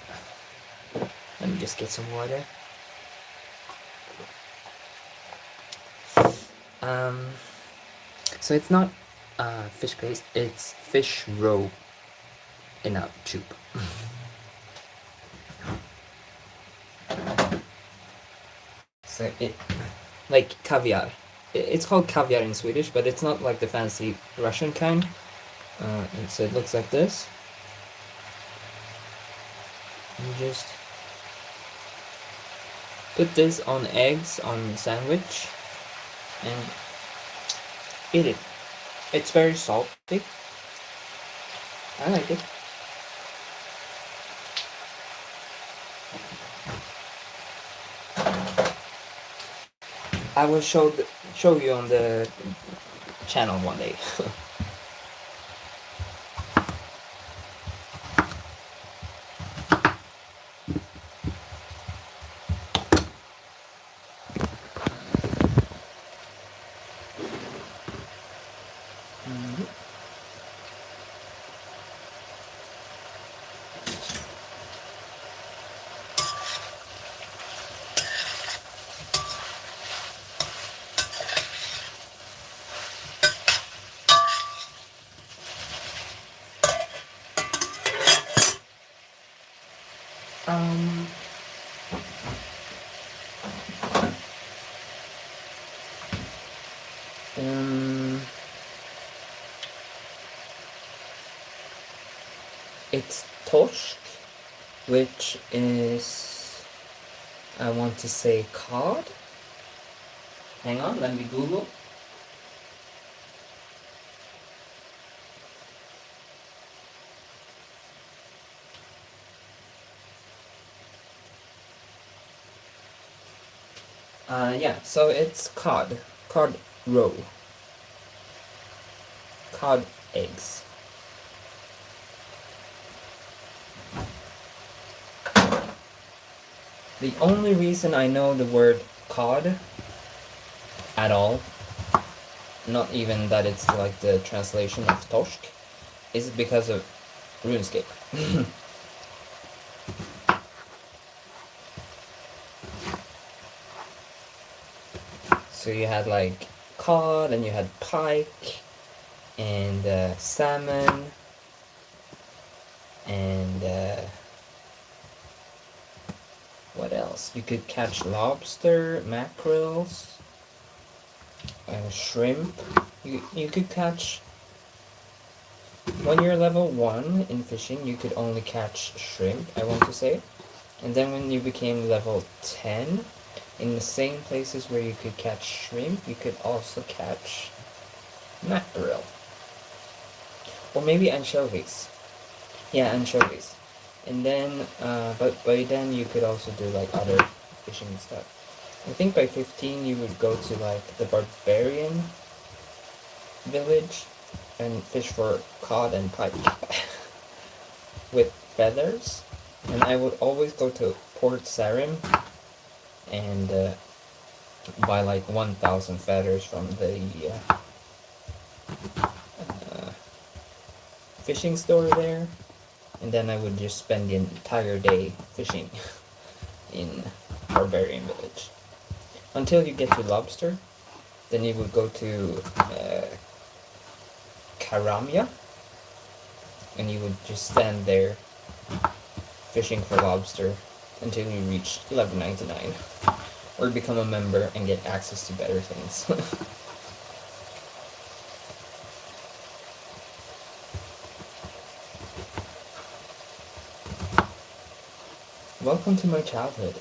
Let me just get some water. So it's not fish paste, it's fish roe in a tube. So it, like caviar. It's called caviar in Swedish, but it's not like the fancy Russian kind. And so it looks like this. You just put this on eggs on the sandwich and eat it. It's very salty. I like it. I will show you on the channel one day. It's torsk, which is, I want to say, cod. Hang on, let me Google. Yeah, so it's cod roe, cod eggs. The only reason I know the word cod at all, not even that it's like the translation of torsk, is because of RuneScape. So you had like cod, and you had pike, and salmon, and what else? You could catch lobster, mackerels, shrimp. You could catch, when you're level 1 in fishing, you could only catch shrimp, I want to say. And then when you became level 10, in the same places where you could catch shrimp, you could also catch mackerel. Or maybe anchovies. Yeah, anchovies. And then, but by then you could also do like other fishing stuff. I think by 15 you would go to like the barbarian village and fish for cod and pike with feathers. And I would always go to Port Sarim and buy like 1,000 feathers from the fishing store there, and then I would just spend the entire day fishing in Barbarian Village. Until you get to lobster, then you would go to Karamya, and you would just stand there fishing for lobster until you reach level 99, or become a member and get access to better things. Welcome to my childhood.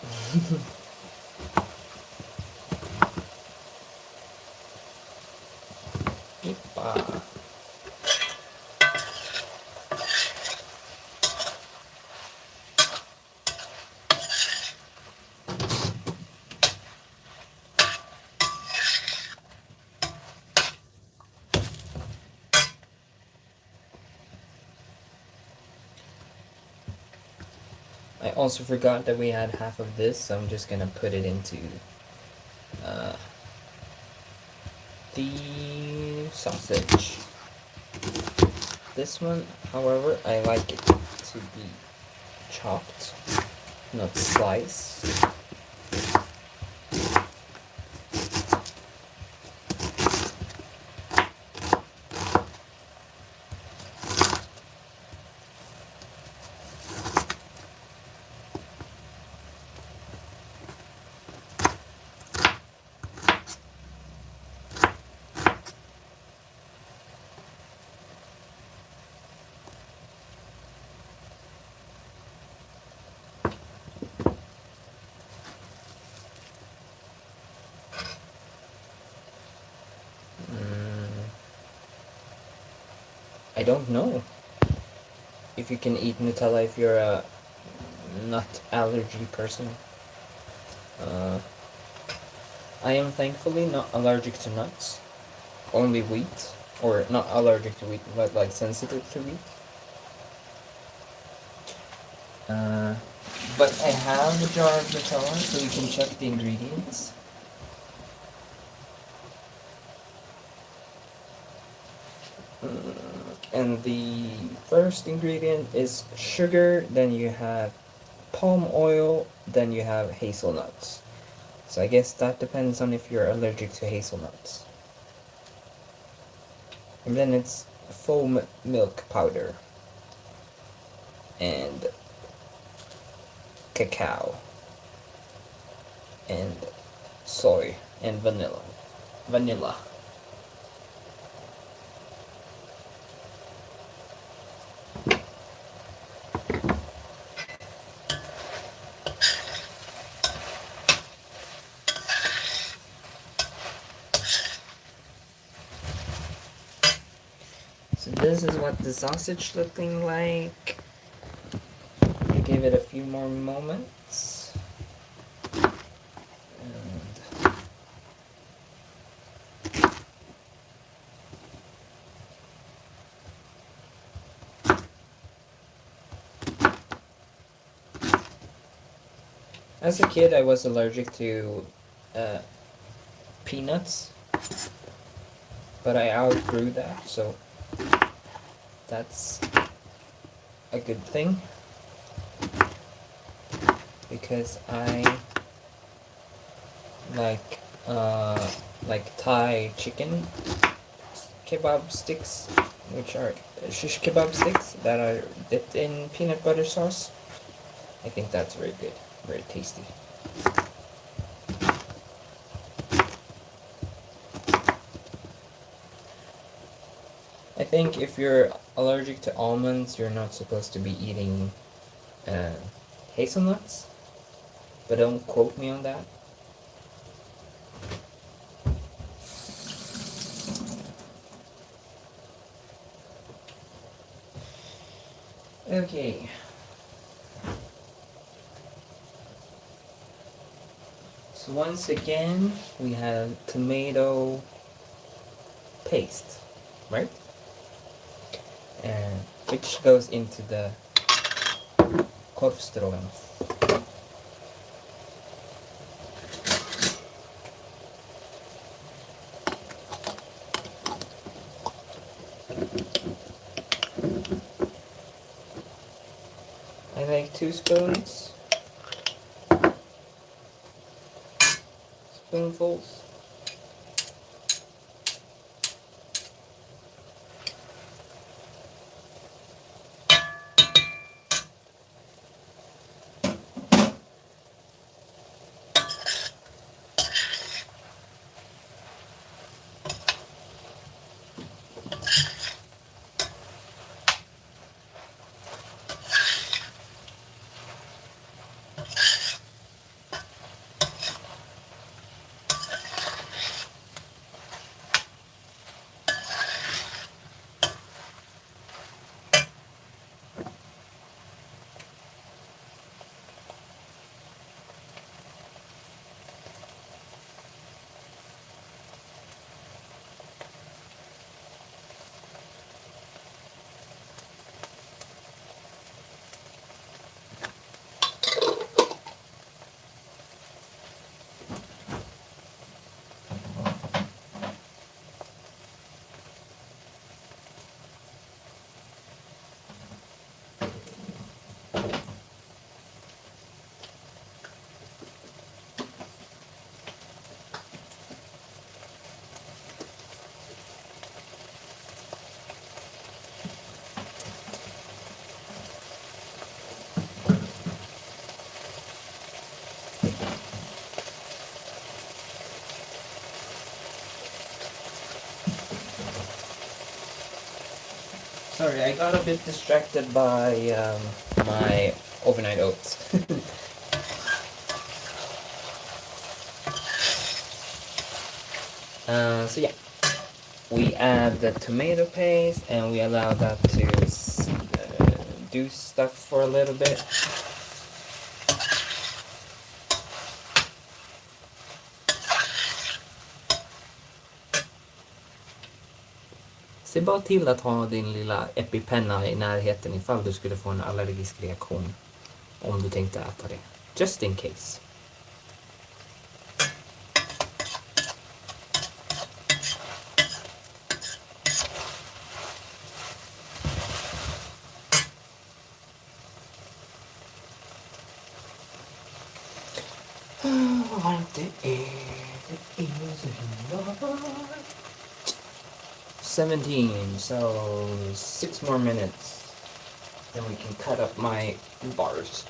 Yeepa. I also forgot that we had half of this, so I'm just gonna put it into the sausage. This one, however, I like it to be chopped, not sliced. I don't know if you can eat Nutella if you're a nut allergy person. I am thankfully not allergic to nuts, only wheat, or not allergic to wheat, but like sensitive to wheat. But I have a jar of Nutella, so you can check the ingredients. And the first ingredient is sugar, then you have palm oil, then you have hazelnuts. So I guess that depends on if you're allergic to hazelnuts. And then it's foam milk powder and cacao and soy and vanilla. So this is what the sausage looking like. Give it a few more moments. And as a kid, I was allergic to peanuts, but I outgrew that, so that's a good thing, because I like Thai chicken kebab sticks, which are shish kebab sticks that are dipped in peanut butter sauce. I think that's very good, very tasty. I think if you're allergic to almonds, you're not supposed to be eating hazelnuts, but don't quote me on that. Okay. So once again, we have tomato paste, right? And which goes into the korvstroganoff. 2 spoons. Spoonfuls. Sorry, I got a bit distracted by my overnight oats. So yeah, we add the tomato paste and we allow that to do stuff for a little bit. Se bara till att ha din lilla epipenna i närheten ifall du skulle få en allergisk reaktion. Om du tänkte äta det. Just in case. Vad varmt det är. Det är så himla varmt. 17, so 6 more minutes. Then we can cut up my bars.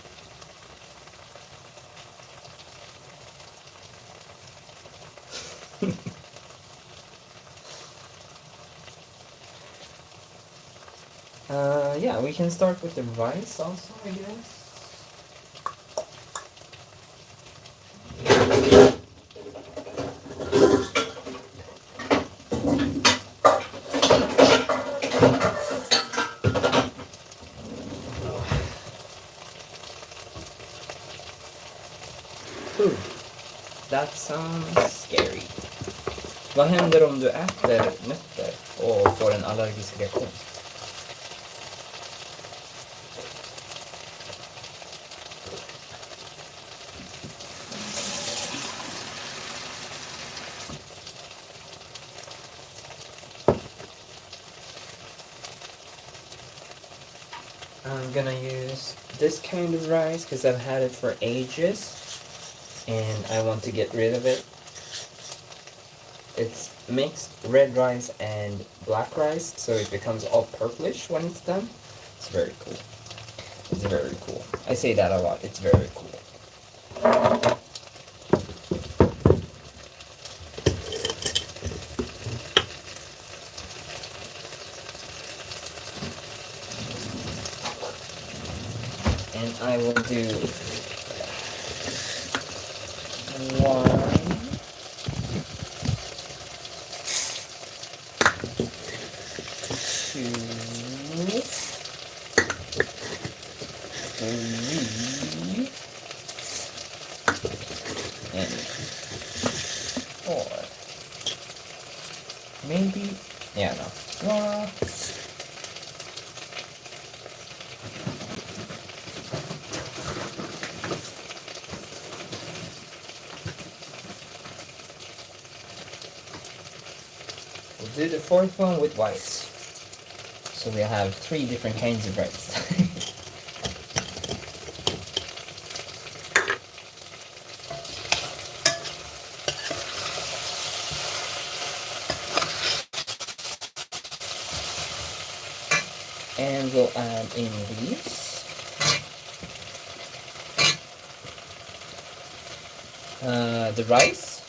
Yeah, we can start with the rice also, I guess. That sounds scary. Vad händer om du äter nötter och får en allergisk reaktion? I'm gonna use this kind of rice because I've had it for ages and I want to get rid of it. It's mixed red rice and black rice, so it becomes all purplish when it's done. It's very cool. It's very cool. I say that a lot. It's very cool. And I will do 1, 2, 3, and 4. Maybe, yeah, no. We'll do the 4th one with whites. So we have 3 different kinds of rice. And we'll add in these. The rice.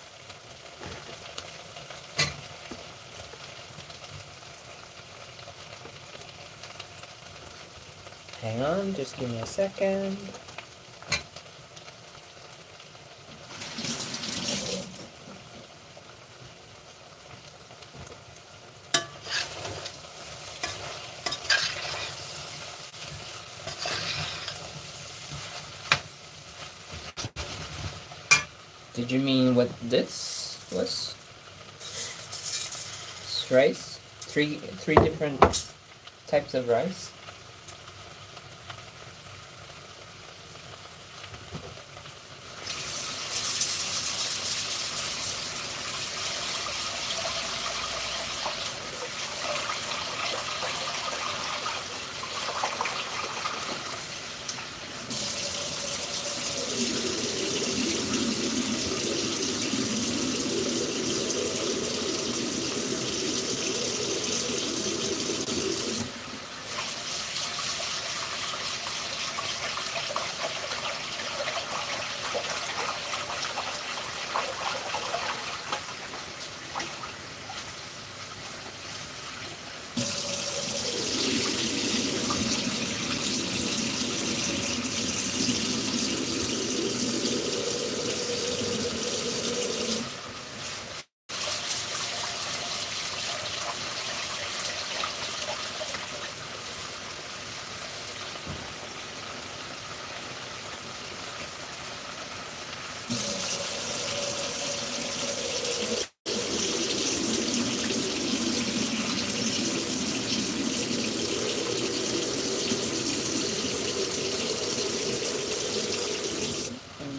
Hang on, just give me a second. Did you mean what this was? It's rice? Three different types of rice?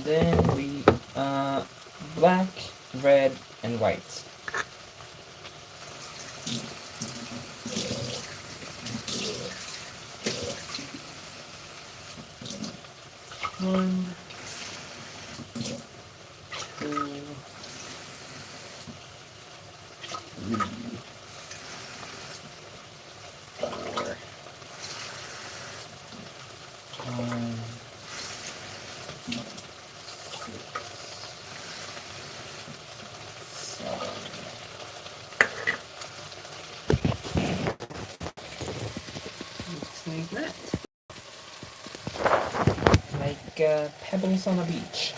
Then we black, red, and white. One, two, three, 4. 1, 6, 7. Looks like that. Like pebbles on a beach.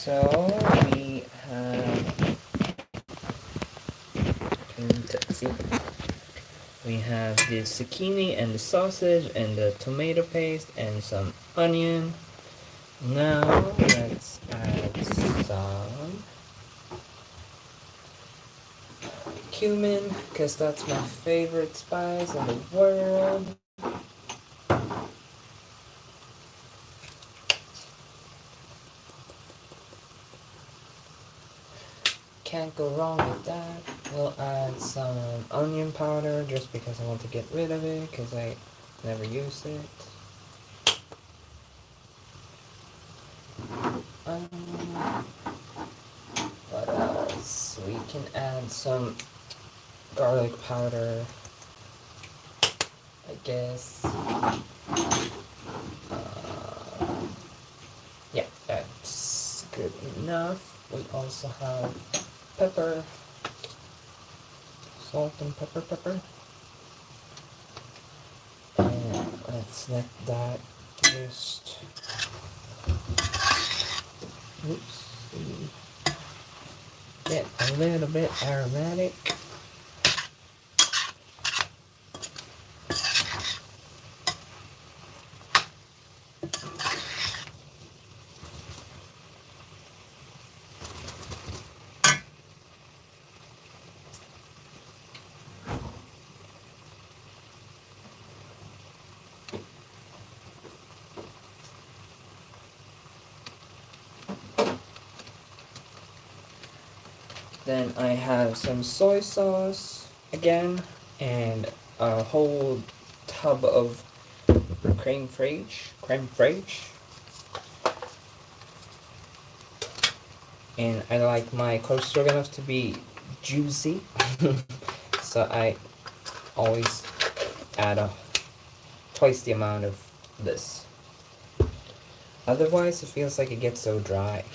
So we have, let's see, we have the zucchini and the sausage and the tomato paste and some onion. Now let's add some cumin, because that's my favorite spice in the world. Can't go wrong with that. We'll add some onion powder just because I want to get rid of it because I never use it. What else? We can add some garlic powder, I guess. Yeah, that's good enough. We also have pepper, salt and pepper. And let's let that just, get a little bit aromatic. Then I have some soy sauce again, and a whole tub of creme fraiche. And I like my korvstroganoff to be juicy, so I always add twice the amount of this. Otherwise, it feels like it gets so dry.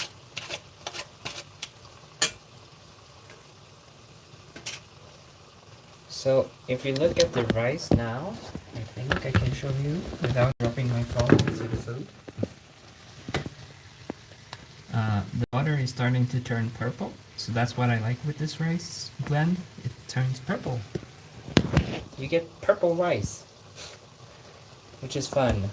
So if you look at the rice now, I think I can show you without dropping my phone into the food. The water is starting to turn purple, so that's what I like with this rice blend. It turns purple. You get purple rice, which is fun.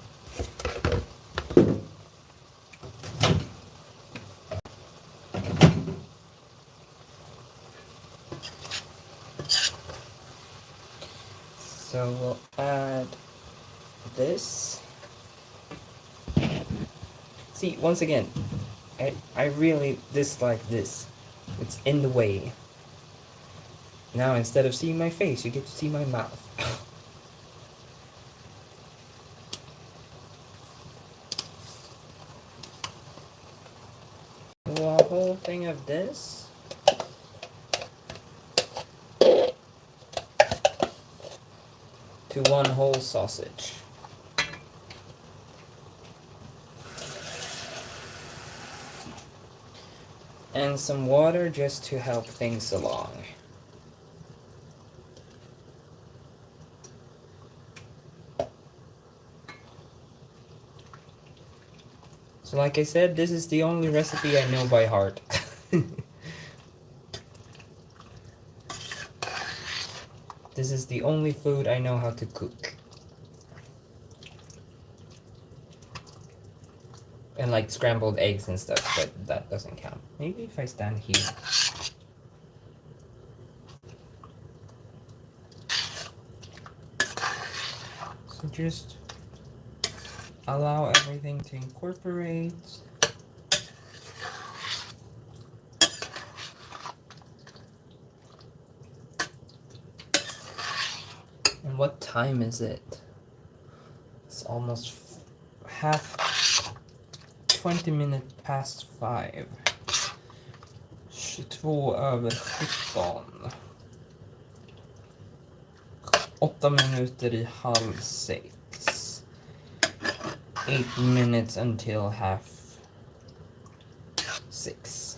So we'll add this. See, once again, I really dislike this. It's in the way. Now instead of seeing my face, you get to see my mouth. A whole thing of this. To one whole sausage. And some water just to help things along. So like I said, this is the only recipe I know by heart. This is the only food I know how to cook. And like scrambled eggs and stuff, but that doesn't count. Maybe if I stand here. So just allow everything to incorporate. And what time is it? It's almost 20 minutes past 5. 22:17. 8 minuter i 5:30. 8 minutes until 6:30.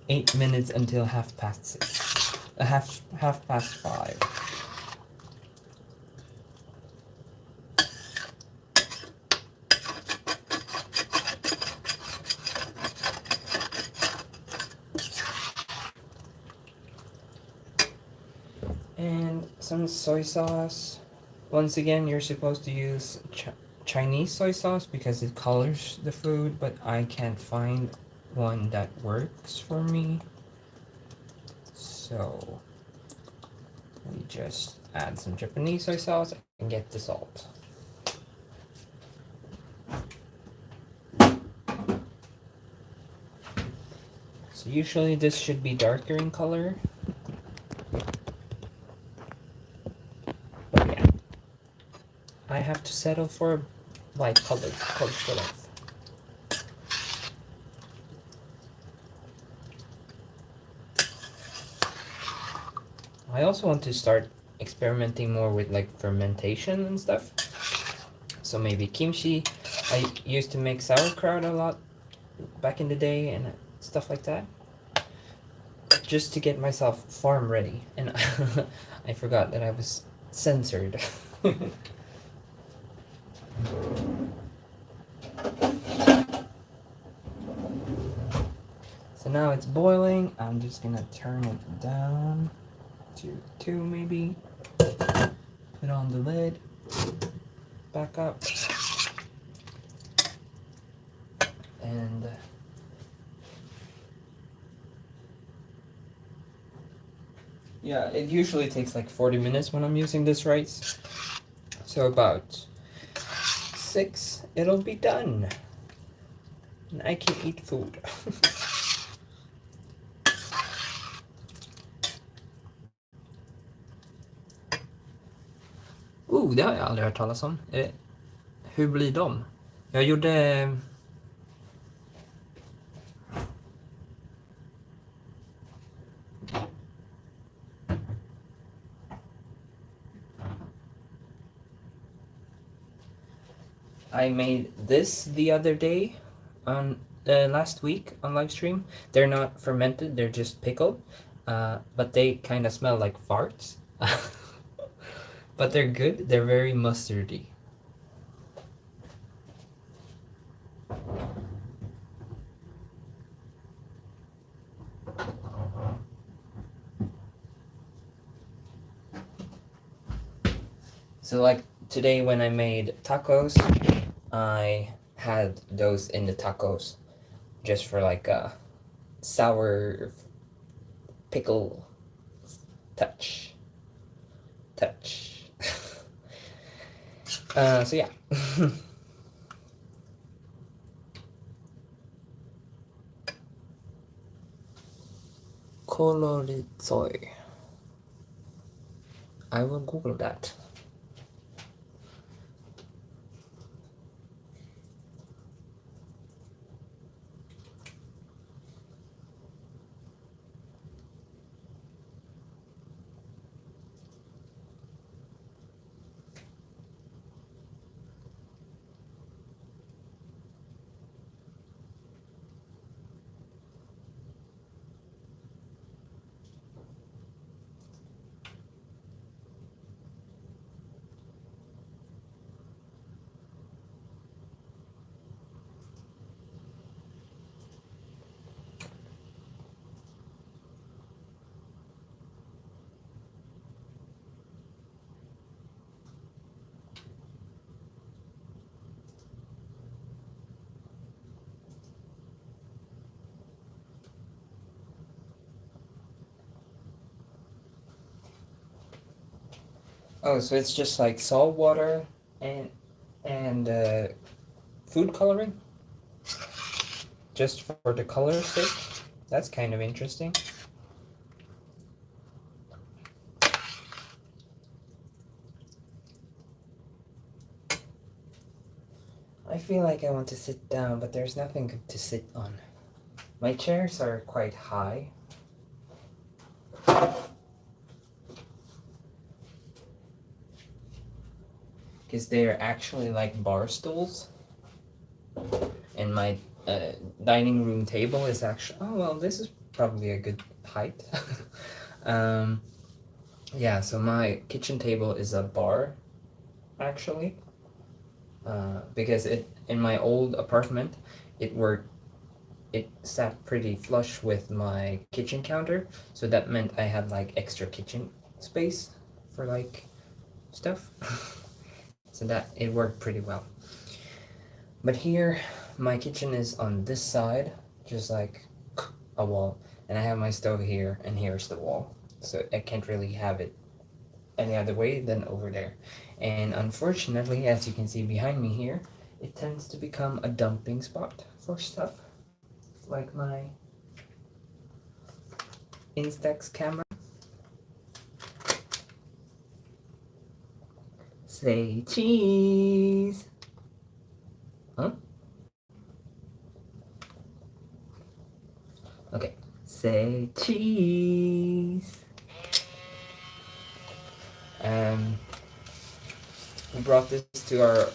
8 minutes until 6:30. Half past 5. And some soy sauce. Once again, you're supposed to use Chinese soy sauce because it colors the food, but I can't find one that works for me. So we just add some Japanese soy sauce and get the salt. So usually this should be darker in color. But yeah, I have to settle for light color stuff. I also want to start experimenting more with like fermentation and stuff. So maybe kimchi. I used to make sauerkraut a lot back in the day and stuff like that. Just to get myself farm ready. And I forgot that I was censored. So now it's boiling. I'm just gonna turn it down to 2 maybe. Put on the lid. Back up. And yeah, it usually takes like 40 minutes when I'm using this rice. So about 6, it'll be done. And I can eat food. Oh, det har jag aldrig hört talas om. Hur blir de? Jag gjorde... I made this the other day on last week on live stream. They're not fermented, they're just pickled. But they kind of smell like farts. But they're good, they're very mustardy. So like today when I made tacos, I had those in the tacos just for like a sour pickle touch. So yeah. Koloritsoy. I will Google that. Oh, so it's just like salt water and food coloring? Just for the color's sake? That's kind of interesting. I feel like I want to sit down, but there's nothing good to sit on. My chairs are quite high. Because they're actually like bar stools. And my dining room table is actually... Oh, well, this is probably a good height. Yeah, so my kitchen table is a bar, actually. Because in my old apartment, it sat pretty flush with my kitchen counter, so that meant I had like extra kitchen space for like stuff. So that it worked pretty well. But here, my kitchen is on this side, just like a wall, and I have my stove here, and here's the wall. So I can't really have it any other way than over there. And unfortunately, as you can see behind me here, it tends to become a dumping spot for stuff, like my Instax camera. Say cheese! Huh? Okay. Say cheese! We brought this to our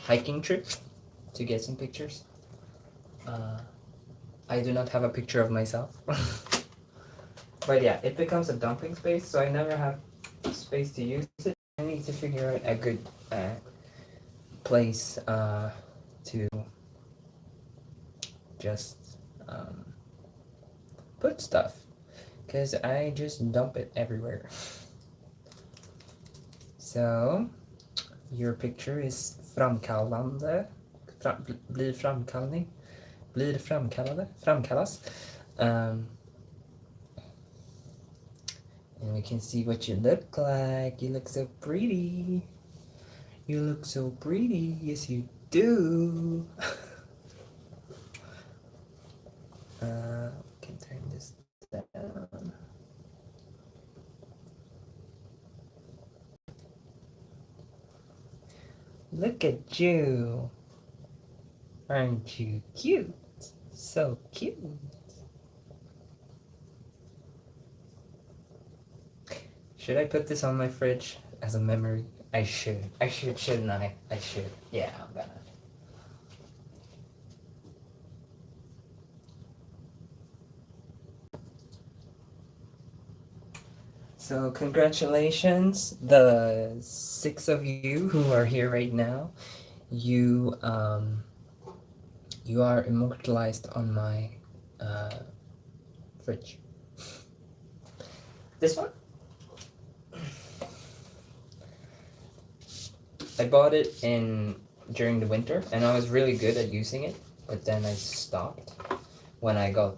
hiking trip to get some pictures. I do not have a picture of myself. But yeah, it becomes a dumping space, so I never have space to use it. I need to figure out a good place to just put stuff, because I just dump it everywhere. So, your picture is framkallande, framkallas. And we can see what you look like. You look so pretty. You look so pretty. Yes, you do. We can turn this down. Look at you. Aren't you cute? So cute. Should I put this on my fridge as a memory? I should. I should, shouldn't I? I should. Yeah, I'm gonna. So congratulations, the 6 of you who are here right now. You you are immortalized on my fridge. This one? I bought it during the winter, and I was really good at using it, but then I stopped when I got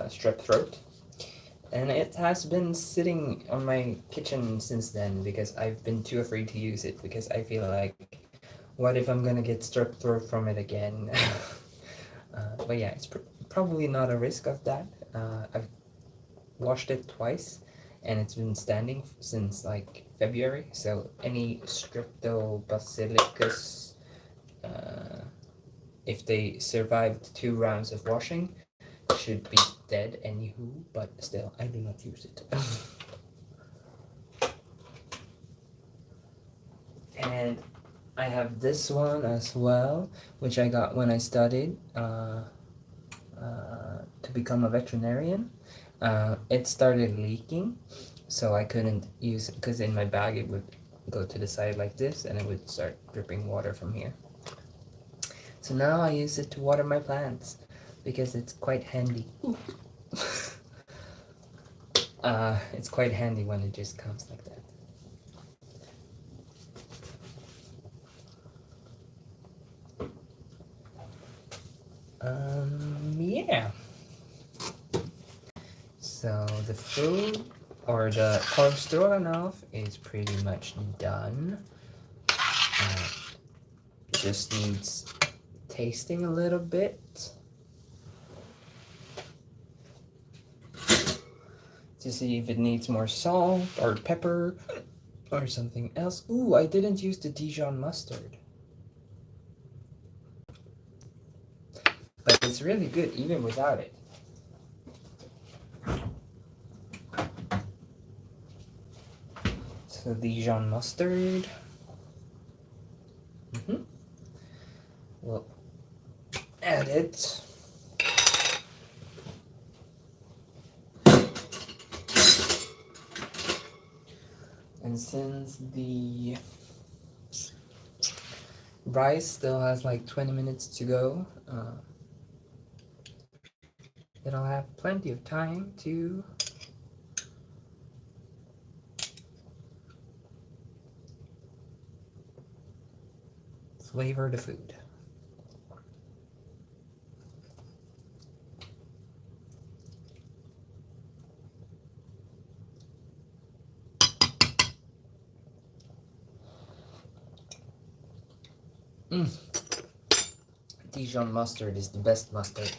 strep throat. And it has been sitting on my kitchen since then because I've been too afraid to use it because I feel like, what if I'm gonna get strep throat from it again? But yeah, it's probably not a risk of that. I've washed it twice and it's been standing since like February, so any streptobacillus, if they survived 2 rounds of washing, should be dead anywho, but still, I do not use it. And I have this one as well, which I got when I studied to become a veterinarian. It started leaking, so I couldn't use it because in my bag it would go to the side like this and it would start dripping water from here. So now I use it to water my plants because it's quite handy. It's quite handy when it just comes like that. Yeah. So the food, or the korvstroganoff, is pretty much done. Just needs tasting a little bit. To see if it needs more salt or pepper or something else. Ooh, I didn't use the Dijon mustard. But it's really good even without it. So Dijon mustard. We'll add it. And since the rice still has like 20 minutes to go, then I'll have plenty of time to flavor the food. Dijon mustard is the best mustard.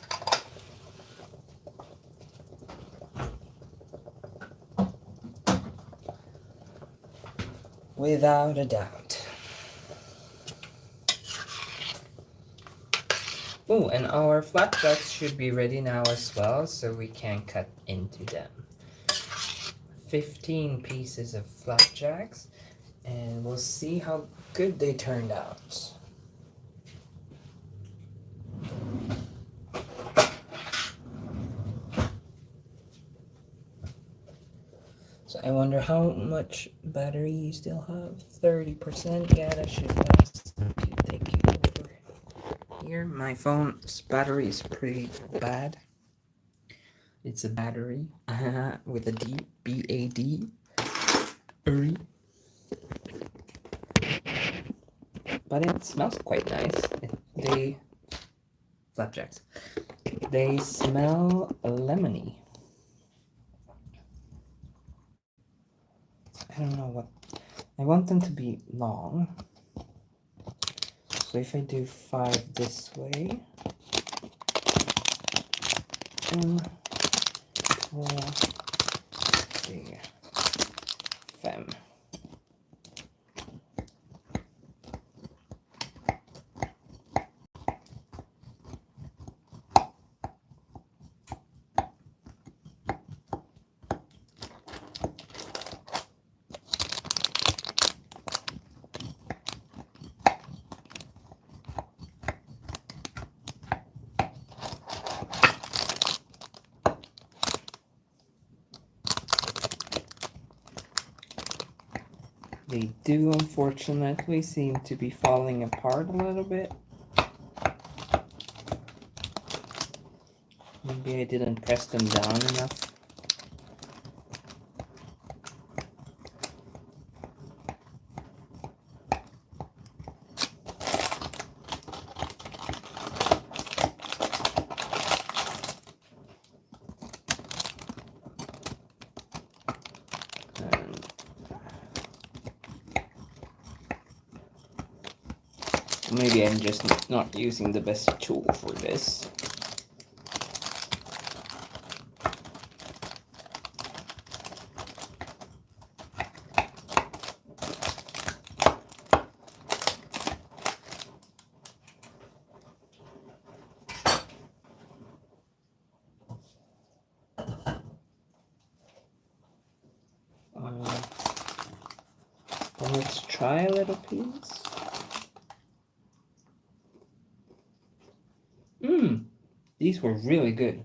Without a doubt. Oh, and our flapjacks should be ready now as well, so we can cut into them. 15 pieces of flapjacks, and we'll see how good they turned out. So I wonder how much battery you still have. 30%. Yeah, that should last. Take you over here. My phone's battery is pretty bad. It's a battery with a D, B-A-D. But it smells quite nice. Flapjacks. They smell lemony. I don't know what. I want them to be long. So if I do 5 this way, and 4, 3, 5. They do unfortunately seem to be falling apart a little bit. Maybe I didn't press them down enough. Maybe I'm just not using the best tool for this. Let's try a little piece. These were really good.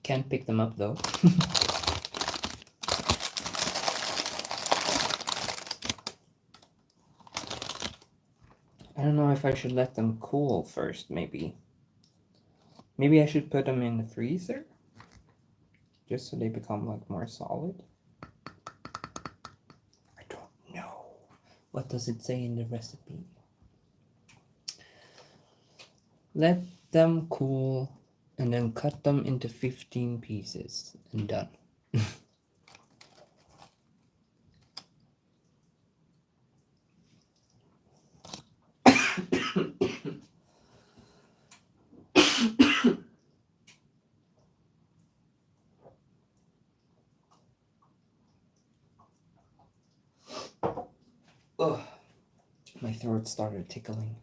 Can't pick them up though. I don't know if I should let them cool first, maybe. Maybe I should put them in the freezer? Just so they become like more solid. I don't know. What does it say in the recipe? Let them cool and then cut them into 15 pieces and done. Ugh, my throat started tickling.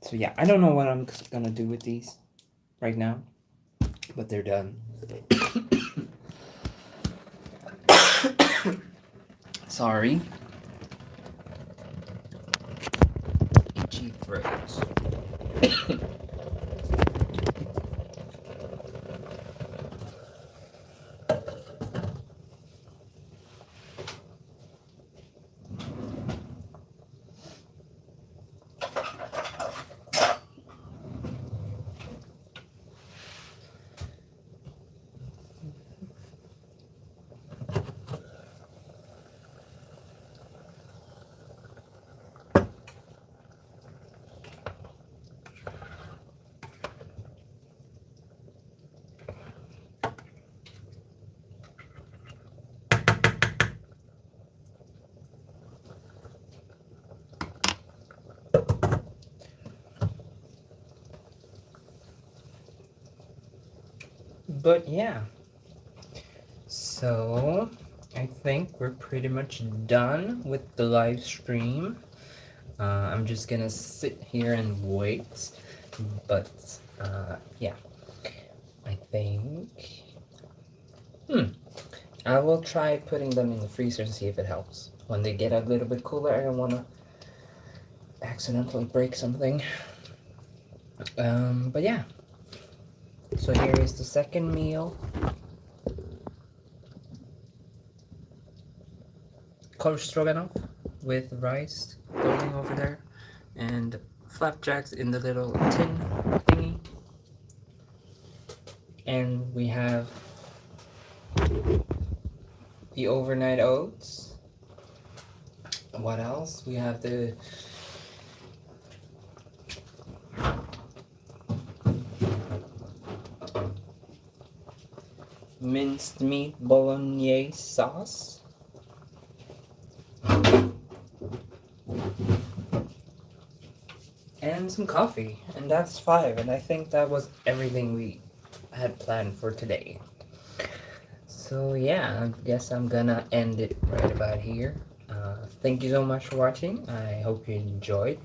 So yeah, I don't know what I'm gonna do with these right now, but they're done. Sorry. Itchy throats. But yeah, so I think we're pretty much done with the live stream. I'm just gonna sit here and wait, but yeah, I think I will try putting them in the freezer and see if it helps. When they get a little bit cooler, I don't want to accidentally break something. But yeah, so here is the second meal. Korvstroganoff with rice going over there, and flapjacks in the little tin thingy. And we have the overnight oats. What else? We have the minced meat bolognese sauce. And some coffee, and that's 5, and I think that was everything we had planned for today. So yeah, I guess I'm gonna end it right about here. Thank you so much for watching. I hope you enjoyed.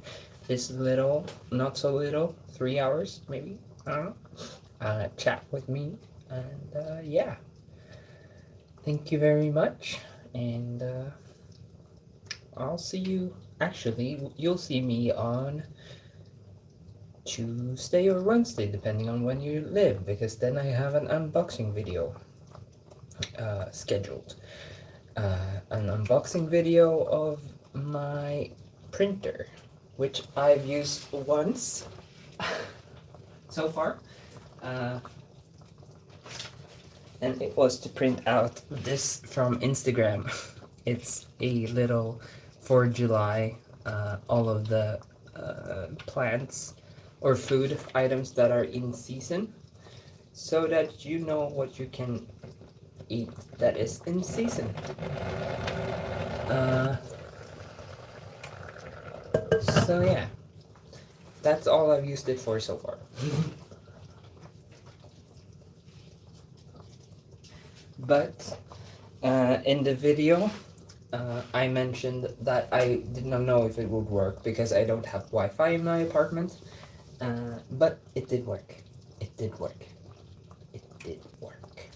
this little, not so little, 3 hours maybe, I don't know, chat with me. And yeah, thank you very much. And I'll see you. Actually, you'll see me on Tuesday or Wednesday, depending on when you live, because then I have an unboxing video scheduled. An unboxing video of my printer, which I've used once so far. And it was to print out this from Instagram. It's a little 4 July, all of the plants or food items that are in season, so that you know what you can eat that is in season. So yeah, that's all I've used it for so far. But in the video, I mentioned that I did not know if it would work because I don't have Wi-Fi in my apartment. But it did work. It did work. It did work.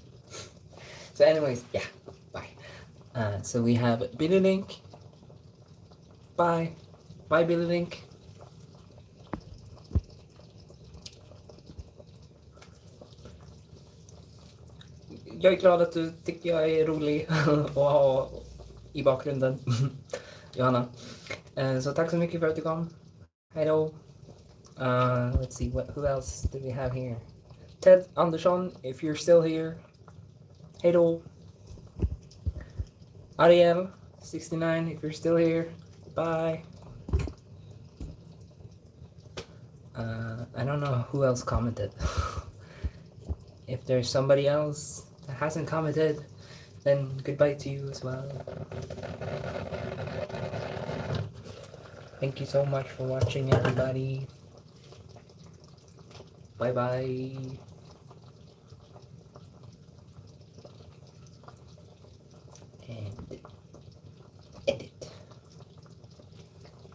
So anyways, yeah, bye. So we have Billy Link. Bye. Bye, Billy Link. Jag är glad att du tycker jag är rolig att ha i bakgrunden, Johanna. Så tack så mycket för att du kom. Hej då. Let's see, who else do we have here? Ted Andersson, if you're still here. Hej då. Ariel, 69, if you're still here. Bye. I don't know who else commented. If there's somebody else that hasn't commented, then goodbye to you as well. Thank you so much for watching, everybody. Bye bye.